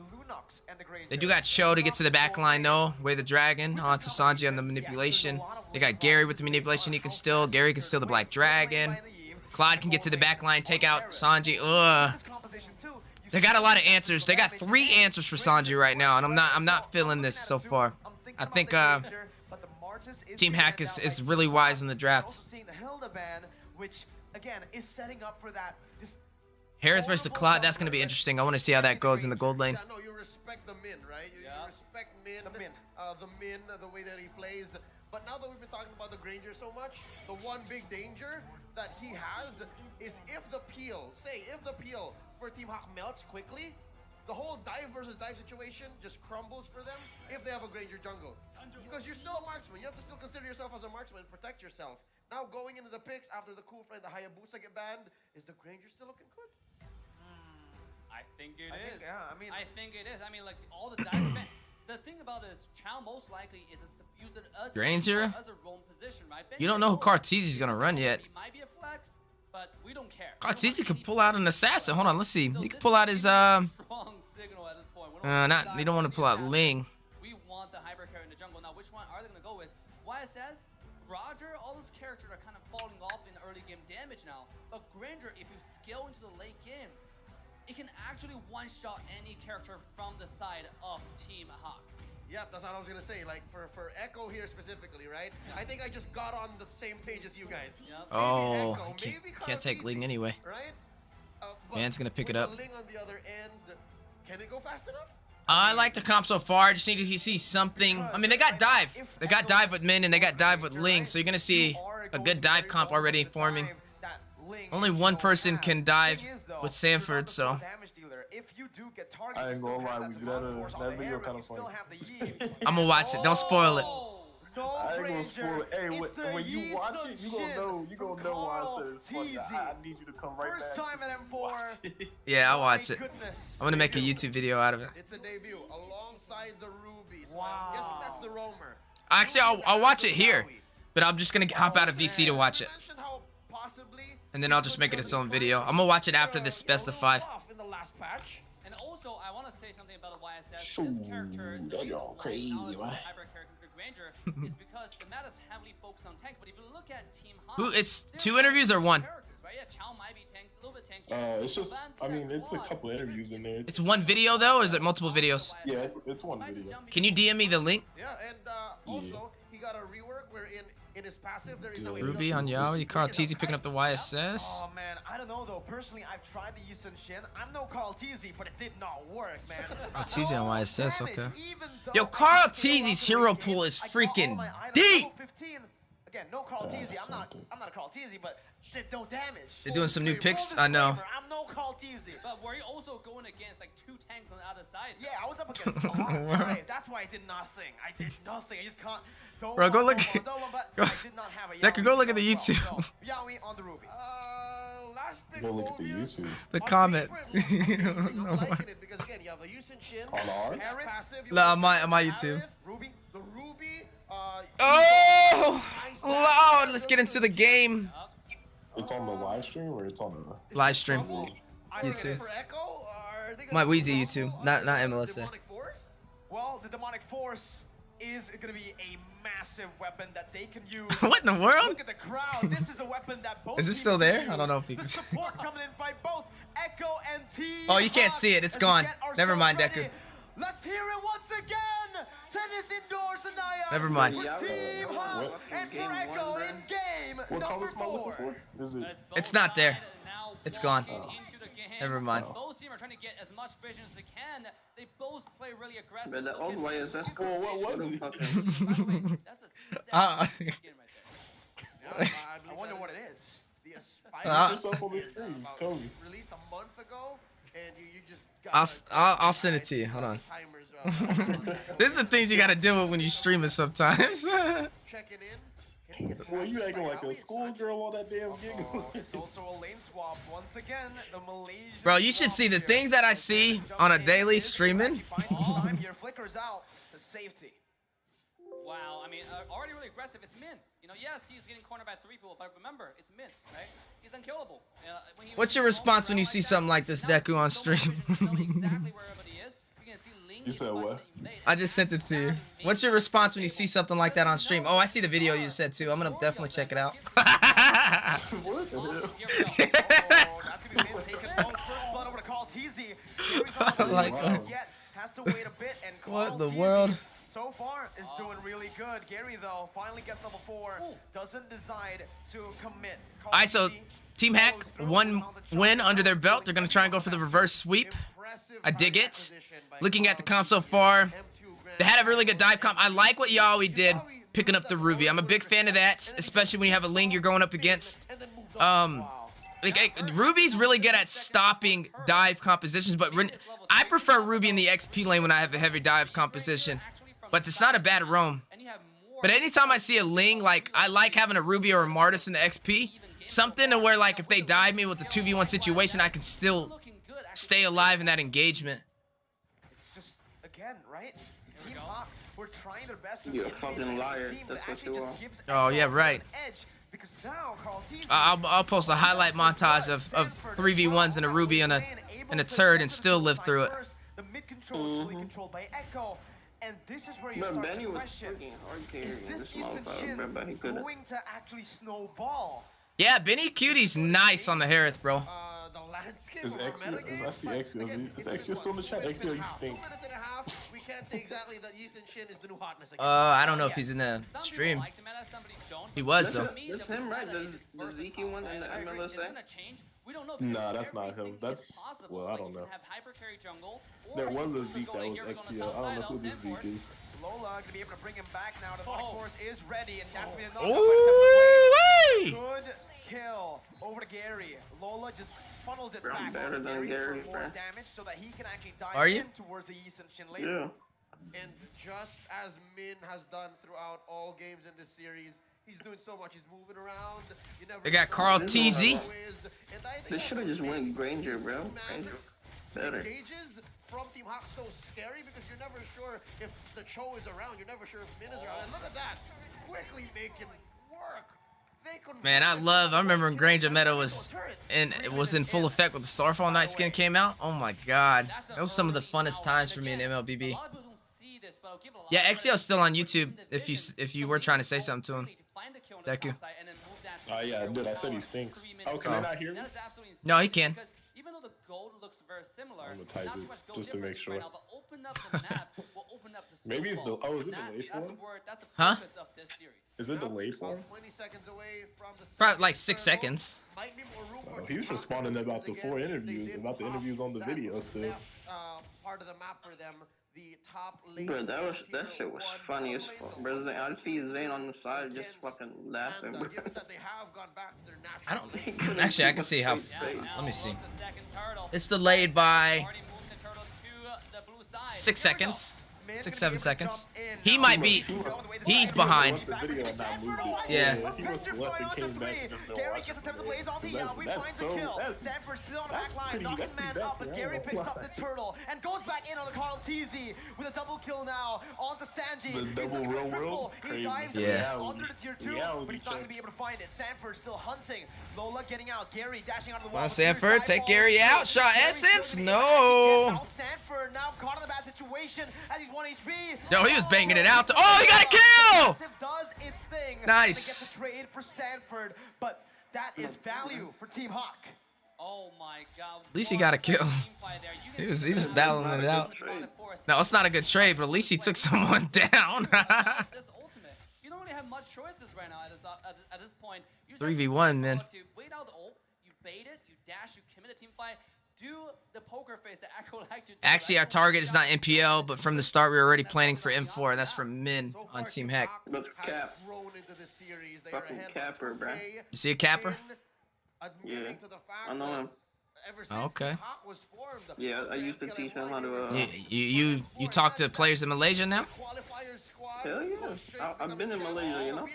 They do got Cho to get to the back line, though. Way the Dragon onto Sanji on the manipulation. They got Gary with the manipulation. Gary can steal the Black Dragon. Claude can get to the back line, take out Sanji. Ugh. They got a lot of answers. They got 3 answers for Sanji right now, and I'm not feeling this so far. I think Team Haq is really wise in the draft. Harris versus Claude, that's gonna be interesting. I want to see how that goes in the gold lane. No, you respect the Min, right? You respect Min, the way that he plays. But now that we've been talking about the Granger so much, the one big danger that he has is if the peel for Team Haq melts quickly, the whole dive versus dive situation just crumbles for them if they have a Granger jungle. Because you're still a marksman. You have to still consider yourself as a marksman and protect yourself. Now going into the picks after the cool friend, the Hayabusa get banned, is the Granger still looking good? I think it is. Yeah, I think it is. I mean, like all the dive. The thing about it is, Chow most likely is use it as a roam position, right? You don't know who Kartizi's gonna run yet. He might be a flex, but we don't care. Kartizi could pull out an assassin. Hold on, let's see. He could pull out his strong signal at this point. You don't want to pull out Ling. We want the hyper carry in the jungle. Now, which one are they gonna go with? YSS, Roger, all those characters are kind of falling off in early game damage now. But Granger, if you scale into the late game, it can actually one-shot any character from the side of Team Haq. Yep, that's what I was gonna say. Like for Echo here specifically, right? I think I just got on the same page as you guys. Yep. Oh, Echo, can't take Ling anyway. Right? Man's gonna pick it up. Ling on the other end, can it go fast enough? I like the comp so far. I just need to see something. I mean, they got dive. They got dive with Min and they got dive with Ling, so you're gonna see a good dive comp already forming. Only one person can dive with Sanford, so. I ain't gonna lie, that video kind of funny. I'm gonna watch it. Don't spoil it. I ain't gonna spoil it. Hey, when you watch it, you gonna know why I said it's funny. I need you to come right back. First time at M4. Yeah, I'll watch it. I'm gonna make a YouTube video out of it. It's a debut alongside the Ruby. So I'm guessing that's the roamer. Actually, I'll watch it here, but I'm just gonna hop out of VC to watch it. And then I'll just make it its own video. I'm gonna watch it after this best of 5. And also, I want to say something about the YSS. This character, y'all crazy, man. Granger, is because the meta is heavily focused on tank. But if you look at Team Haq, Who? It's 2 interviews or 1? Right? Yeah, Chow might be a little bit tanky. It's just, I mean, it's a couple interviews in there. It's 1 video though, or is it multiple videos? Yeah, it's 1 video. Can you DM me the link? Yeah, and also he got a rework where in his passive there is no Ruby on Yaoi, Kartizi picking up the YSS. Oh man, I don't know though. Personally, I've tried the Yusun Shin. I'm no Kartizi, but it did not work, man. Kartizi on YSS, okay. Yo, Kartizi's hero pool is freaking deep. Again, no Kartizi. I'm not a Kartizi, but did no damage. They're doing some new picks. I know. I'm no Kartizi. But were you also going against like 2 tanks on the other side? Yeah, I was up against a lot. Right? That's why I did nothing. I just can't. Bro, go look. Decker, go look at the YouTube. Yaoi on the Ruby. Last pick. Go look at the YouTube. The comment. I'm liking it because again, you have the Yusun Shin. On ours? No, on my YouTube. Ruby. The Ruby. Oh, Lord, let's get into the game. It's on the live stream or it's on the live stream? YouTube. My Weezy YouTube, not MLSA. Well, the Demonic Force is going to be a massive weapon that they can use. What in the world? Look at the crowd. This is a weapon that both is it still there? use. I don't know if you can. The support coming in by both Echo and Team. Oh, you can't see it. It's gone. Never mind, ready. Deku. Let's hear it once again. Tennis indoors, Anaya. Never mind. For Team Haq and for Echo in game number 4. Is it? It's not there. It's gone. Never mind. Both teams are trying to get as much vision as they can. They both play really aggressive. But the old way is that Well, what was it? By the way, that's a Ah. skin right there. I wonder what it is. The Ah. Aspire Tell me. released a month ago, and you just I'll send it to you. Hold on. This is the things you gotta deal with when you stream it sometimes. Checking in. Well, you acting like a schoolgirl on that damn gig. It's also a lane swap. Once again, the Malaysian Bro, you should see the things that I see on a daily streaming. Here flickers out to safety. Wow, I mean, already really aggressive. It's Min. You know, yes, he's getting cornered by 3 people, but remember, it's Min, right? He's unkillable. When he What's your response when you see something like this, Deku, on stream? exactly where everybody is. You're gonna see Ling. You said what? I just sent it to you. What's your response when you see something like that on stream? Oh, I see the video you said too. I'm gonna definitely check it out. What the hell? That's gonna be Min taking long first blood over to Call TZ. Like, Yet has to wait a bit and what Call the TZ world? so far is doing really good. Gary though finally gets level 4. Doesn't decide to commit. Call Alright, so TZ Team Haq, one win under their belt. They're gonna try and go for the reverse sweep. I dig it. Looking at the comp so far, they had a really good dive comp. I like what Yaoi did, picking up the Ruby. I'm a big fan of that, especially when you have a Ling you're going up against. Ruby's really good at stopping dive compositions, but I prefer Ruby in the XP lane when I have a heavy dive composition. But it's not a bad roam. But anytime I see a Ling, like, I like having a Ruby or a Martis in the XP. Something to where, like, if they dive me with a 2v1 situation, I can still stay alive in that engagement. It's just, again, right? Team Haq, we're trying their best to You're a be fucking liar. team That's that what actually you just are. gives Oh, yeah, everyone right. an edge, because now Carl TZ I'll post a highlight montage of 3v1s and a Ruby and a turd and still live through it. The mid control is fully controlled by Echo, and this is where you But start Benny to was question: freaking hard is carrying this this Eason motherfucker. Shin Remember, he couldn't. going to actually snowball? Yeah, Benny Cutie's nice on the Harith, bro. The landscape Is of our Exio? metagame, I see but Exio. again, Is it's Exio still in the chat? 2 minutes Exio, and a you half. stink. 2 minutes and a half. We can't say exactly that Eason Shin is the new hotness again. I don't know if he's in the stream. He was, though. That's him, right? The Zeke one and the MLSA? Nah, that's not him. That's, well, I don't know. There was a Zeke that was Exio. I don't know who this Zeke is. Lola gonna be able to bring him back now. The body force is ready, and that's been enough. Ooh-wee! Good kill over to Gary. Lola just funnels it Bro, I'm back better onto than Gary, for more bro. damage so that he can actually dive Are you? in towards the Eason Shin later. Yeah. And just as Min has done throughout all games in this series, he's doing so much. He's moving around. You never They got know Carl where TZ. the is. And I think They that's should have what just went makes Granger, these bro. two-man Granger. Better. engages from Team Haq so scary because you're never sure if the Cho is around. You're never sure if Min is around. And look at that. Quickly making work. Man, I remember when Granger Meta was in full effect with the Starfall Knight skin came out. Oh my god. That was some of the funnest times for me in MLBB. Yeah, Exio's still on YouTube if you were trying to say something to him. Deku. Oh, yeah, dude, I said he stinks. Oh, can they not hear me? No, he can. Even though the gold looks very similar, I'm gonna type not too it much gold just to make difference sure. right now, but open up the map will open up the Maybe it's snowball. the, oh, is it That- delayed that's for the him? word, that's the Huh? focus of this series. Is it delayed for him? 20 seconds away from the Probably like 6 seconds. Might be more room for Oh, he's Team Haq responding about the because 4 again, interviews, they did about the pop interviews on the that video still. left, part of the map for them. The top lane. Bro, that shit was funny as fuck, bro. I see Zane on the side just fucking laughing, bro. Given that they have gone back to their I natural don't. lane, Actually, I can see how. Yeah, now Let me see. the second turtle. It's delayed by Already moved the turtle to the blue side. 6 Here we go. seconds. Min's 6, gonna be 7 able to seconds. jump in He now. might be. He's behind. The video and not moved it. Yeah. He must have left and came back and just been Gary watching gets a it. temp to blaze onto Yawi, That's finds so- a kill. that's- Sanford still on the that's back line, pretty- knocking that's man pretty up, but bad, Gary yeah. picks up the turtle and goes back in on the Carl TZ with a double kill now onto Sanji. The He's double looking for real triple. world? He Crazy. dives Yeah. in under the tier 2, Reality but he's not going to check. be able to find it. Sanford still hunting. Lola getting out. Gary dashing out of the wall. Well, with Sanford, two take dive Gary balls. out. Shot Gary Essence? still No. actually gets out. Sanford now caught in a bad situation as he's 1 HP. Yo, he was banging it out. Oh, he got a kill! Does its thing. Nice. They get the trade for Sanford, but that is value for Team Haq. Oh my god. At least he got a kill. Team fight there. You can He was battling it out. No, it's not a good trade, but at least he took someone down. This ultimate, you don't really have much choices right now at this point. You 3v1, man. To wait out the ult, you bait it, you dash, you commit a team fight. Do the poker face that Echo like to do. Actually, our target is not MPL, but from the start, we were already planning for M4, and that's from Min on Team Haq. That's cap. Fucking capper, bro. You see a capper? Yeah, I know him. Oh, okay. Yeah, I used to teach him how to. You talk to players in Malaysia now? Hell yeah, I've been in Malaysia, you know.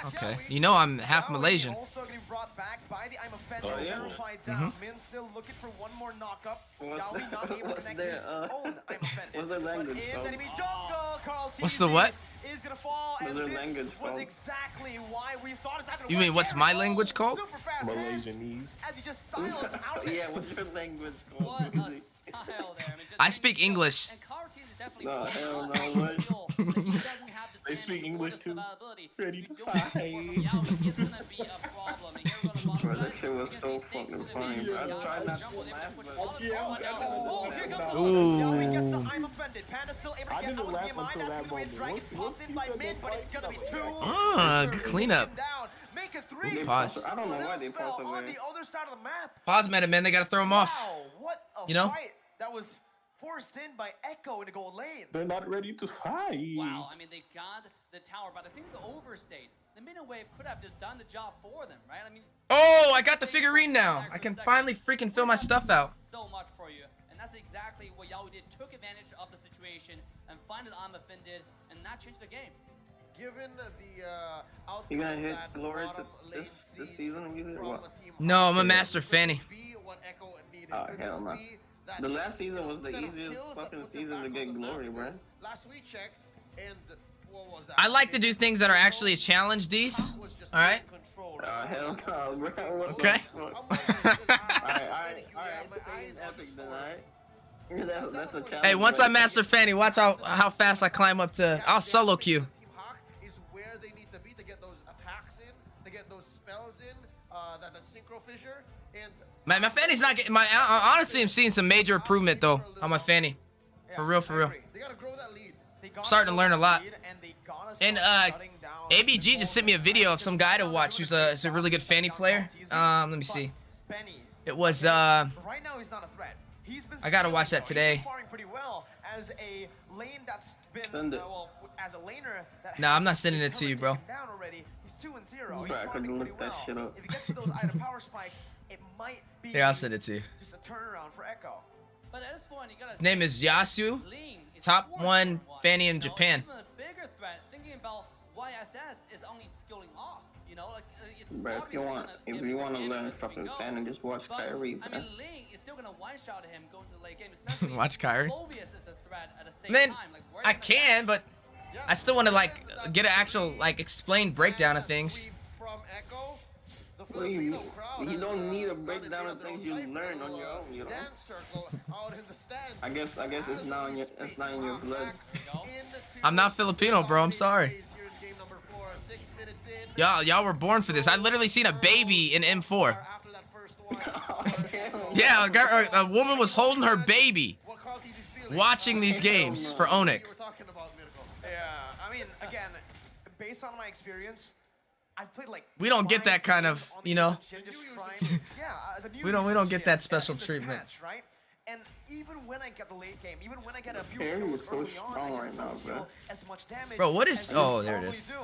Okay, you know I'm half Malaysian. Also getting brought back by the I'm Oh, offended. yeah? Min still looking for one more knockup. Yawi not able to connect his own I'm offended. What's their language? In the enemy jungle, Carl What's the what? is gonna fall, and their this language was called? exactly why we thought it's not gonna You work. mean what's my language called? Super fast hands Malaysianese. as he just styles out. Yeah, what's your language? What a style there. I mean, just I speak English. And Carl T is definitely No, playing hell a no, lot what? of skill that he doesn't have the They damage speak or English the too. survivability. Ready If to you don't have support fight. from Yawi, it's gonna be a problem. And here we're gonna Bro, bottom that side. shit was You can so see things fucking to funny, be bro. I Yawi tried on not jungle. to They laugh, push but all the Yeah, forward I down. know. Oh, here comes the Ooh. Yawi gets the I'm offended. Panda still able to I get didn't out with laugh BMI. until That's that gonna be a moment. dragon Once popped in he by said Min, the but it's fight, gonna be I'm two. like, Ah, good cleanup. Make a They three. Pause. I don't know why they Spell paused on away. the other side of the map. Pause meta, man. They gotta throw him off. Wow, what a You know? fight that was forced in by Echo in the goal lane. They're not ready to fight. Wow, I mean, they got the tower, but I think the overstayed. The minute wave could have just done the job for them, right? I mean, Oh, I got the figurine now. I can finally freaking fill my stuff out. so much for you, and that's exactly what Yawi did. Took advantage of the situation and finally I'm offended, and that changed the game. Given the outcome You gonna hit that Glory bottom this lane season? You did from what? a Team No, Haq, I'm a master could fanny. this be what Echo needed? Oh, Could hell this no. be that, The last season was the set of easiest kills that fucking puts him season to back get on the map? glory, bro. Because last we checked, and what was that? I like to do It things that are actually a challenge, D's. was just All right. controlled. Hell no, bro. What Okay. the fuck? I'm wondering, because Alright, you have my eyes on epic the then, score. alright? That's a challenge. Hey, once right I master Fanny, watch how fast I climb up to. I'll solo queue. Team Haq is where they need to be to get those attacks in, to get those spells in, that synchro fissure, and My Fanny's not getting my. Honestly, I'm seeing some major improvement though on my Fanny. For real, for real. they gotta grow that lead. I'm starting to learn a lot. And ABG just sent me a video of some guy to watch who's a really good Fanny player. Let me see. It was Right now he's not a threat. He's been I gotta watch that today. He's been faring pretty well as a lane that's been Send it. well, as a laner that Nah, I'm not has sending his it to you, helmet bro. taken down already. He's 2-0. He's Bro, I couldn't farming look pretty that well. shit up. If he gets to those item power spikes, it might be Here, I'll send it to you. just a turnaround for Echo. But at this point, you gotta His name is Yasu. Ling is Top forced one for Fanny in You know, Japan. Even a bigger threat, thinking about YSS is only skilling off. You know, like it's Bro, if you obviously want, gonna if get you more want to damage learn as we fucking go. fan, just watch But, Kyrie, I man. mean, Ling is still gonna one-shot him going to the late game, especially Watch Kyrie. Phobius is a threat at the same Man, time. Like, where I gonna can, dash? but I still want to like get an actual like explained breakdown of things. From Echo, the What do you Filipino mean? crowd You has, don't need a gone and breakdown made of their own things you cipher, learn a on your little, own, you know? dance circle out in the stands. I guess it's not in your, it's not in your blood. I'm not Filipino, bro. I'm sorry. Y'all were born for this. I literally seen a baby in M4. Yeah, a woman was holding her baby, watching these games for Onik. Yeah, I mean, again, based on my experience, I've played like. We don't get that kind of, you know. We don't don't get that special treatment. Right? And even when I get the late game, even when I get a few Carry kills is so early on, strong I just right now, don't bro. feel as much damage. Bro, what is- as oh, I there it normally is. do.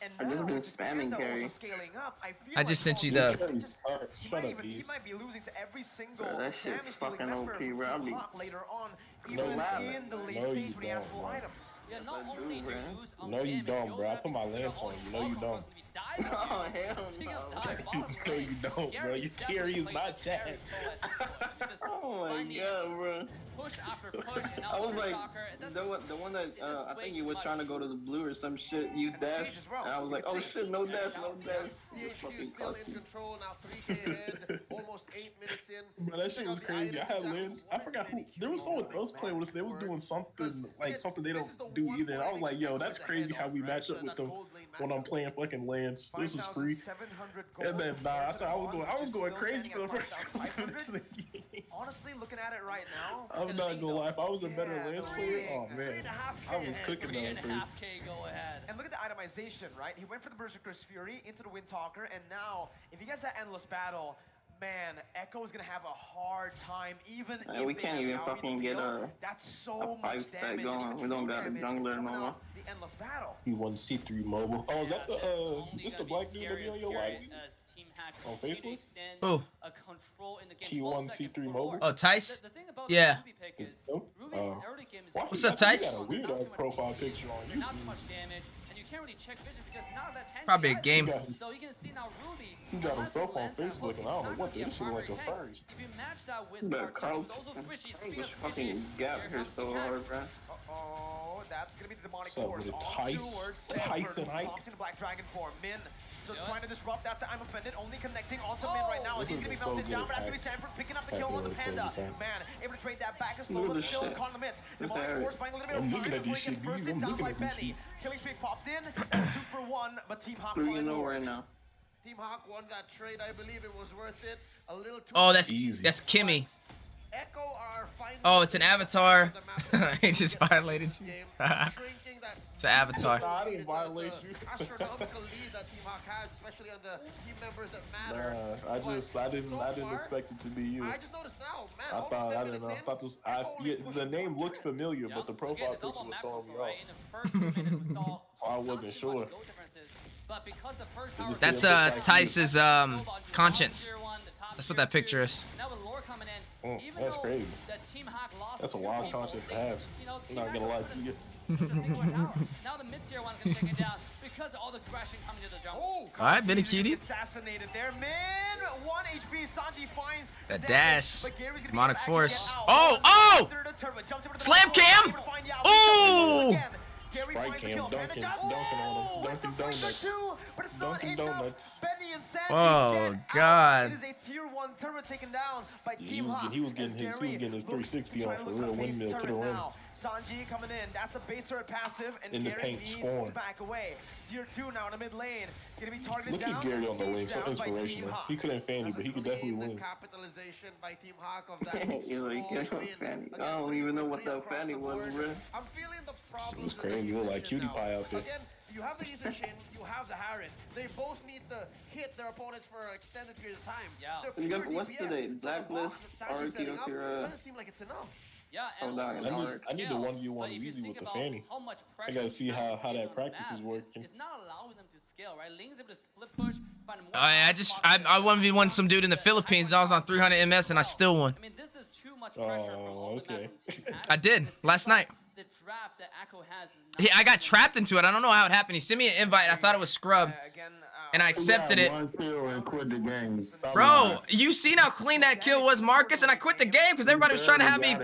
And I just now been with spamming Panda carry. also scaling up, I feel I just like sent you Call of the- Duty just- he Shut might up, even- D. He might be losing to every single Bro, that shit's damage fucking dealing member OP, from bro. Team I'll be- Haq later on, No, even you in the late No, stage you when he has don't, full bro. items. Yeah, not I do, only do you man. lose on No, you damage, don't, you bro. I also put my have to lance consider on you. all No, you the don't. Speaking of Oh, dive hell bottom No, lane, you don't, bro. Gary's Your definitely carry is played not the carry Jack. role at this point. He's just Oh my finding god, bro. push after push, and now I was like, Shocker. That's, the one that it's just I way think too you was much. trying to go to the blue or some shit. You And the dash, siege as well. and I was like, You oh can see. shit, no dash, no dash. THQ Fucking still cost in me. control now, 3K ahead, almost 8 minutes in. Bro, that shit was crazy. I had Lens. I forgot who. There was someone else playing with us. They was doing something like something they don't do either. And I was like, yo, that's crazy how we match up with them when I'm playing fucking Lance. This is free. 5,700 gold. And then I was going crazy for the first couple minutes of the game. honestly, looking at it right now, I'm not gonna lie. If I was a better Yeah, Lance player, oh man, 3.5K I was ahead. cooking that first. 3.5K go ahead. and look at the itemization, right? He went for the Berserker's Fury into the Windtalker, and now, if he gets that Endless Battle, man, Echo is gonna have a hard time, even if we they can't have even Yowie fucking to get peel. a That's so much 5-stack damage. and going. even We don't true got a damage jungler coming no more. off The Endless Battle. He won C3 mobile. Oh, is that the this the black dude that be on your live? On Facebook? Oh. T1 C3 mobile. Oh, Tice? The thing about Yeah. the Ruby pick is Nope. Ruby's early game is What's up, Tice? You got a weird ass profile picture on not too YouTube. much damage, and you can't really check vision because now that tank Probably a game. So you can see now Ruby. He got unless himself he on lands that Facebook, hook, and I don't know he's what not gonna this be a shit like a primary tank. furry. If you match that with But Martin, Carl, those are squishy, this speaking of fucking squishy, gap here here comes so Team Haq. hard, bro. Uh-oh, that's gonna be the demonic What's up force with it, all Tice? towards Tice Sanford, and who Ike? pops into Black Dragon form. Min, so Yep. trying to disrupt, that's the I'm offended, only connecting onto Min right now, as This he's gonna be is so melted good, down, but that's gonna be Hack. Sanford picking up the Hack kill on the really Panda. plays this, Man, able to trade that back and slow, Look at but this still shit. caught in the midst. Look Demonic at force it. buying a little bit I'm of looking time at before this he gets shit, bursted dude. I'm down by looking at this Benny. shit. Killing streak popped in, 2-for-1, but Team Haq 3-0 finally right now. Team Hawk won that trade. I believe it was worth it. A little too Oh, that's Easy. Kimmy. Echo are finding Oh, it's an avatar. the map He just violated you. game, shrinking that It's an avatar. I didn't It's violate a you. astronomical lead that Team Hawk has, especially on the team members that matter. Nah, I didn't expect it to be you. I just noticed now, man. I almost thought 10 I didn't minutes know. I in, thought this. Echo only The pushed name one looked turn. familiar, but the profile picture was throwing me off. In the first 2 minutes, we saw I wasn't sure. But because the first It hour just That's didn't look like Tice's you. conscience. That's what that picture is. Now with lore coming in, even That's though crazy. the Team Haq lost That's a two wild people, conscience to they- have. you know, I'm Team not Haq gonna lie to couldn't you. push a singular tower. Now the mid-tier one's gonna take it down because of all the crashing coming to the jungle. Oh, All right, Vinny Confusion Cutie. assassinated there. Man, 1 HP. Sanji finds That the dash. damage, but Gary's gonna be Demonic able to force. actually get out. Oh, oh! Third to turret, jumps over to the Slam back door, cam! able to find Yao. Ooh! Again. Gary Strike finds the cam, kill. Panda dunking, jumps. dunking on him, Oh, with dunking the flicker donuts. too, but it's not Dunkin' enough. Donuts. Benny and Sanji Oh, get out. God. It is a tier 1 turret taken down by Yeah, Team Haq. he was getting as his Gary 360 looks on to for look real the base windmill to the turret rim. now. Sanji coming in. That's the base turret passive, and In the Gary paint, needs scoring. to back away. Tier 2 now in the mid lane. Gonna be targeted Look down. at Gary on the sieged wing, so down by Team inspirational. Haq. He couldn't fan you, That's but he a could definitely clean win. capitalization by Team Hawk of that You're like, small get on win. Fanny. Again, I don't 3 even know for what 3 that across Fanny the was, board. bro. I'm feeling the problems. It was in crazy. the You look like position Cutie now. Pie out there. Again, you have the Easter Chin, you have the Harren. They both need to hit their opponents for an extended period of time. Yeah. They're You got- pure what's DPS. today? So the Blacklist, box that Sanji's setting up Arceus, doesn't seem like it's enough. Yeah, and Hold on, also I the need- I need scale, the 1v1 but if you easy think with the about Fanny. how much I pressure gotta see Team Haq how is that getting on the practice map, is working. It's not allowing them to scale, right? Ling's able to split push, find more I 1v1 some dude in the Philippines. I was on 300 MS and I still won. I mean, this is too much pressure from all the okay. map from Team Haq. I did, It seems last like night. The draft that Echo has is not I got even- trapped into it. I don't know how it happened. He sent me an invite. I thought it was scrub, Again, and I accepted it. One kill and quit the game. Stop Bro, lying. you seen how clean that kill was, Marcus? And I quit the game because everybody was trying to have me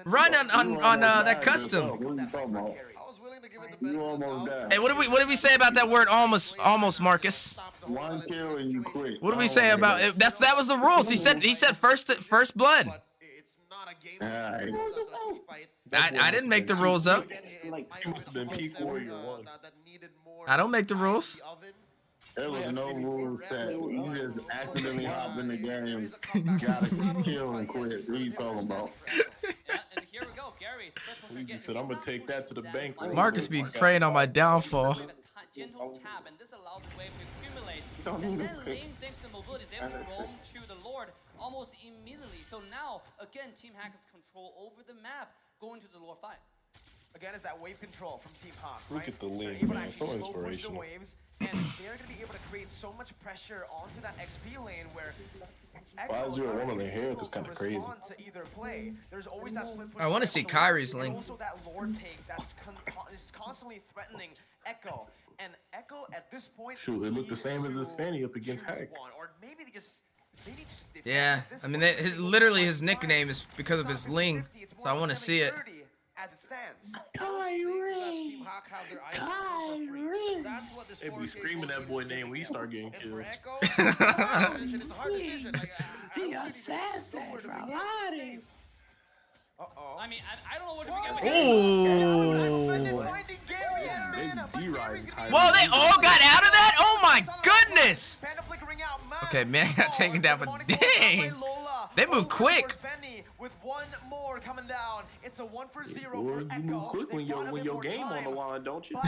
run on that custom. What are you talking about? I was willing to give it the benefit You of the almost doubt. died. Hey, what did we say about that word almost, Marcus? Stop the whole One kill and you quit. What did we say about it? That was the rules. He said first blood. But it's not a game. Alright. It's a team fight. I didn't make the rules up. Again, it Like, might he must have been be Peak something, Warrior 1. that needed more I don't make the time in rules. oven. There was no rules set. You just accidentally hop in the game, There is a comeback. got It's not to a kill fight, and quit. yes, What are you we talking about? understand for Echo. Yeah, and here we go, Gary. split push He again. just said, "I'm gonna take that to the bank." much. Marcus be praying on my downfall. Gentle tap, and this allows the wave to accumulate. Don't And even then quit. Ling, thanks to mobility, is able to roam to the Lord almost immediately. So now, again, Team Haq has control over the map going to the Lord fight. Again, is that wave control from Team Haq, Look right? at the They're link, able to man. actually So slow push the inspirational. waves, and they're going to be able to create so much pressure onto that XP lane where Why is there a woman in here? That's kind kinda of crazy. To either play. There's always that split push I wanna from see the Kyrie's Lord, and link. Also that Lord take that's is constantly threatening Echo. And Echo at this point. Shoot, it looked the needs same as his to Fanny up against choose Hack. one, or maybe they just defend Yeah, at this I mean, point. his They go literally for his 5-5. nickname is because of It's his not ling. 50-50, it's So I more want to see it. 70-30 as it stands. Team Haq have their eyes open for free. That's what this They be 4K screaming that voting boy is name giving when you them. start getting And for kills. Echo, it's a hard decision. Like, I really need to know where to begin. Uh-oh. I mean, I don't know what to begin with. Ooh. Finding Gary Aaron, but D-Ride Gary's gonna be- Whoa, they all got out of that? Oh my goodness. Panda flickering out, man. Okay, man got taken down, but Demonic Force out by dang. Lola. They move quick. Benny with one more coming down. It's a 1-0 for You Echo. move quick when your game on the line, don't you?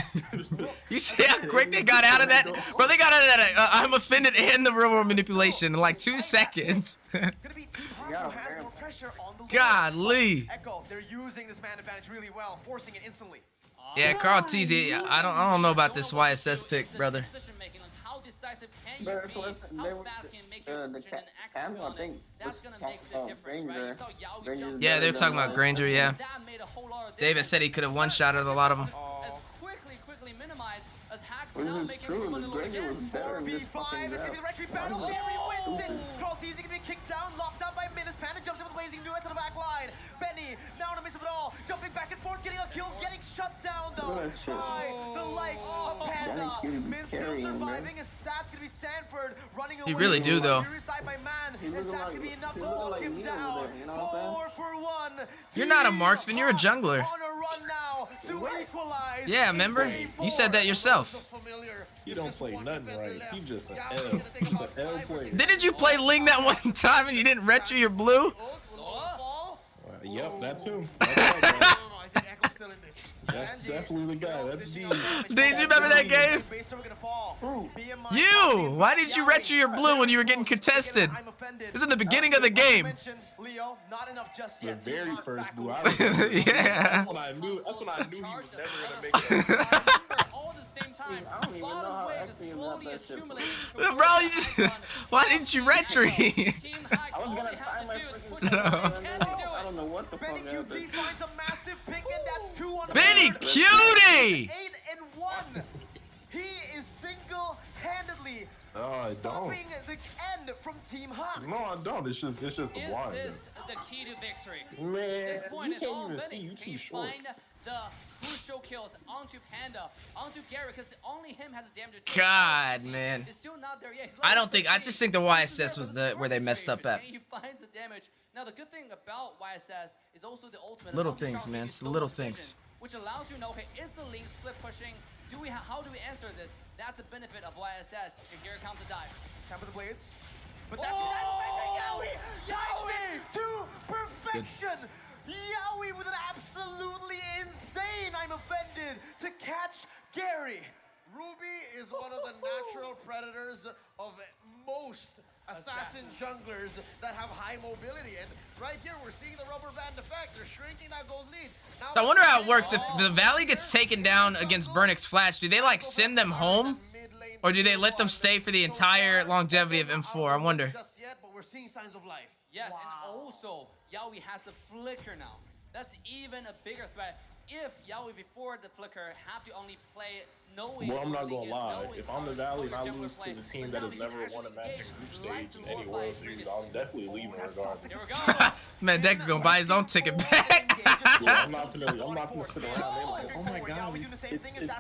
You see how quick they got out of that? Bro, they got out of that. I'm offended and the real world manipulation in like 2 seconds. Gonna be Team Haq who has more pressure on the Godly. Echo, they're using this man advantage really well, forcing it instantly. Yeah, Carl Teasy, I don't know about this YSS pick, brother. How decisive can But you it's be? less- How they were- fast can you make your the decision and act Cam, I on think, it? That's was gonna make the talking difference, about right? You Granger. saw Yaoi Granger's jump Yeah, they're talking about Granger, yeah. That made a whole lot of David difference. said he could have one-shotted a lot of them. As quickly minimized as Haq's Well, now this is making true. everyone a little Granger was again. better in this 4v5, fucking it's gonna be the round. retreat battle. Gary wins it. Carlteasy gonna be kicked down, locked down by Minus. Panda jumps in with Blazing Duet to the back line. Benny, now in the midst of it all, jumping back and forth, getting a kill, getting shut down though Look at that shit. by the likes of Panda. Danny Min still carrying him, man. surviving. His stats gonna be Sanford running away. He really do, though. Furious dive by Man. He His looking stats like- gonna be enough he to looking walk like him me over down. there, you know what I'm 4 for 1. You're not a Team marksman, you're a Haq jungler. On a run now to equalize. Yeah, in remember? game You said that 4. yourself. He don't play nothing right. He just an L. He's an L player. Didn't you play Ling that one time and you didn't retro your blue? Yep, that's him. That's definitely the guy. That's D. Daisy, you remember that game? You! Why did you retro your blue when you were getting contested? It was in the beginning of the game. Leo, not enough just The yet. very first blue. I Yeah. That's when I knew. That's when I knew he was never gonna make it. All at the same time. I don't even know Bottom how wave X is got slowly that shit. accumulating. Bro, you just... Why didn't you retro? Team Haq I was all gonna they have find to my do is freaking push it through. and Can then they do I it? don't know what the fuck Benny happened. QT finds a massive pick, and that's 2 on the Benny board. Cutie! 8-1. He is single-handedly No, I don't. stopping the end from Team Haq. No, I don't. It's just the Is blind. this the key to victory? Man, This point you is can't all even see. Benny. You Can too you short. find the crucial kills onto Panda, onto Gary, because only him has the damage. God, man. It's still not there yet. He's I level don't think... I 13. just think the He's there YSS for was the where they messed up at. situation, and he finds the damage. Now, the good thing about YSS is also the ultimate. Little Onto things, Shark, man. he It's the uses little Soul's vision, things. Which allows you to know, okay, is the link split pushing? How do we answer this? That's the benefit of YSS. If Gary comes to dive. Time for the blades. But that's Yaoi! Yaoi to perfection! Yaoi with an absolutely insane, I'm offended, to catch Gary. Ruby is one of the natural predators of most assassin junglers that have high mobility. And right here, we're seeing the rubber band effect. They're shrinking that gold lead. Now, So I wonder how it works. If the Valley gets taken down against Burnix Flash, do they like send them home? Or do they let them stay for the entire longevity of M4? I wonder. Just yet, but we're seeing signs of life. Yes, and also Yaoi has a flicker now. That's even a bigger threat. If Yaoi before the flicker have to only play knowing. Well, I'm not who the gonna league is, lie. knowing If I'm the how Valley and I jungler lose to plays, the team but that now has he can never won a actually match in engage group like stage the in any World World Fight Series, previous I'm season. definitely leaving regardless. There we go. Man, Deck gonna buy his own ticket back. Yeah, I'm not gonna sit around there like, Oh my god,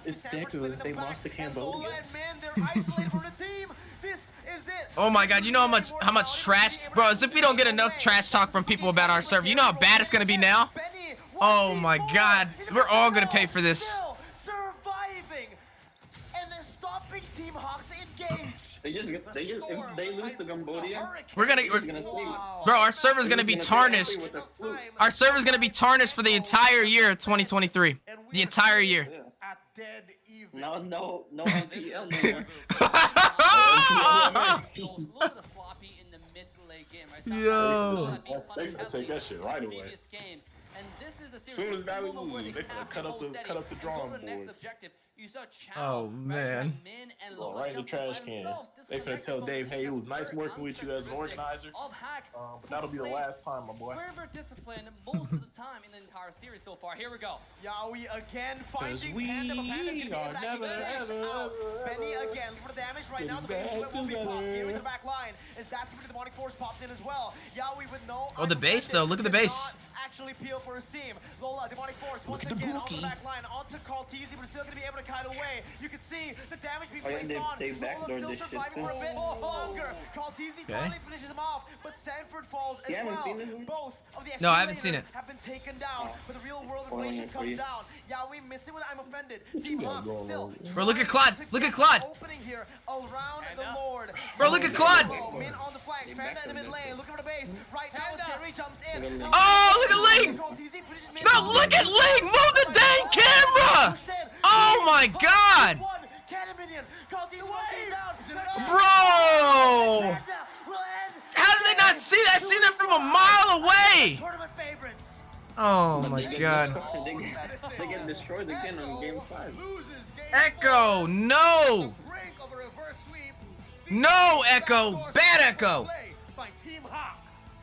it's Deku. They lost to Cambodia. And man, they're isolated from the team. This is it. Oh my god, you know how much trash? Bro, as if we don't get enough trash talk from people about our server. You know how bad it's gonna be now? Oh my god, we're all gonna pay for this. Still surviving and they're stopping Team Hawks engage. If they lose to Cambodia, We're gonna bro, our server's gonna be tarnished. Our server's gonna be tarnished for the entire year of 2023. The entire year. At dead even. no MPL no more. Look at the sloppy in the mid to late game, right? Yo. They gonna take that shit right away. Games. And this is a series Soon as this Valley moment where lose, they they gonna have to cut up hold the- steady cut up the and drawing go to the next board. objective. You saw Chow, Oh, right, man. Min and Well, Lola right in the jumping trash by can. themselves, They finna disconnected tell from the Dave, team. hey, it was That's nice very working with you as an organizer. uncharacteristic of Haq, But that'll be the who last time, my boy. plays Very disciplined most of the time in the entire series so far. Here we go. Yaoi again finding we Panda, but Panda's gonna be are able to actually never, finish ever, out. ever, Benny ever again, look for the damage right now. The getting base back will be popped. together. Here with the back line. As that's going to be the demonic force popped in as well. Yaoi with no. Oh, the base, though. Look at the did base. not actually peel for his team. Lola, demonic force once at the again onto the bookie. back line, onto Carlteasy, but still going to be able to kite away. You can see the damage being Oh, yeah, placed they on. backdoored Lola still this shit, surviving too. for a bit longer. Carlteasy finally finishes him off, but Sanford falls as You haven't well. seen this one? Both of the No, I haven't seen exterminators it. have been taken down, but the real real world inflation comes down. Yeah, we miss it when I'm offended. Team Haq still. Bro, look at Claude. Look at Claude. Opening here around the Lord. Bro, look at Claude. Min on the flank. Panda in the mid lane. Looking for the base. Right now, Gary jumps in. Oh, look at Ling. No, look at Ling. Move the dang camera. Oh my God. Bro. How did they not see that? I seen that from a mile away. Oh my God. They get destroyed again on game 5. Echo, no. No, Echo. Bad Echo. By Team Haq.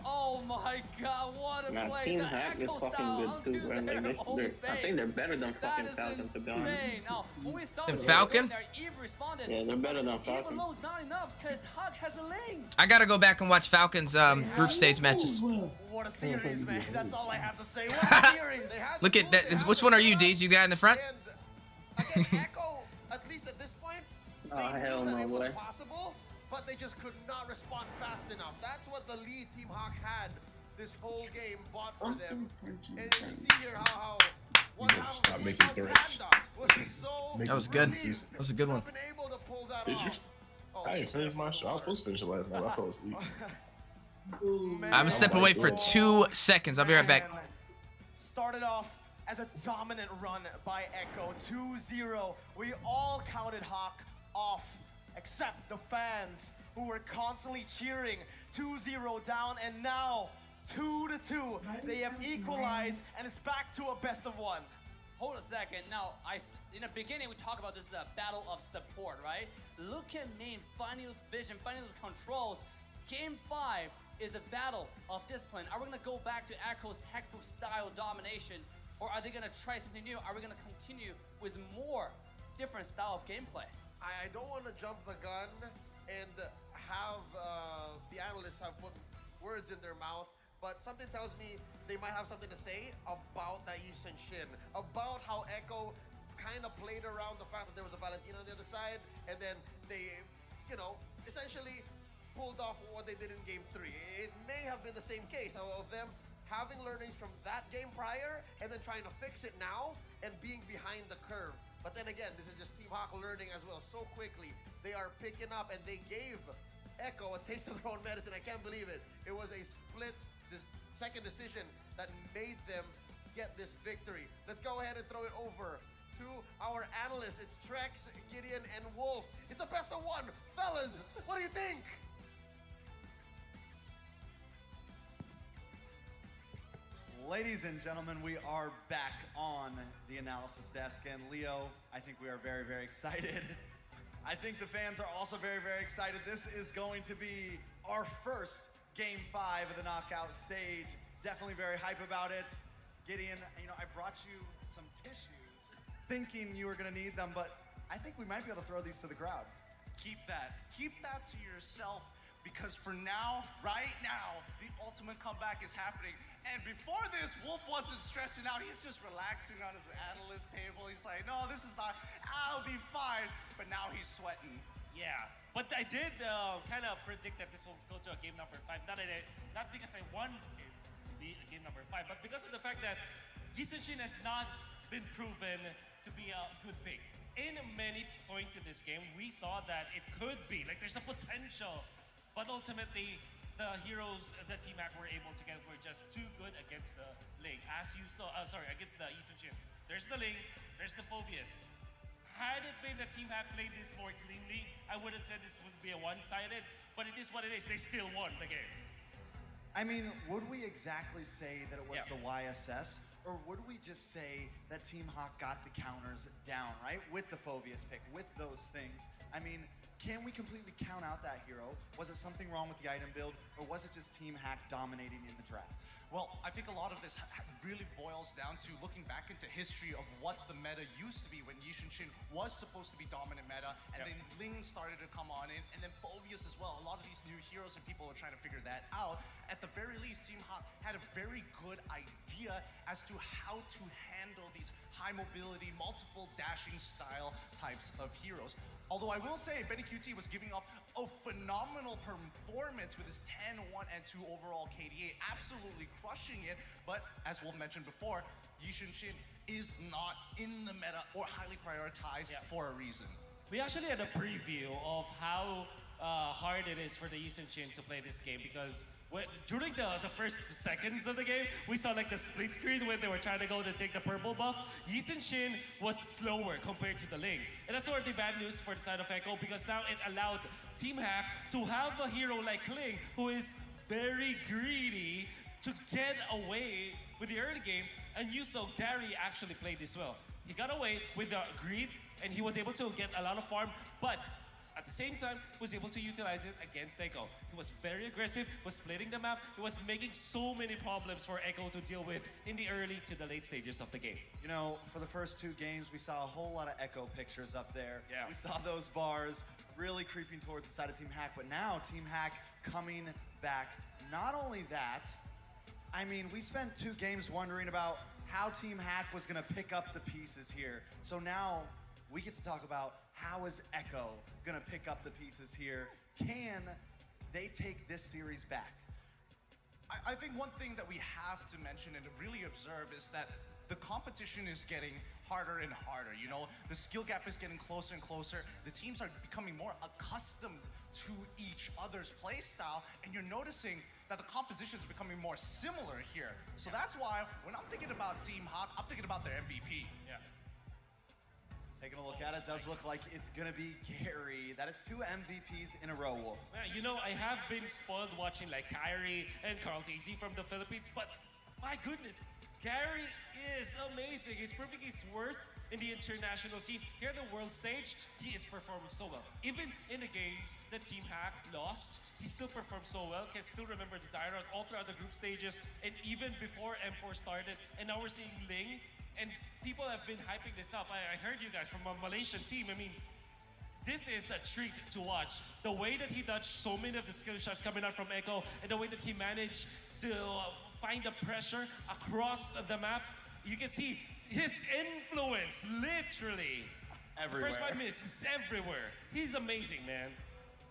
Oh my God, what a Nah, play. Team The Haq is Echo fucking style good onto too, man. their Like, own I think base. they're better than That fucking is Falcon, to be honest. insane. Now, when we saw Than the Falcon? there, Eve responded. Yeah, they're better than Even Falcon. though it's not enough, because Haq has a lane. I gotta go back and watch Falcons group stage matches. What a series, man. That's all I have to say. What a series. Look at that. Which one are you, Deez? You the guy in the front? And again, Echo, at least at this point, Oh, they hell knew that no it was way. possible, but they just could not respond fast enough. That's what the lead Team Haq had this whole game bought for them. And you see here how one half Stop of making Panda threats. was just so That was good. believe That was a good one. been able to pull that Did you? off. Oh, I didn't finish my shot. I was supposed to finish it last night. I fell asleep. I'm gonna step away for 2 seconds. I'll be right back. Man, started off as a dominant run by Echo, 2-0. We all counted Haq off, except the fans who were constantly cheering. 2-0 down, and now 2-2. They have equalized, and it's back to a best of 1. Hold a second. Now, in the beginning, we talked about this battle of support, right? Look at Main finding those vision, finding those controls. Game 5 is a battle of discipline. Are we going to go back to Echo's textbook style domination, or are they going to try something new? Are we going to continue with more different style of gameplay? I don't want to jump the gun and have the analysts have put words in their mouth, but something tells me they might have something to say about that Yishin Shin, about how Echo kind of played around the fact that there was a Valentino on the other side, and then they, you know, essentially pulled off what they did in game 3. It may have been the same case of them having learnings from that game prior and then trying to fix it now and being behind the curve. But then again, this is just Team Haq learning as well so quickly. They are picking up, and they gave Echo a taste of their own medicine. I can't believe it. It was a split second decision that made them get this victory. Let's go ahead and throw it over to our analysts. It's Trex, Gideon, and Wolf. It's a best of 1. Fellas, what do you think? Ladies and gentlemen, we are back on the analysis desk, and Leo, I think we are very, very excited. I think the fans are also very, very excited. This is going to be our first Game 5 of the knockout stage. Definitely very hype about it. Gideon, you know, I brought you some tissues, thinking you were gonna need them, but I think we might be able to throw these to the crowd. Keep that to yourself, because for now, right now, the ultimate comeback is happening. And before this, Wolf wasn't stressing out. He's just relaxing on his analyst table. He's like, no, this is not, I'll be fine. But now he's sweating. Yeah, but I did kind of predict that this will go to a game number 5. Not because I want it to be a game number 5, but because of the fact that Yishin has not been proven to be a good pick. In many points in this game, we saw that it could be, like there's a potential, but ultimately, the heroes that Team Haq were able to get were just too good against the Ling. As you saw, against the Yishin. There's the Ling, there's the Phobius. Had it been that Team Haq played this more cleanly, I would have said this would be a one-sided, but it is what it is. They still won the game. I mean, would we exactly say that it was the YSS, or would we just say that Team Haq got the counters down, right? With the Phobius pick, with those things. I mean, can we completely count out that hero? Was it something wrong with the item build, or was it just Team Haq dominating in the draft? Well, I think a lot of this really boils down to looking back into history of what the meta used to be when Yishin Shin was supposed to be dominant meta, and then Ling started to come on in, and then Phobius as well. A lot of these new heroes and people are trying to figure that out. At the very least, Team Haq had a very good idea as to how to handle these high mobility, multiple dashing style types of heroes. Although I will say, Benny QT was giving off a phenomenal performance with his 10, 1, and 2 overall KDA. Absolutely crushing it. But as Wolf mentioned before, Yishin is not in the meta or highly prioritized for a reason. We actually had a preview of how hard it is for the Yishin to play this game, because during the first seconds of the game, we saw like the split screen when they were trying to go to take the purple buff. Yishin was slower compared to the Ling. And that's sort of the bad news for the side of Echo, because now it allowed Team Haq to have a hero like Ling, who is very greedy, to get away with the early game. And you saw Gary actually played this well. He got away with the greed, and he was able to get a lot of farm, but at the same time, was able to utilize it against Echo. He was very aggressive, was splitting the map, he was making so many problems for Echo to deal with in the early to the late stages of the game. You know, for the first 2 games, we saw a whole lot of Echo pictures up there. Yeah. We saw those bars really creeping towards the side of Team Haq, but now Team Haq coming back. Not only that, I mean, we spent 2 games wondering about how Team Haq was gonna pick up the pieces here. So now we get to talk about how is Echo gonna pick up the pieces here? Can they take this series back? I think one thing that we have to mention and to really observe is that the competition is getting harder and harder. You know, the skill gap is getting closer and closer. The teams are becoming more accustomed to each other's play style, and you're noticing that the composition is becoming more similar here. So that's why when I'm thinking about Team Haq, I'm thinking about their MVP. Yeah. Taking a look at it, does look like it's gonna be Gary. That is 2 MVPs in a row, Wolf. Yeah, you know, I have been spoiled watching like Kyrie and Carl Daisy from the Philippines, but my goodness, Gary is amazing. He's proving his worth in the international scene. Here at the world stage, he is performing so well. Even in the games that Team Haq lost, he still performed so well. Can still remember the tie run all throughout the group stages, and even before M4 started. And now we're seeing Ling, and people have been hyping this up. I heard you guys from a Malaysian team. I mean, this is a treat to watch. The way that he dodged so many of the skill shots coming out from Echo, and the way that he managed to find the pressure across the map. You can see his influence literally everywhere. First 5 minutes is everywhere. He's amazing, man.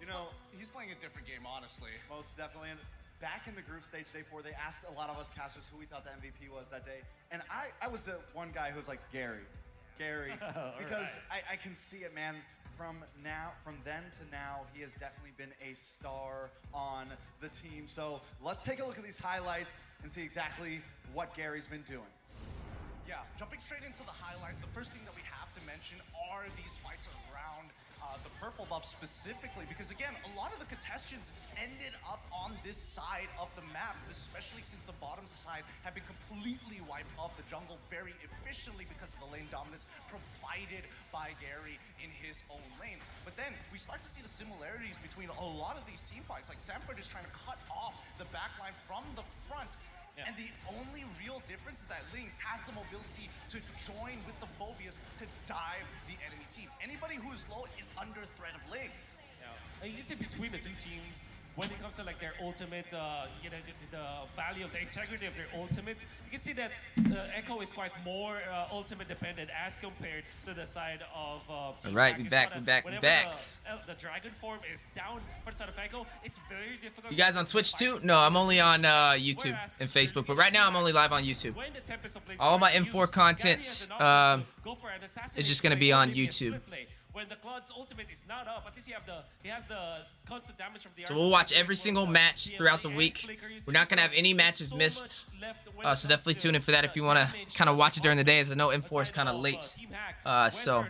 You know, he's playing a different game, honestly. Most definitely. And back in the group stage day 4, they asked a lot of us casters who we thought the MVP was that day. And I was the one guy who was like, Gary. Because right. I can see it, man. From then to now, he has definitely been a star on the team. So let's take a look at these highlights and see exactly what Gary's been doing. Yeah, jumping straight into the highlights, the first thing that we have to mention are these fights around the purple buff specifically, because again, a lot of the contestants ended up on this side of the map, especially since the bottom side had been completely wiped off the jungle very efficiently because of the lane dominance provided by Gary in his own lane. But then we start to see the similarities between a lot of these team fights. Like Sanford is trying to cut off the backline from the front. Yeah. And the only real difference is that Ling has the mobility to join with the Phobias to dive the enemy team. Anybody who is low is under threat of Ling. Yeah. And you can see between the 2 teams, when it comes to like their ultimate, you know, the value of the integrity of their ultimates, you can see that Echo is quite more ultimate dependent as compared to the side of Team All right, Haq. we back. The dragon form is down for the side of Echo. It's very difficult. You guys on Twitch too? No, I'm only on YouTube and Facebook, but right now I'm only live on YouTube. All my M4 content is just gonna be on YouTube. When the Claude's ultimate is not up, at least he has the constant damage from the So we'll watch every single match throughout the week. We're not gonna have any matches missed. So definitely tune in for that if you wanna kind of watch it during the day, as I know M4 is kind of late. So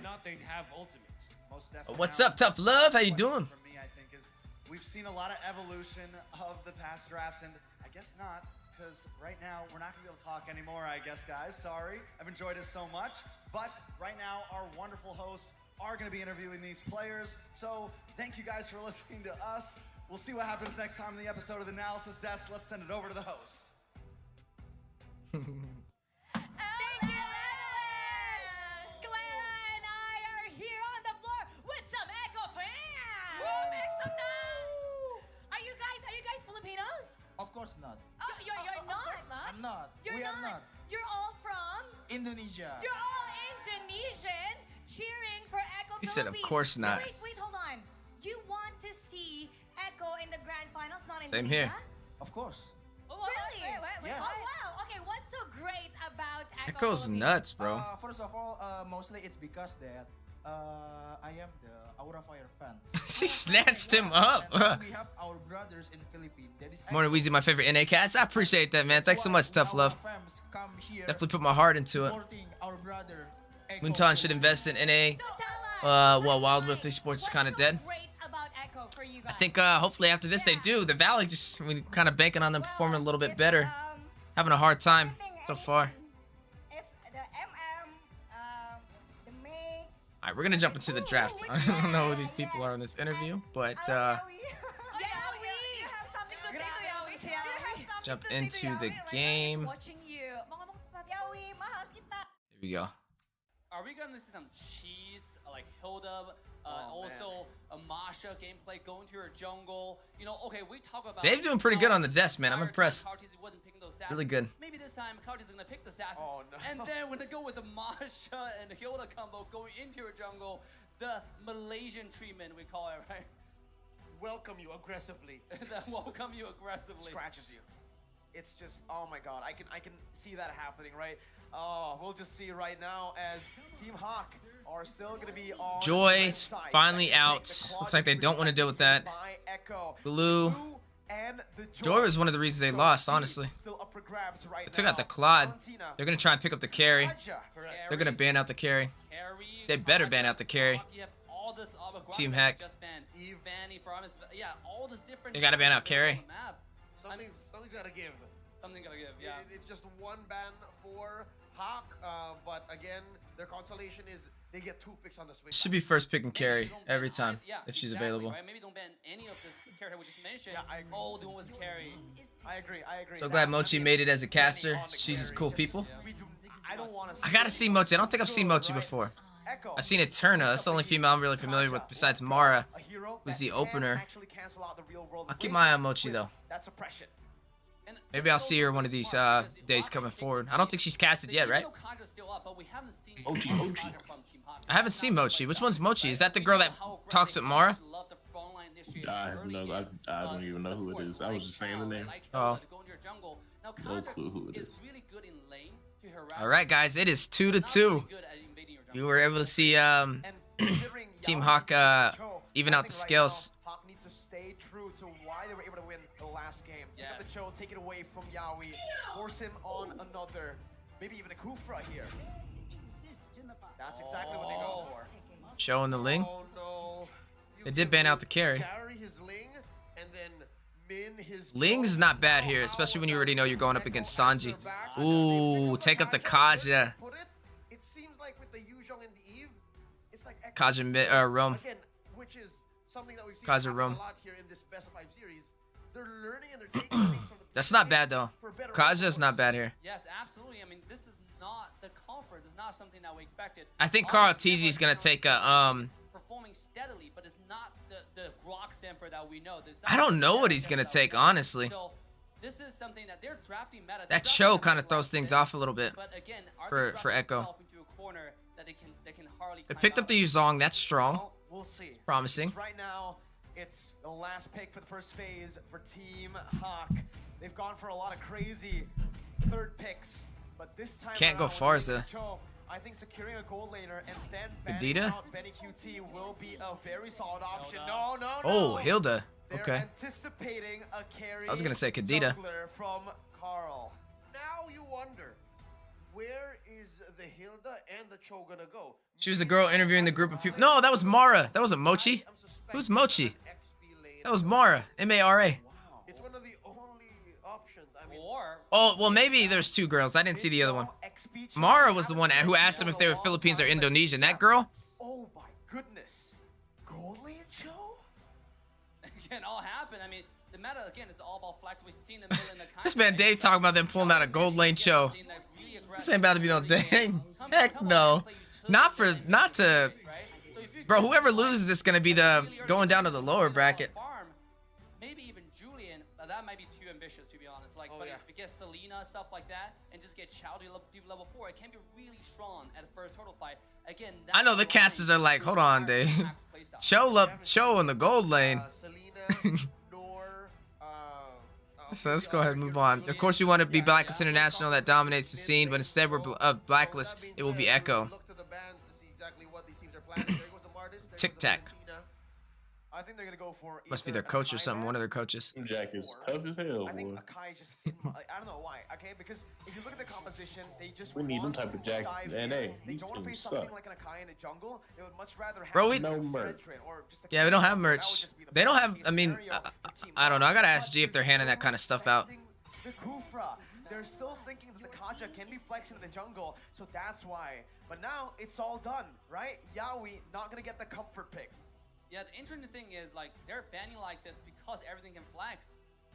what's up, Tough Love? How you doing? For me, I think is we've seen a lot of evolution of the past drafts, and I guess not, because right now we're not gonna be able to talk anymore, I guess, guys. Sorry, I've enjoyed it so much, but right now our wonderful hosts are going to be interviewing these players. So thank you guys for listening to us. We'll see what happens next time in the episode of the Analysis Desk. Let's send it over to the host. Thank you, Alice! Clara and I are here on the floor with some Echo fans! Make some noise! Are you guys Filipinos? Of course not. Oh, you're not? I'm not. You're We not. are not. You're all from? Indonesia. You're all Indonesian cheering for Echo He said, of Philippines. course not. Wait, hold on. You want to see Echo in the grand finals, not Same Indonesia? here. Of course. Really? Wait, Yes. oh wow. Okay, what's so great about Echo Echo's Philippines? nuts, bro. First of all, mostly it's because that I am the Aura Fire fan. She snatched him up. And we have our brothers in Philippines. That is Morning Weezy, my favorite NA cast. I appreciate that, man. Thanks so much, Tough Love. Definitely put my heart into it. Our brother, Echo Moonton should invest in NA. So tell us, Well, Wild Rift Esports is kind of dead. What's so great about Echo for you I guys? think hopefully after this they do. The Valley just we kind of banking on them performing a little bit better. Having a hard time so far. It's the MM, the May. All right, we're gonna jump into the draft. I don't know who these people are in this interview, but You have something to say to Yawi. You have something jump to say to into Yawi the right now. game. He's watching you. Mau ngomong sesuatu. Yawi, mahal kita. Here we go. Are we gonna see some cheese like Hilda, also a Masha gameplay going to her jungle? You know, okay, we talk about. Dave's doing pretty good on the desk, man. I'm impressed. Really good. Maybe this time Carti's gonna pick the assassins. Oh, no. And then when they go with the Masha and the Hilda combo going into her jungle, the Malaysian treatment we call it, right? Welcome you aggressively. That welcome you aggressively. Scratches you. It's just, oh my god, I can see that happening, right? Oh, we'll just see right now as Team Haq are still gonna be on Joy the red is side. finally Second out. pick, the Looks like they don't want to deal with that. by Echo. Glue. And the Joy was one of the reasons they So lost, he honestly. Still up for grabs right They took now. out the Claude. Valentina, They're gonna try and pick up the carry. Raja, correct. They're gonna ban out the carry. Carry, They better ban out the carry. You have all this Team Haq. Just banned. Vanny, Farmis, yeah, all this different. They gotta ban out carry. on the map. Something's gotta give. Something gotta give, yeah. It's just one ban for Haq, but again, their consolation is they get 2 picks on the swing. Should be first pick and Maybe carry don't ban every time yeah, if she's exactly, available. Right? Maybe don't ban any of the character we just mentioned. Yeah, I agree. Oh, the one was carry. I agree. So glad Mochi made it as a caster. She's just cool people. I don't want to. I gotta see Mochi. I don't think I've seen Mochi before. Echo. I've seen Eterna. That's the only female I'm really familiar with besides Mara, A hero who's that the can opener. actually cancel out the real world I'll keep my eye on equation Mochi, with though. That suppression. And Maybe I'll see her one of these days coming forward. I don't think she's casted yet, right? Mochi. I haven't seen Mochi. Which one's Mochi? Is that the girl that talks with Mara? I have no, I don't even know who it is. I was just saying the name. Oh. No clue who it is. All right, guys. It is 2-2. You were able to see Team Haq even out the scales. Haq needs to stay true to why they were able to win the last game. Pick up the Cho, take it away from Yawi, force him on another, maybe even a Kufra here. That's exactly what they go for. Showing the Ling. Oh no. They did ban out the carry. Carry his Ling and then min his Ling's not bad here, especially when you already know you're going up against Sanji. Ooh, take up the Kaja. It seems like with the Yuzhong and the Eve, it's like Kaja Rome. again, which is something that we've seen Kaja happen Rome. a lot here in this best of 5 series. They're learning and they're taking things from the That's not bad though. Kaja's not bad here. Yes, absolutely. I mean, this is not the comfort. It's not something that we expected. I think Carl Teezy's gonna take a Performing steadily, but it's not the rock Sanford that we know. I don't know what he's gonna take, honestly. So this is something that they're drafting meta. That show kind of throws things off a little bit But again, are for they drafting Echo. themselves into a corner that they can hardly They climb picked up out the Yuzong. That's strong. Well, we'll see. Promising. Because right now, it's the last pick for the first phase for Team Haq. They've gone for a lot of crazy third picks, but this time Can't go around, Farza. Cho, I think securing a gold laner and then banning Kadita? out Benny QT will be a very solid option. No, no, no. Oh, Hilda. They're Okay. anticipating a carry. I was gonna say Kadita. jungler from Carl. Now you wonder, where is the Hilda and the Cho gonna go? She was the girl interviewing the group of people. No, that was Mara. That wasn't Mochi. Who's Mochi? That was Mara. M-A-R-A. It's one of the only options. I mean, Oh, well, maybe there's two girls. I didn't see the other one. Mara was the one who asked them if they were Philippines or Indonesian. That girl? Oh my goodness. Gold lane Cho? It can all happen. I mean, the meta again is all about flex. We've seen them in the This man Dave talking about them pulling out a gold lane show. This ain't about to be no dang. Heck no. Not to. Bro, whoever loses is gonna be the going down to the lower bracket. Farm, maybe even Julian, that might be too ambitious to be honest. Like, but if it gets Selena stuff like that, and just get Chao to level 4, it can be really strong at first total fight. Again, I know the casters are like, hold on, Dave. Show in the gold lane. Selena, Nor, So let's go ahead and move on. Of course, we want to be Blacklist International that dominates the scene, but instead we're Blacklist. It will be Echo. Tic Tac. I think they're gonna go for. Must be their coach or something. One of their coaches. Jack is tough as hell, I think boy. Akai just. I don't know why. Okay, because if you look at the composition, they just. We need them type of Jacks in NA. They These don't want to face teams something suck. like an Akai in the jungle. They would much rather have. Bro, we- No merch. Yeah, we don't have merch. They don't have. I mean, I don't know. I gotta ask G if they're handing that kind of stuff out. The Kufra. They're still thinking that the Kaja can be flexing in the jungle, so that's why. But now it's all done, right? Yaoi not gonna get the comfort pick. Yeah, the interesting thing is, like, they're banning like this because everything can flex,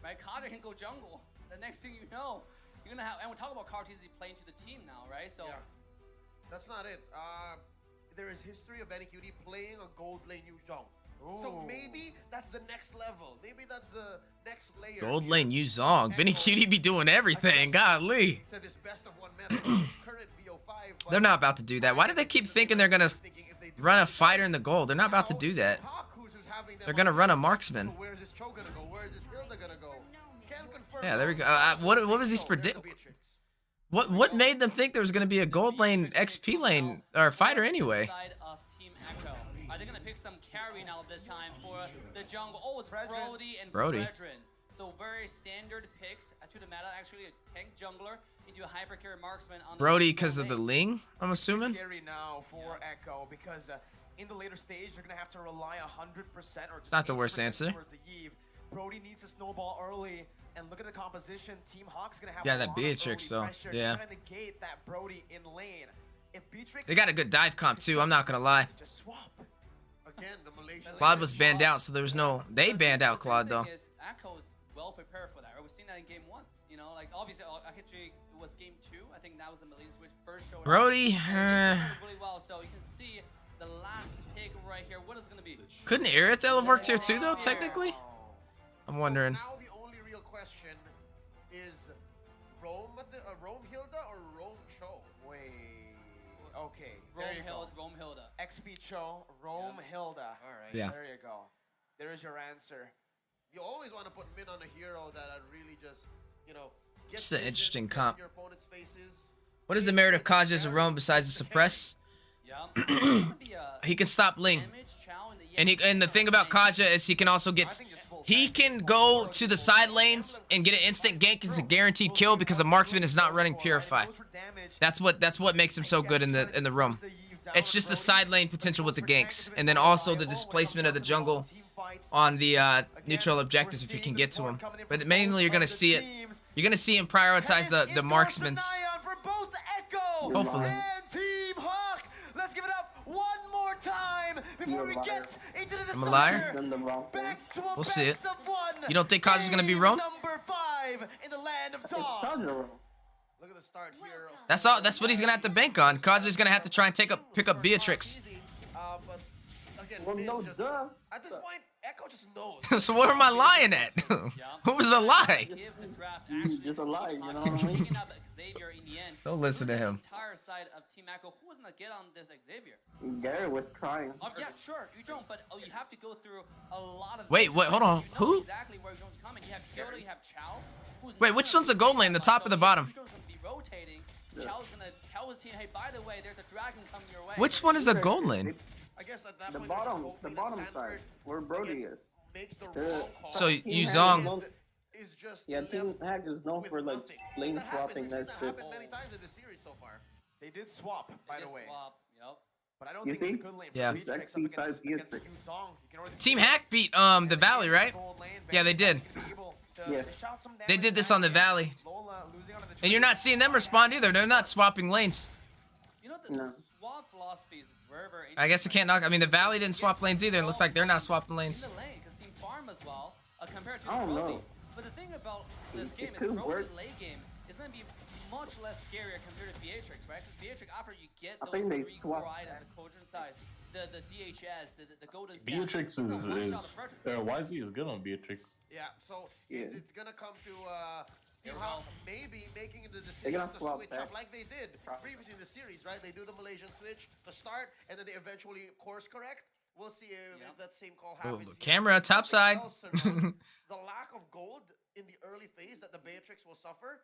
right? Kaja can go jungle. The next thing you know, you're gonna have, and we're talking about Kartese playing to the team now, right? So, yeah. That's not it. There is history of NQD playing a gold lane Yu Zhong. So maybe that's the next level. Maybe that's the next layer. Gold lane Yu Zong. Benny Cutie be doing everything. Golly. To this best of one meta, current BO5. They're not about to do that. Why do they keep thinking they're gonna run a fighter in the gold? They're not about to do that. They're gonna run a marksman. Where's this Cho gonna go? Where's this Hilda gonna go? Can't confirm. Yeah, there we go. What was these predict? What made them think there was gonna be a gold lane XP lane or fighter anyway? side of Team Echo. Are they gonna pick some carry now this time for the jungle? Oh, it's Brody and Fredrin. So very standard picks to the meta. Actually, a tank jungler into a hyper carry marksman on the Brody because of the Ling, I'm assuming. Scary now for Echo because in the later stage you're gonna have to rely 100% or just Not the worst 80% answer. towards the Eve. Brody needs to snowball early, and look at the composition. Team Hawk's gonna have Yeah, a that lot of Beatrix, early though. pressure. Yeah. They're trying to negate that Brody in lane. If Beatrix They got a good dive comp too. I'm not gonna lie. just swap. Again, the Malaysian. Claude was banned out, so there was no. They banned out Claude though. Echo is well prepared for that. Right? We've seen that in game 1. You know, like obviously, actually it was game 2. I think that was the Malaysian Switch first show. Brody, really well. So you can see the last pick right here. What is it gonna be? couldn't Irithel have worked here too though? Technically, I'm wondering. Now the only real question is Rome Hilda or Rome Cho? Wait. Okay. Rome Hilda. XP Cho, Rome Hilda. All right. Yeah. There you go. There is your answer. You always want to put min on a hero that really just, you know, gets It's an vision, interesting gets comp. your opponent's faces. What is the merit of Kaja's Rome besides the suppress? Yeah. He can stop Ling. And the thing about Kaja is he can also get. He can go to the side lanes and get an instant gank. It's a guaranteed kill because the marksman is not running Purify. That's what makes him so good in the room. It's just the side lane potential with the ganks, and then also the displacement of the jungle on the neutral objectives if you can get to him. But mainly you're gonna see it. You're gonna see him prioritize the marksmans. For both Echo Hopefully. and Team Haq. Let's give it up one more time before we get into the I'm a liar. Back to a We'll see it. best of one. You don't think Kaja's gonna be Rome? Number 5 in the land of Dog. Look at the start here. That's all. That's what he's gonna have to bank on. Kaja's gonna have to try and pick up Beatrix. But again, Well, no, just, duh. at this point, Echo just knows. So where am I lying at? Who was a lie? Give the draft actually Just a lie, you know Team what I mean? picking up Xavier in the end. Don't listen to Look at him. The entire side of Team Echo. Who's gonna get on this Xavier? Gary was trying. Yeah, sure, you don't, but you have to go through a lot of. Wait, hold on. You know Who? exactly where Jones coming. You have Hilda, you have Chow. Who's Wait, not which gonna one's the be gold lane, the rotating, top or the so bottom? Jones gonna be rotating. Chow's gonna tell his team, hey, by the way, there's a dragon coming your way. Which one is the gold lane? I guess at that The point, bottom side, where Brody is. makes the The- wrong call. So Team Yu Haq Zong. is known- Is just Yeah, Team left Haq is known with for like nothing. lane That happens. swapping We've that seen shit. happen many times in this series so far. They did swap, by They the way. swap, yep. But I don't You think it's see? a good lane Yeah. for Beatrix up XP against side Yu Beatrix. Zong. You can already Team see Hack beat the Valley, right? gold lane, Yeah, they Bandit's did. gonna be able to Yeah. shout some They damage did this back on the in. Valley. Lola losing onto the And you're not seeing them respond either. They're not swapping lanes. You know, the No. swap philosophy is very I guess I can't knock. I mean, the Valley didn't swap lanes either. It looks like they're not swapping in lanes. the lane, because Team Farm as well, compared to I don't Brody. know. But the thing about this game is could Brody's work. late game is going to be much less scarier compared to Beatrix, right? Because Beatrix, after you get I those think they 3 swapped core items, the Cauldron size, the DHS, the golden staff, Beatrix you can is one-shot the Frederick. YZ is good on Beatrix. Yeah, so Yeah. it's gonna come to Team Here we Haq go. maybe making the They're decision gonna to swap switch back. up like they did previously in the series, right? They do the Malaysian switch to start, and then they eventually course correct. We'll see if that same call Oh, happens. the camera top side. The lack of gold in the early phase that the Beatrix will suffer.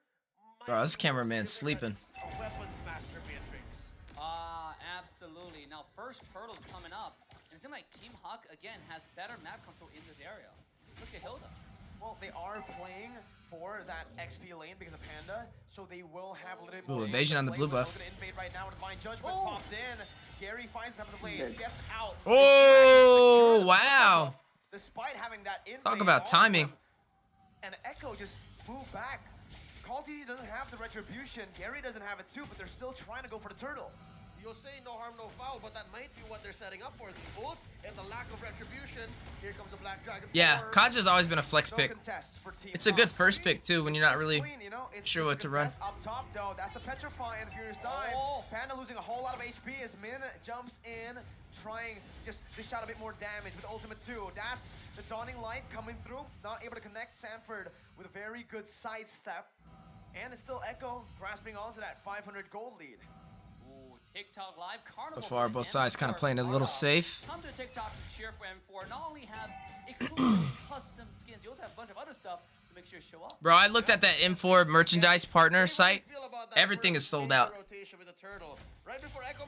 Bro, this cameraman's sleeping. A weapons master Beatrix. Absolutely. Now, first turtle's coming up. And it seems like Team Haq, again, has better map control in this area. Look at Hilda. Well, they are playing for that XP lane because of Panda, so they will have a little bit Ooh, more evasion on the blue buff. invade right now. Divine Judgment popped in. Gary finds them in the blaze, gets out. Oh, wow. Despite having that invade Talk about on timing. them, and Echo just moved back. Calty doesn't have the retribution. Gary doesn't have it too, but they're still trying to go for the turtle. You'll say no harm, no foul, but that might be what they're setting up for. The ult and the lack of retribution. Here comes a Black Dragon. Yeah, Kaja's always been a flex pick. It's a good first pick too when you're not really sure what to run. Up top though, that's the Petrify and the Furious Dive. Panda losing a whole lot of HP as Min jumps in, trying just dish out a bit more damage with Ultimate 2. That's the Dawning Light coming through, not able to connect Sanford with a very good sidestep. And it's still Echo grasping onto that 500 gold lead. TikTok Live Carnival. So far, both sides kind of playing it a little safe. Come to TikTok to cheer for M4. Not only have exclusive custom skins, you also have a bunch of other stuff to make sure you show up. Bro, I looked at that M4 merchandise partner site. Everything is sold out.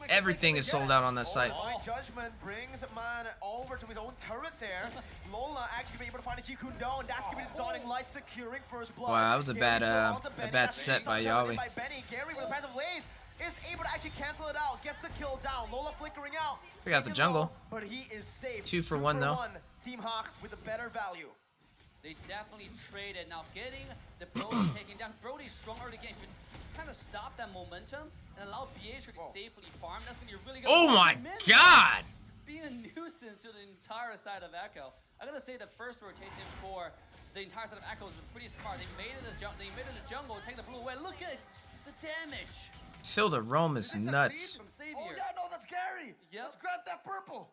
Everything is sold out on that site. Judgment brings man over to his own turret there. Lola actually be able to find a Jikundo, and that's gonna be the Dawning Light securing first blood. Wow, that was a bad set by Yawi. Gary with the passive lanes is able to actually cancel it out, gets the kill down. Lola flickering out. We got the jungle. But he is safe. 2 for 1 though. Team Haq with a better value. They definitely traded. Now getting the Brody taken down. Brody's strong early game. Should kind of stop that momentum and allow BH to safely farm. That's gonna be really good. Oh my god! Just being a nuisance to the entire side of Echo. I gotta say the first rotation for the entire side of Echo was pretty smart. They made it the jungle, take the blue away. Look at the damage. Tilda Rome is nuts. Oh yeah, no, that's Gary. Yep. Let's grant that purple.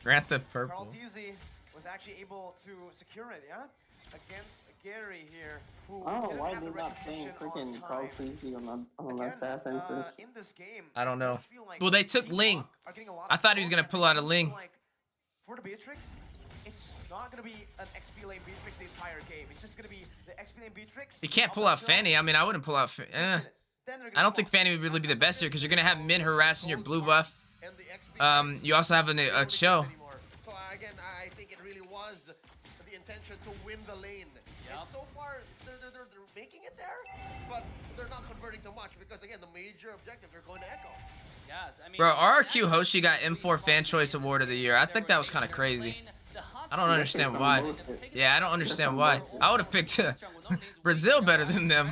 Grant the purple. Carl Teasy was actually able to secure it, yeah? Against Gary here, who didn't why have the did not playing retribution freaking on Carl time. Teasy on that fast entrance? In this game, I don't know. just feel like Well, they took Team Ling. Haq are getting a lot I of thought he was gold, gonna pull out a and Ling. like, for the Beatrix, it's not gonna be an XP lane Beatrix the entire game. It's just gonna be the XP lane Beatrix. You can't pull out Fanny. I mean, I wouldn't pull out. I don't think Fanny would really be the best here because you're gonna have Min harassing your blue buff. You also have a Cho. So again, I think it really was the intention to win the lane. Yep. And so far, they're making it there, but they're not converting to much because again, the major objective, they're going to Echo. Yes, I mean, Bro, RRQ Hoshi got M4 Fan Choice Award of the Year. I think that was kind of crazy. I don't understand why. Yeah, I don't understand why. I would have picked Brazil better than them.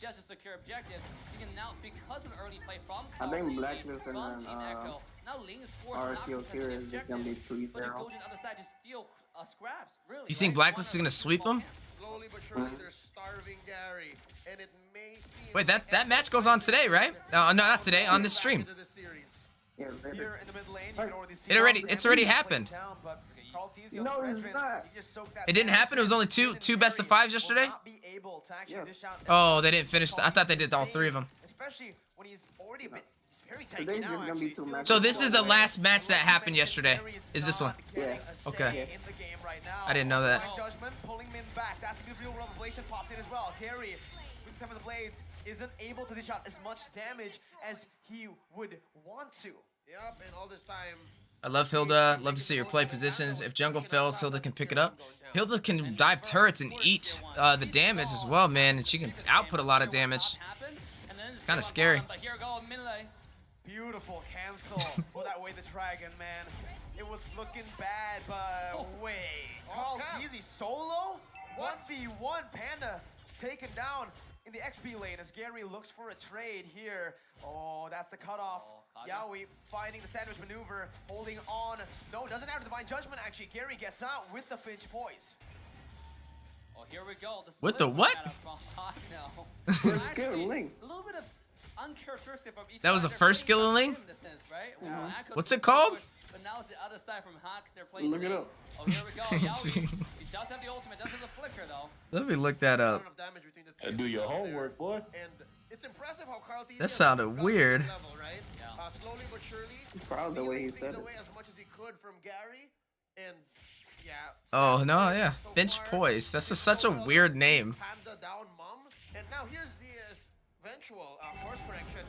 Just to secure objectives, you can now, because of early play from I think Team Blacklist and then Echo, now Ling is forced not RRQ because here of is the just gonna be objective, but to 3-0. go to the other side to steal scraps, really. You think right? Blacklist is gonna sweep them? Slowly but surely, they're starving Gary, and it may seem. Wait, that match goes on today, right? No, not today. On this stream. into the series. Yeah, Here in the mid lane, you can already see It's already happened. down, but Carl Teasy on No, the it's veteran, not. he just soaked that It didn't damage. happen. It was only two best of fives yesterday. Will not be able to actually Yeah. dish out Oh, they didn't finish. I thought they did all 3 of them. Especially when he's already been, he's very Today's tanky just now. gonna be Actually, 2 still matches. So this is the last match that happened yesterday. Is this one? getting Yeah. a say Okay. in the game right now. I didn't know that. Blind Judgment pulling Min back. That's the real revelation popped in as well. Gary, with the time of the blades, isn't able to dish out as much damage as he would want to. Yep, and all this time. I love Hilda. Love to see her play positions. If jungle fails, Hilda can pick it up. Hilda can dive turrets and eat the damage as well, man. And she can output a lot of damage. It's kinda scary. But here go Minlay. Beautiful cancel for that way the dragon, man. It was looking bad, but wait. Carl Teasy solo? 1v1 Panda taken down in the XP lane as Gary looks for a trade here. Oh, that's the cutoff. Yawi finding the sandwich maneuver, holding on. No, doesn't have Divine Judgment actually. Gary gets out with the Finch Poise. Oh, here we go. With the what? Good Ling. A little bit of uncharacteristic from each That was side. the They're first playing skill in the Ling? same in a sense, right? We know Echo What's can it called? push, But now it's the other side from Haq. They're playing Look it Ling. up. Oh, here we go. Yawi. He does have the ultimate, does have the flicker though. Let me look that up. Of damage between the Do your homework, boy. And it's impressive how Carl Teasy That has sounded gotten to weird. this level, right? slowly but surely, Proud of the way he stealing said things it. away as much as he could from Gary, and yeah. Oh Sam no, playing yeah. so Bench far. Poise. That's It's such a Lola weird name. Panda down mom, and now here's the eventual course correction,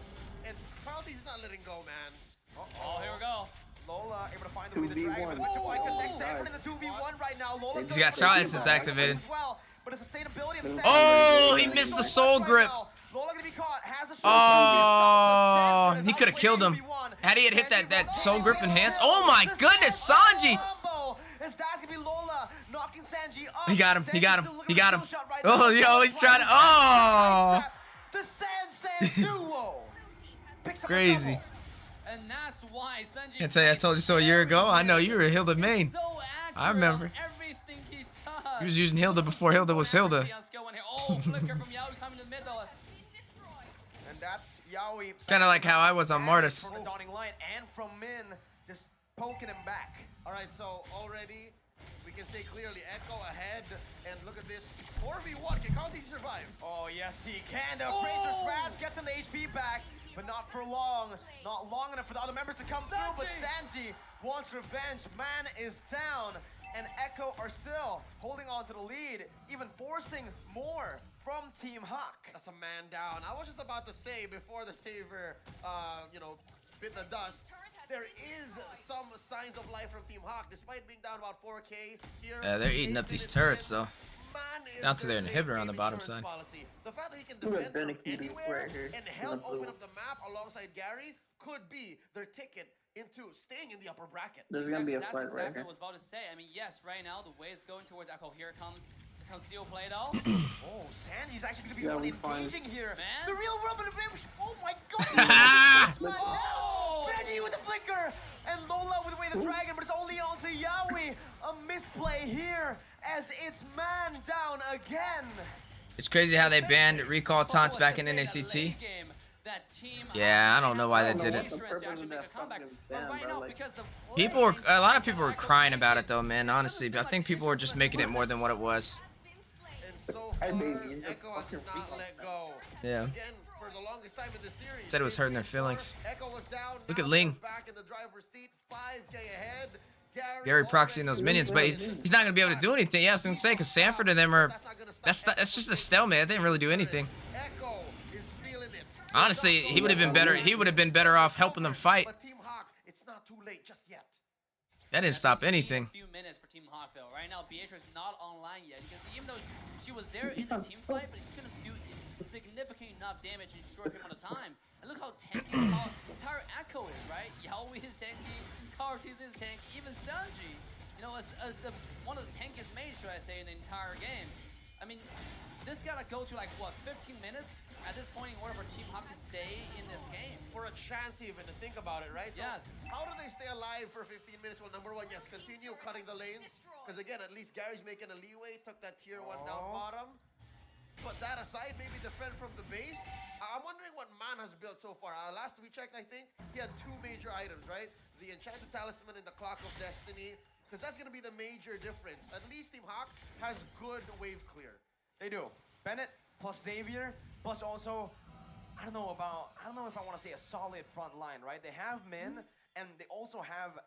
and Carlty's not letting go, man. Oh, here we go. Lola able to find the way the 2v1. dragon. But Oh, I connect oh, Sanford in the 2v1 right now. Lola's He's got shot instance activated. as well, but the sustainability of Oh, he missed the soul grip. Lola gonna be caught. Has the Oh, he could have killed him. Had he had hit that soul grip enhance. Oh my goodness, Sanji. He got him. He got him. He got him. Oh, yo, he's trying to. Oh. The San duo. Crazy. And that's why Sanji Can't tell you I told you so a year ago. I know you were Hilda main. so I remember. everything he does. He was using Hilda before Hilda was Hilda. Oh, flicker from Yaoi coming in the middle. And that's Yaoi. Kind of like how I was on Martis. From the dawning line and from Min, just poking him back. All right, so already we can say clearly Echo ahead, and look at this 4v1. Can Carlty survive? Oh yes, he can. The Appraiser's Wrath gets him the HP back, but not for long. Not long enough for the other members to come through. But Sanji wants revenge. Man is down, and Echo are still holding on to the lead, even forcing more from Team Haq. That's a man down. I was just about to say before the Saver, bit the dust. There is some signs of life from Team Haq, despite being down about 4K here. They're eating up these turrets though. Down to their inhibitor on the bottom side. Policy. The fact that he can Who has defend from been a key anywhere right here and in help the blue? open up the map alongside Gary could be their ticket into staying in the upper bracket. There's gonna be a That's fight right exactly here. what I was about to say. I mean, yes, right now the way it's going towards Echo. Here comes Steel Play though. Oh, Sanji's actually gonna be Yeah, the one we find- engaging here. Man. The real world, but oh my god! Oh, Benny with the flicker, and Lola with the way the dragon, but it's only on to Yaoi. A misplay here as it's man down again. It's crazy how they banned recall taunts back in NACT. Yeah, I don't know why they did it. A lot of people were crying about it though, man. Honestly, I think people were just making it more than what it was. And so far, Echo has not let go. Yeah. Again, for the longest time in the series. Said it was hurting their feelings. Echo was down. Look Now at Ling. they're back in the driver's seat, 5K ahead. Gary proxying those minions, but he's not gonna be able to do anything. Yeah, I was gonna say, cause Sanford and them are. That's just a stalemate. It didn't really do anything. Echo is feeling it. Honestly, he would have been better. He would have been better off helping them fight. But Team Haq, it's not too late just yet. That didn't stop anything. Few minutes for Team Haq though. Right now, Beatrice not online yet. You can see even though she was there in the team fight, but she couldn't do significant enough damage in a short amount of time. And look how tanky the entire Echo is, right? Yaoi is tanky, Carlty is tanky, even Sanji, as one of the tankiest mains, should I say, in the entire game. I mean, this gotta go to like what, 15 minutes at this point in order for Team Haq to stay in this game. For a chance even to think about it, right? Yes. So how do they stay alive for 15 minutes? Well, number one, yes, continue cutting the lanes. Because again, at least Gary's making a leeway, took that tier 1 down bottom. But that aside, maybe defend from the base. I'm wondering what Man has built so far. Last we checked, I think, he had 2 major items, right? The Enchanted Talisman and the Clock of Destiny. Because that's going to be the major difference. At least Team Haq has good wave clear. They do. Bennett plus Xavier plus also, I don't know if I want to say a solid front line, right? They have Min and they also have.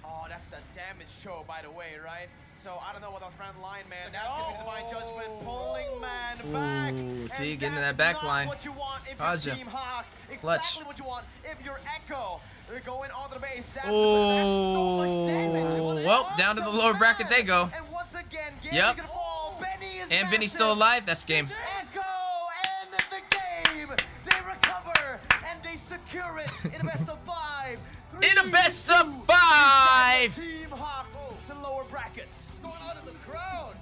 Oh, that's a damage show, by the way, right? So I don't know what the front line, man. That's gonna be Divine Judgment, pulling Man back. Ooh, see, And getting to that's that back not line. what you want if Kaja. you're Team Haq. Clutch. Exactly what you want if you're Echo. They're going onto the base. That's so much damage. Oh, well, down to the lower bracket they go. And once again, Gary's Yep. gonna fall. Benny is And Benny's still massive. alive. That's game. Echo and the game. They recover and they secure it in a best of 5. In a best of 5. Team Haq to lower brackets. What's going on in the crowd?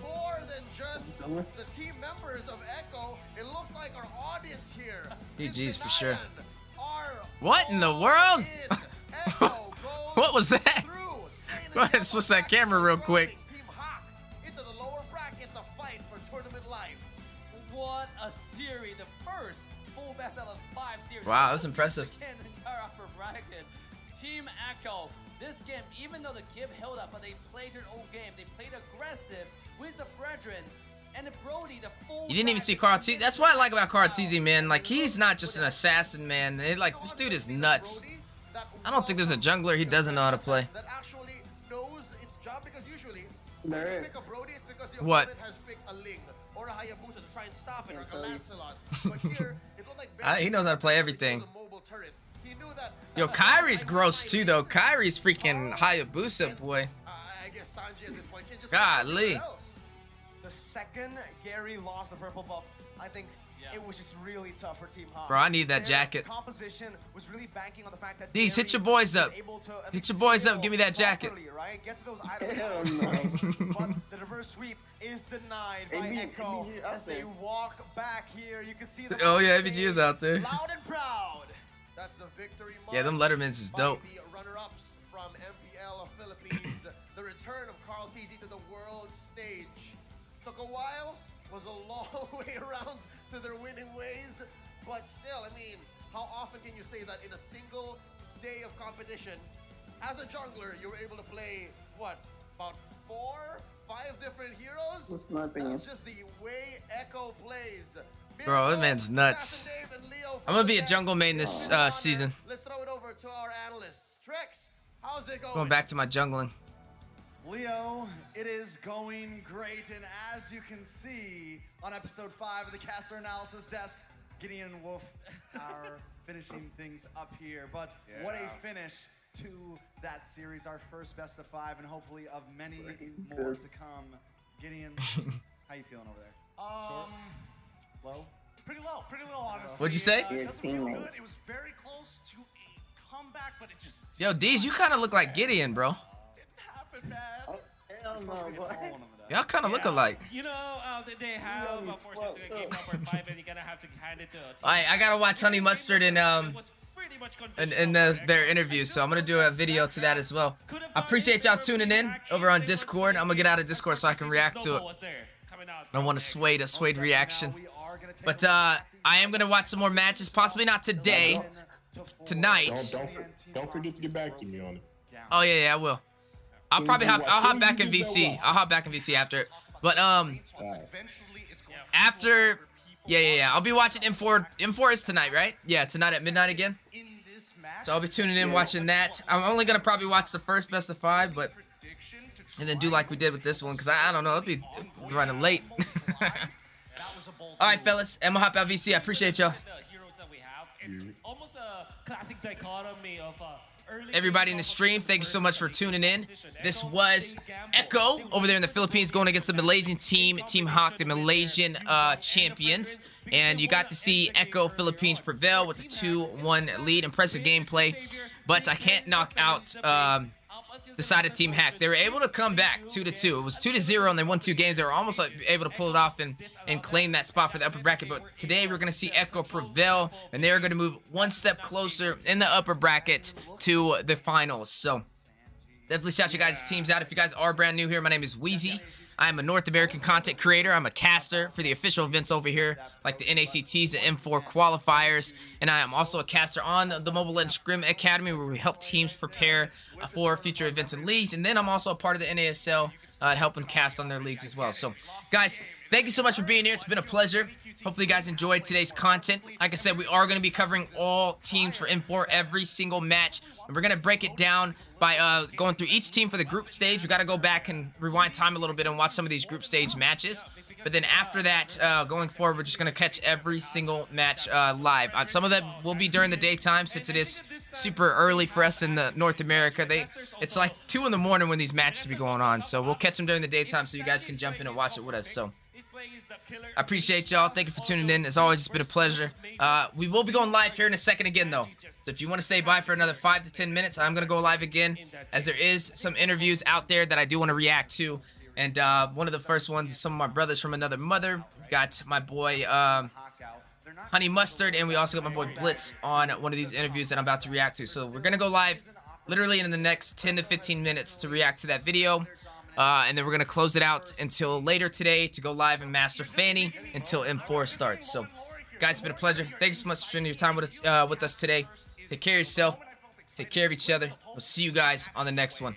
More than just the team members of Echo, it looks like our audience here. GG's for sure. Are What in the world? Echo What was that? through. Go ahead and switch that camera real quick. Team Haq into the lower bracket to fight for tournament life. What a series! The first full best out of 5 series. Wow, that's impressive. Again, the entire upper bracket. Team Echo. This game, even though the Gib held up, but they played their own game. They played aggressive with the Fredrin. And Brody, the full You didn't even see Carl T. That's what I like about Carl TZ, man. Like, he's not just an assassin, man. Like, this dude is nuts. I don't think there's a jungler he doesn't know how to play. That actually knows its job, because usually There when you is. pick a Brody, it's because the What? opponent has picked a Ling or a Hayabusa to try and stop it, or a Lancelot. But here, it looked like He knows how to play everything. a mobile turret. He knew that. Yo, Kyrie's gross too, though. Kyrie's freaking Hayabusa, boy. I guess Sanji at this point can just Golly. The second Gary lost the purple buff, I think it was just really tough for Team Haq. Bro, I need that Their jacket. Composition was really banking on the fact that D's, hit Gary your boys was up. able to at Hit least your boys up. scale Give me that jacket. properly, right? Get to those items. Hell no. But the reverse sweep is denied by ABG Echo out as they there. walk back here. You can see the Oh, yeah, ABG is out there. loud and proud. That's the victory mark. Yeah, them Lettermans is by dope. The runners-ups from MPL of Philippines. The return of Carl TZ to the world stage. Took a while, was a long way around to their winning ways, but still, I mean, how often can you say that in a single day of competition, as a jungler, you were able to play, what, about 4, 5 different heroes? That's my opinion. That's just the way Echo plays. Bro, that man's nuts. I'm gonna be a jungle main this season. Let's throw it over to our analysts. Trex, how's it going? Going back to my jungling. Leo, it is going great, and as you can see on episode 5 of the Caster Analysis Desk, Gideon and Wolf are finishing things up here. But what a finish to that series, our first best of 5, and hopefully of many more to come. Gideon, how you feeling over there? Low? Pretty low, honestly. What'd you say? It doesn't feel good. It was very close to a comeback, but it just Yo, D's, you kind of look like Gideon, bro. didn't happen, man. Hell no, boy. Y'all kind of look alike. You know, they have forced it to a game number 5, and you're gonna have to hand it to a team. Alright, I gotta watch Honey Mustard and their interviews, so I'm gonna do a video to that as well. I appreciate y'all tuning in over on Discord. I'm gonna get out of Discord so I can react to it. I don't want to sway a swayed reaction. But I am gonna watch some more matches, possibly not today, tonight. Don't forget to get back to me on it. Oh yeah, I will. I'll hop back in VC. I'll hop back in VC after it. But after, yeah. I'll be watching M4. M4 is tonight, right? Yeah, tonight at midnight again. So I'll be tuning in watching that. I'm only gonna probably watch the first best of 5, but and then do like we did with this one, cause I don't know, it'll be running late. All right, fellas, I'm gonna hop out VC. I appreciate y'all. The heroes that we have, it's almost a classic dichotomy of early Everybody in the stream, thank you so much for tuning in. This was Echo over there in the Philippines going against the Malaysian team, Team Haq, the Malaysian champions. And you got to see Echo Philippines prevail with a 2-1 lead. Impressive gameplay, but I can't knock out the side of Team Haq. They were able to come back 2-2. It was 2-0 and they won 2 games. They were almost like able to pull it off and claim that spot for the upper bracket. But today we're going to see Echo prevail, and they're going to move one step closer in the upper bracket to the finals. So definitely shout you guys' teams out. If you guys are brand new here, my name is Wheezy. I'm a North American content creator. I'm a caster for the official events over here, like the NACTs, the M4 qualifiers, and I am also a caster on the Mobile Legends Scrim Academy, where we help teams prepare for future events and leagues. And then I'm also a part of the NASL, helping cast on their leagues as well. So, guys, thank you so much for being here. It's been a pleasure. Hopefully, you guys enjoyed today's content. Like I said, we are going to be covering all teams for M4, every single match. And we're going to break it down by going through each team for the group stage. We got to go back and rewind time a little bit and watch some of these group stage matches. But then after that, going forward, we're just going to catch every single match live. Some of them will be during the daytime, since it is super early for us in the North America. It's like 2 in the morning when these matches be going on. So we'll catch them during the daytime so you guys can jump in and watch it with us. So I appreciate y'all. Thank you for tuning in. As always, it's been a pleasure. We will be going live here in a second again, though. So if you want to stay by for another 5 to 10 minutes, I'm going to go live again, as there is some interviews out there that I do want to react to. And one of the first ones is some of my brothers from another mother. We've got my boy Honey Mustard, and we also got my boy Blitz on one of these interviews that I'm about to react to. So we're going to go live literally in the next 10 to 15 minutes to react to that video. And then we're going to close it out until later today to go live in Master Fanny until M4 starts. So, guys, it's been a pleasure. Thanks so much for spending your time with us today. Take care of yourself. Take care of each other. We'll see you guys on the next one.